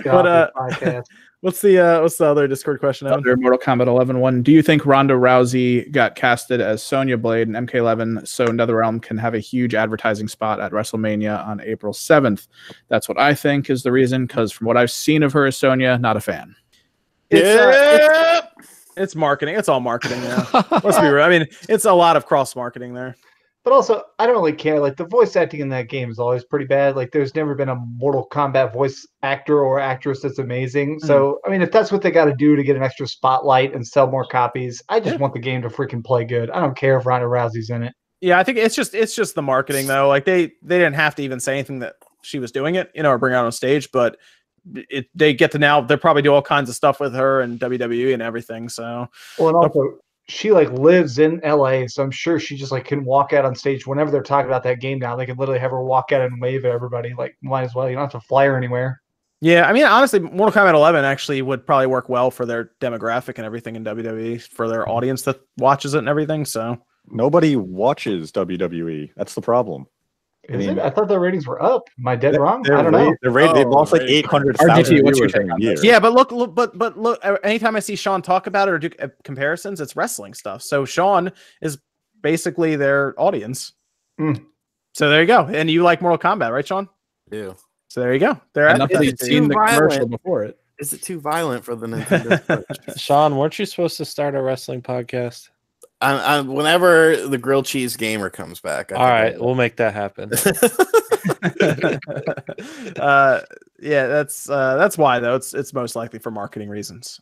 God, But what's the other Discord question? Evan? Under Mortal Kombat 11 one, do you think Ronda Rousey got casted as Sonya Blade in MK11 so NetherRealm can have a huge advertising spot at WrestleMania on April 7th? That's what I think is the reason, because from what I've seen of her as Sonya, not a fan. It's marketing. It's all marketing now. Let's be real. I mean, it's a lot of cross marketing there. But also, I don't really care. Like, the voice acting in that game is always pretty bad. Like, there's never been a Mortal Kombat voice actor or actress that's amazing. So, I mean, if that's what they got to do to get an extra spotlight and sell more copies, I just want the game to freaking play good. I don't care if Ronda Rousey's in it. Yeah, I think it's just the marketing though. Like they didn't have to even say anything that she was doing it, or bring her out on stage, but they get to now. They'll probably do all kinds of stuff with her and WWE and everything. So, well, and also she lives in LA, so I'm sure she just can walk out on stage whenever they're talking about that game. Now they can literally have her walk out and wave at everybody. Like, might as well. You don't have to fly her anywhere. Yeah, I mean, honestly, Mortal Kombat 11 actually would probably work well for their demographic and everything in WWE for their audience that watches it and everything. So nobody watches WWE. That's the problem. I thought their ratings were up. Am I dead wrong? I don't know. They've lost like 800,000 what's your viewers take in a on year. yeah, but look. Anytime I see Sean talk about it or do comparisons, it's wrestling stuff. So Sean is basically their audience. So there you go. And you like Mortal Kombat, right, Sean? Yeah. So there you go. Nobody's seen the commercial before it. Is it too violent for the Nintendo Switch? Sean, weren't you supposed to start a wrestling podcast? Whenever the grilled cheese gamer comes back. All right, we'll make that happen. Yeah, that's why though. It's most likely for marketing reasons.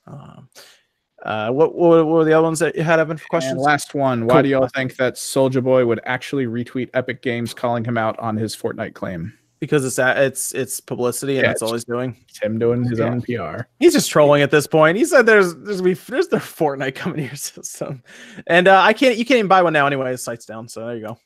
What were the other ones that you had Evan for questions? And last one. Why do y'all think that Soulja Boy would actually retweet Epic Games calling him out on his Fortnite claim? Because it's publicity and that's all he's doing. It's him doing his own PR. He's just trolling at this point. He said there's their Fortnite coming to your system, and you can't even buy one now anyway. His site's down, so there you go.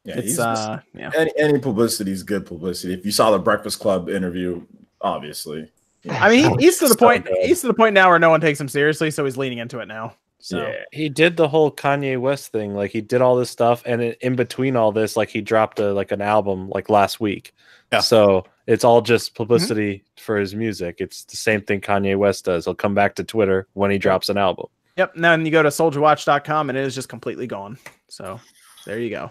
Yeah, it's any publicity is good publicity. If you saw the Breakfast Club interview, obviously. I mean, he's to the point. He's to the point now where no one takes him seriously, so he's leaning into it now. So Yeah. He did the whole Kanye West thing. Like he did all this stuff, and in between all this, like he dropped an album like last week. Yeah. So it's all just publicity for his music. It's the same thing Kanye West does. He'll come back to Twitter when he drops an album. Yep. Now you go to soldierwatch.com and it is just completely gone. So there you go.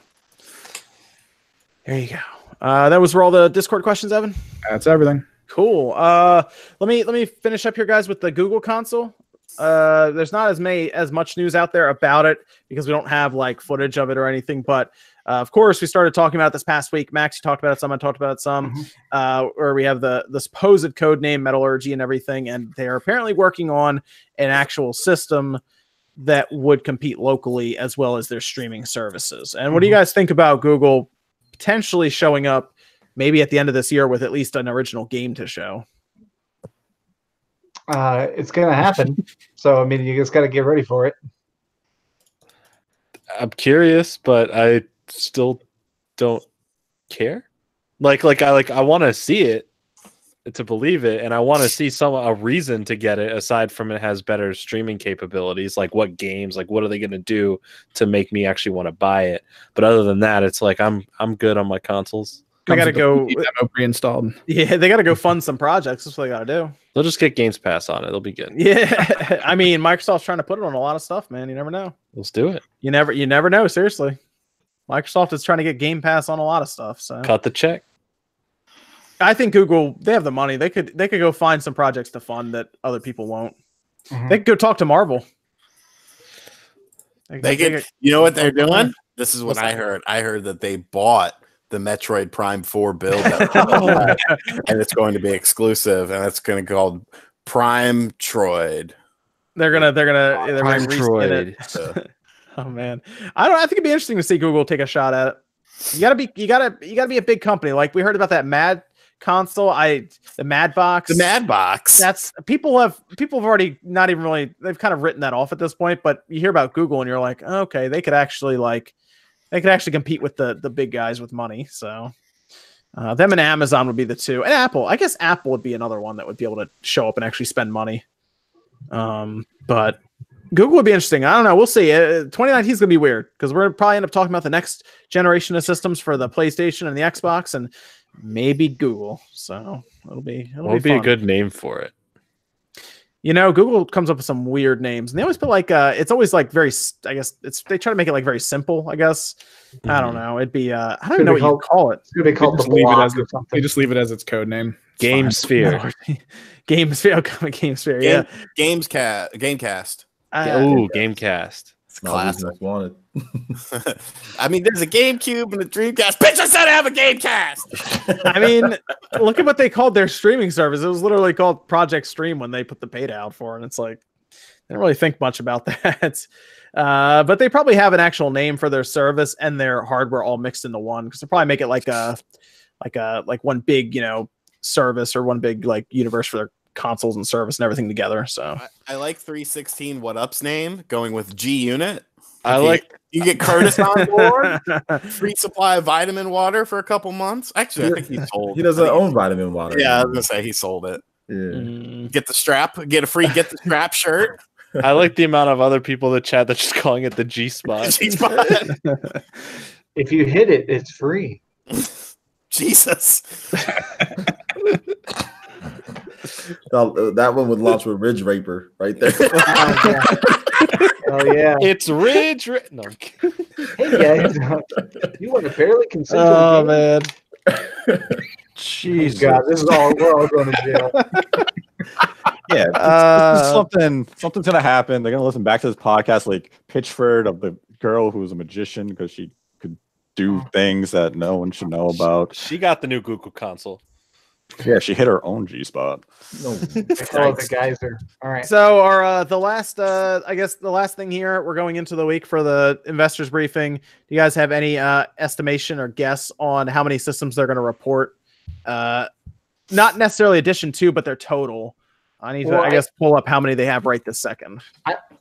There you go. That was for all the Discord questions, Evan. That's everything. Cool. Let me finish up here, guys, with the Google console. There's not as much news out there about it because we don't have footage of it or anything. But of course, we started talking about it this past week. Max, you talked about it some. I talked about it some. Where we have the supposed code name Metallurgy and everything, and they are apparently working on an actual system that would compete locally as well as their streaming services. And what do you guys think about Google potentially showing up maybe at the end of this year with at least an original game to show? It's going to happen. So, I mean, you just got to get ready for it. I'm curious, but I still don't care. I want to see it to believe it, and I want to see a reason to get it aside from it has better streaming capabilities. Like what games, like what are they going to do to make me actually want to buy it? But other than that, it's like I'm good on my consoles. They got to go demo pre-installed. Yeah, they got to go fund some projects. That's what they got to do. They'll just get Games Pass on it. They'll be good. Yeah, I mean, Microsoft's trying to put it on a lot of stuff, man. You never know. Let's do it. You never know. Seriously, Microsoft is trying to get Game Pass on a lot of stuff. So cut the check. I think Google, they have the money. They could go find some projects to fund that other people won't. They could go talk to Marvel. They could. You know what they're doing? This is what I heard. I heard that they bought the Metroid Prime 4 build, and it's going to be exclusive, and it's going to be called Prime Troid. They're gonna reskin it. Oh man, I think it'd be interesting to see Google take a shot at it. You gotta be a big company. Like we heard about that Mad console, the Mad Box. The Mad Box. That's people have already not even really, they've kind of written that off at this point. But you hear about Google and you're like, okay, they could actually compete with the big guys with money. So them and Amazon would be the two, and Apple. I guess Apple would be another one that would be able to show up and actually spend money. But Google would be interesting. I don't know. We'll see. 2019 is going to be weird because we're probably end up talking about the next generation of systems for the PlayStation and the Xbox, and maybe Google. So it'll be a good name for it. You know, Google comes up with some weird names, and they always put like it's always like very. I guess they try to make it like very simple. I guess I don't know. It'd be I don't even know what you call it. It's gonna be called the block or something. You just leave it as its code name. GameSphere. GameSphere. GameSphere. Yeah. Gamecast. Gamecast. It's classic. Wanted. I mean, there's a GameCube and a Dreamcast. Bitch, I said I have a Gamecast. I mean, look at what they called their streaming service. It was literally called Project Stream when they put the beta out for it. And it's like, they don't really think much about that. But they probably have an actual name for their service and their hardware all mixed into one. Because they'll probably make it like one big, service or one big like universe for their consoles and service and everything together. So I like 316 What Up's name going with G Unit. You get Curtis on board, free supply of vitamin water for a couple months. Actually, I think he sold. He doesn't own vitamin water. Yeah, I was gonna say he sold it. Yeah. Get the strap, get the strap shirt. I like the amount of other people in the chat that's just calling it the G spot. G-spot. If you hit it, it's free. Jesus. That one would launch with Ridge Raper right there. Oh yeah, it's Ridge. No. Hey guys, you want to barely consider? Oh man, jeez, God, we're all going to jail. Yeah, something's gonna happen. They're gonna listen back to this podcast, like Pitchford of the girl who's a magician because she could do things that no one should know about. She got the new Google console. Yeah, she hit her own G spot. No, the geyser. All right. So our the last thing here, we're going into the week for the investors briefing. Do you guys have any estimation or guess on how many systems they're going to report? Not necessarily addition to, but their total. I need to, pull up how many they have right this second.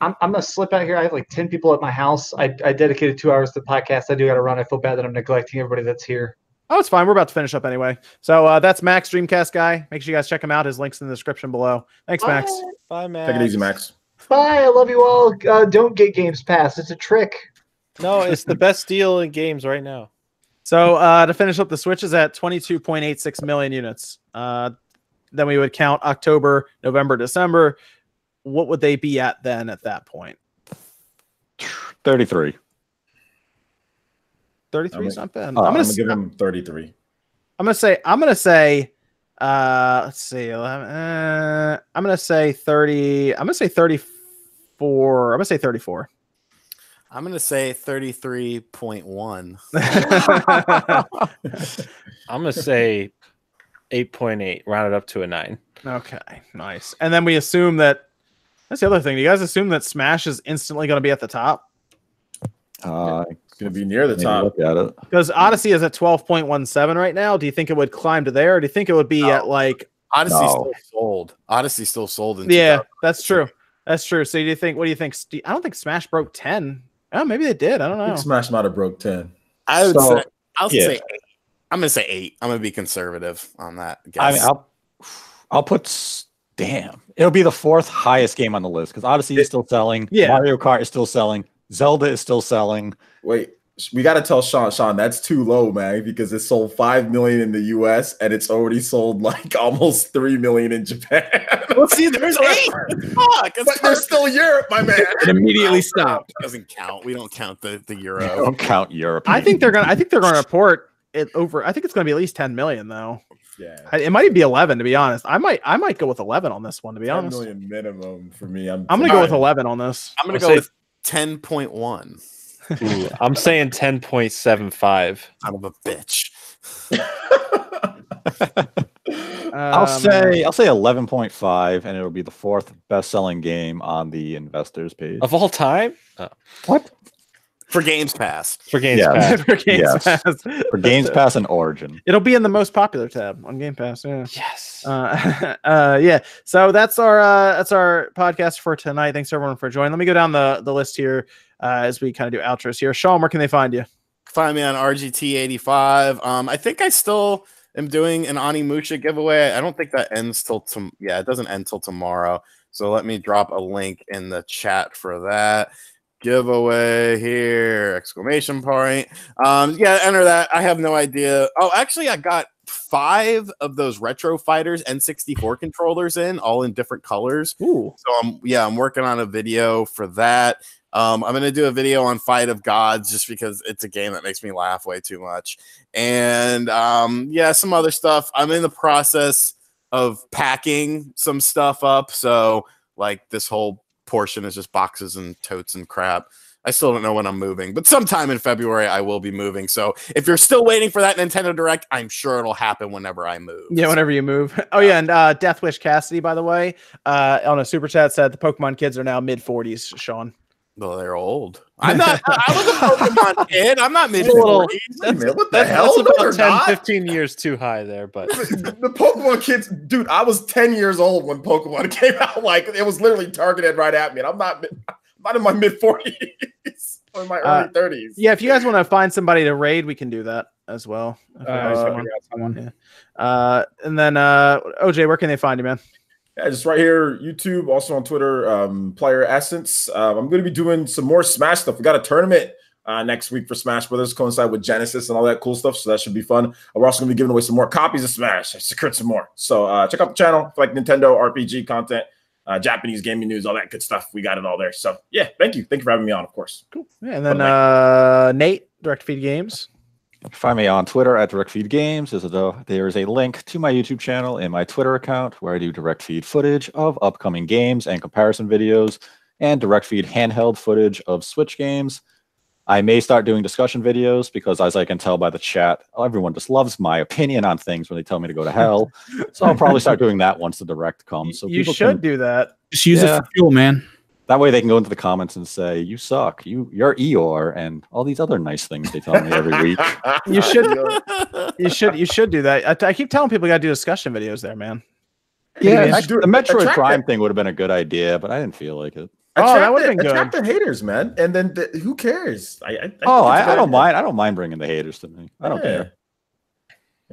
I'm gonna slip out here. I have like 10 people at my house. I dedicated 2 hours to the podcast. I do got to run. I feel bad that I'm neglecting everybody that's here. Oh, it's fine. We're about to finish up anyway. So that's Max, Dreamcast guy. Make sure you guys check him out. His link's in the description below. Thanks, Max. Bye, Max. Take it easy, Max. Bye. I love you all. Don't get Games Pass. It's a trick. No, it's the best deal in games right now. So to finish up, the Switch is at 22.86 million units. Then we would count October, November, December. What would they be at then at that point? 33. 33 is not bad. I'm gonna give him 33. I'm gonna say let's see, I'm gonna say 30. I'm gonna say 34. I'm gonna say 34. I'm gonna say 33.1. I'm gonna say 8.8, rounded up to a 9. Okay, nice. And then we assume that That's the other thing. Do you guys assume that Smash is instantly going to be at the top? It's going to be near the top. Look at it. Because Odyssey is at 12.17 right now. Do you think it would climb to there, or do you think it would be at like? Odyssey No. still sold. Odyssey still sold. In Yeah, 2000. that's true. That's true. So do you think? What do you think? I don't think Smash broke 10. Oh, maybe they did. I don't I know. think Smash might have broke 10. I would So, say. I'll yeah. say 8. I'm gonna say 8. I'm gonna be conservative on that. I Guess. mean, I'll put. Damn, it'll be the 4th highest game on the list because Odyssey is still selling. Yeah. Mario Kart is still selling. Zelda is still selling. Wait, we got to tell Sean, that's too low, man, because it sold 5 million in the US and it's already sold like almost 3 million in Japan. Well, see, there's 8. Fuck, But there's still Europe, my man. It immediately stopped. Doesn't count. We don't count the euro. Don't count Europe. I think they're gonna report it over. I think it's gonna be at least 10 million though. Yeah. It might even be 11 to be honest. I might go with 11 on this one to be 10 honest. million minimum for me. I'm I'm gonna go with 11 on this. I'm gonna I'll go say- with 10.1. Ooh, I'm saying 10.75. Son of a bitch. I'll say 11.5, and it'll be the 4th best-selling game on the investors page. Of all time? What? For Games Pass. For Games Yeah. Pass. For Game Yes. Pass. For Games Pass and Origin. It'll be in the most popular tab on Game Pass. Yeah. Yes. Yeah. So that's our podcast for tonight. Thanks everyone for joining. Let me go down the list here as we kind of do outros here. Sean, where can they find you? Find me on RGT85. I think I still am doing an Onimusha giveaway. I don't think that ends till it doesn't end till tomorrow. So let me drop a link in the chat for that giveaway here! Exclamation point. Enter that. I have no idea. Oh, actually, I got 5 of those Retro Fighters N64 controllers all in different colors. Ooh. So I'm working on a video for that. I'm gonna do a video on Fight of Gods just because it's a game that makes me laugh way too much. And some other stuff. I'm in the process of packing some stuff up. So like this whole portion is just boxes and totes and crap. I still don't know when I'm moving, but sometime in February I will be moving. So if you're still waiting for that Nintendo Direct, I'm sure it'll happen whenever I move. Yeah, whenever you move. Oh yeah, and Deathwish Cassidy, by the way, on a super chat said the Pokemon kids are now mid-40s. Sean. Well, they're old. I'm not. I was a Pokemon kid. I'm not mid little- 40s. What the hell? That's No, about they're 10, not. 15 years too high there, but The Pokemon kids, dude, I was 10 years old when Pokemon came out. Like, it was literally targeted right at me. And I'm not in my mid 40s or my early 30s. Yeah, if you guys want to find somebody to raid, we can do that as well. If you guys I want. figured out someone. Yeah. And then OJ, where can they find you, man? Yeah, just right here, YouTube, also on Twitter, Player Essence. I'm going to be doing some more Smash stuff. We got a tournament next week for Smash Brothers, coincide with Genesis and all that cool stuff. So that should be fun. We're also going to be giving away some more copies of Smash. I secured some more. So check out the channel for like Nintendo RPG content, Japanese gaming news, all that good stuff. We got it all there. So yeah, thank you. Thank you for having me on, of course. Cool. Yeah, and then Nate, Direct Feed Games. Find me on Twitter at Direct Feed Games. There is a link to my YouTube channel and my Twitter account where I do direct feed footage of upcoming games and comparison videos, and direct feed handheld footage of Switch games. I may start doing discussion videos because, as I can tell by the chat, everyone just loves my opinion on things when they tell me to go to hell. So I'll probably start doing that once the Direct comes. So You people should can, do that. Just use it Yeah. for fuel, man. that way they can go into the comments and say, "You suck, you're Eeyore," and all these other nice things they tell me every week. You should. You should do that. I keep telling people you got to do discussion videos there, man. Yeah, you should do the it. Metroid Attract Prime it. thing would have been a good idea, but I didn't feel like it. Oh, that would've been good. Attract the haters, man. And then who cares? I think Oh, it's a good I don't idea. mind. I don't mind bringing the haters to me. I don't care.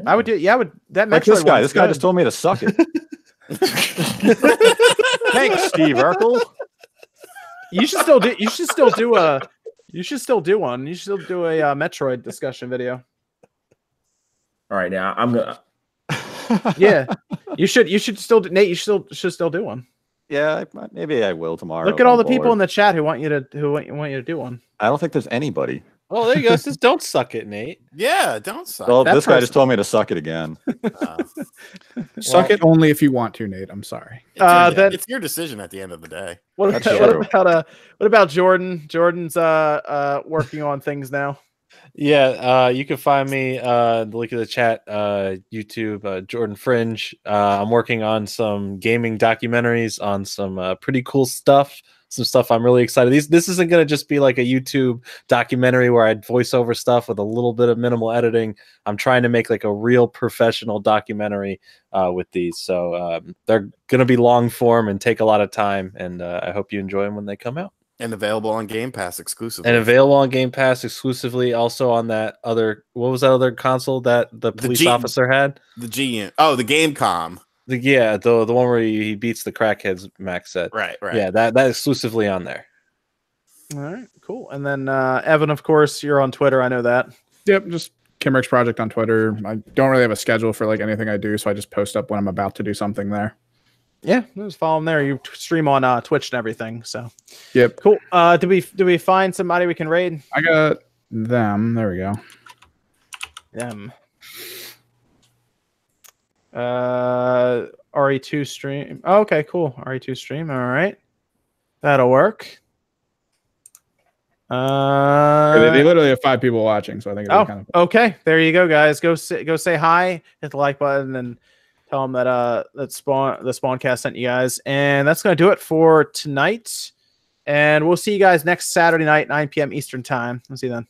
I would do. Yeah, I would. That Like Metroid this guy. one's This guy good. just told me to suck it. Thanks, Steve Urkel. You should still do. You should still do a. You should still do one. You should still do a Metroid discussion video. All right, now I'm gonna. Yeah, you should. You should still. Nate, you should still do one. Yeah, maybe I will tomorrow. Look if at all I'm the people in bored. the chat who want you to do one. I don't think there's anybody. oh, there you go. It says, don't suck it, Nate. Yeah, don't suck. Well, that this guy person- just told me to suck it again. Suck it only if you want to, Nate. I'm sorry. Then- it's your decision at the end of the day. What That's about, true. what about Jordan? Jordan's working on things now. Yeah, you can find me the link in the chat, YouTube, Jordan Fringe. I'm working on some gaming documentaries on some pretty cool stuff. Some stuff I'm really excited. This isn't gonna just be like a YouTube documentary where I'd voice over stuff with a little bit of minimal editing. I'm trying to make like a real professional documentary with these. So they're gonna be long form and take a lot of time, and I hope you enjoy them when they come out. And available on Game Pass exclusively. And available on Game Pass exclusively. Also on that other, what was that other console that the police officer had? The GM. Oh, the Gamecom. The one where he beats the crackheads. Max said. Right. Yeah, that exclusively on there. All right, cool. And then Evan, of course, you're on Twitter. I know that. Yep, just Kimmerix Project on Twitter. I don't really have a schedule for like anything I do, so I just post up when I'm about to do something there. Yeah, just follow him there. You stream on Twitch and everything. So, yep, cool. Do we find somebody we can raid? I got them. There we go. Them. RE2 stream. Oh, okay, cool. RE2 stream. All right, that'll work. They literally have 5 people watching, so I think. Kind of okay. There you go, guys. Go say hi. Hit the like button and tell them that the SpawnCast sent you guys. And that's going to do it for tonight. And we'll see you guys next Saturday night, 9 p.m. Eastern time. We'll see you then.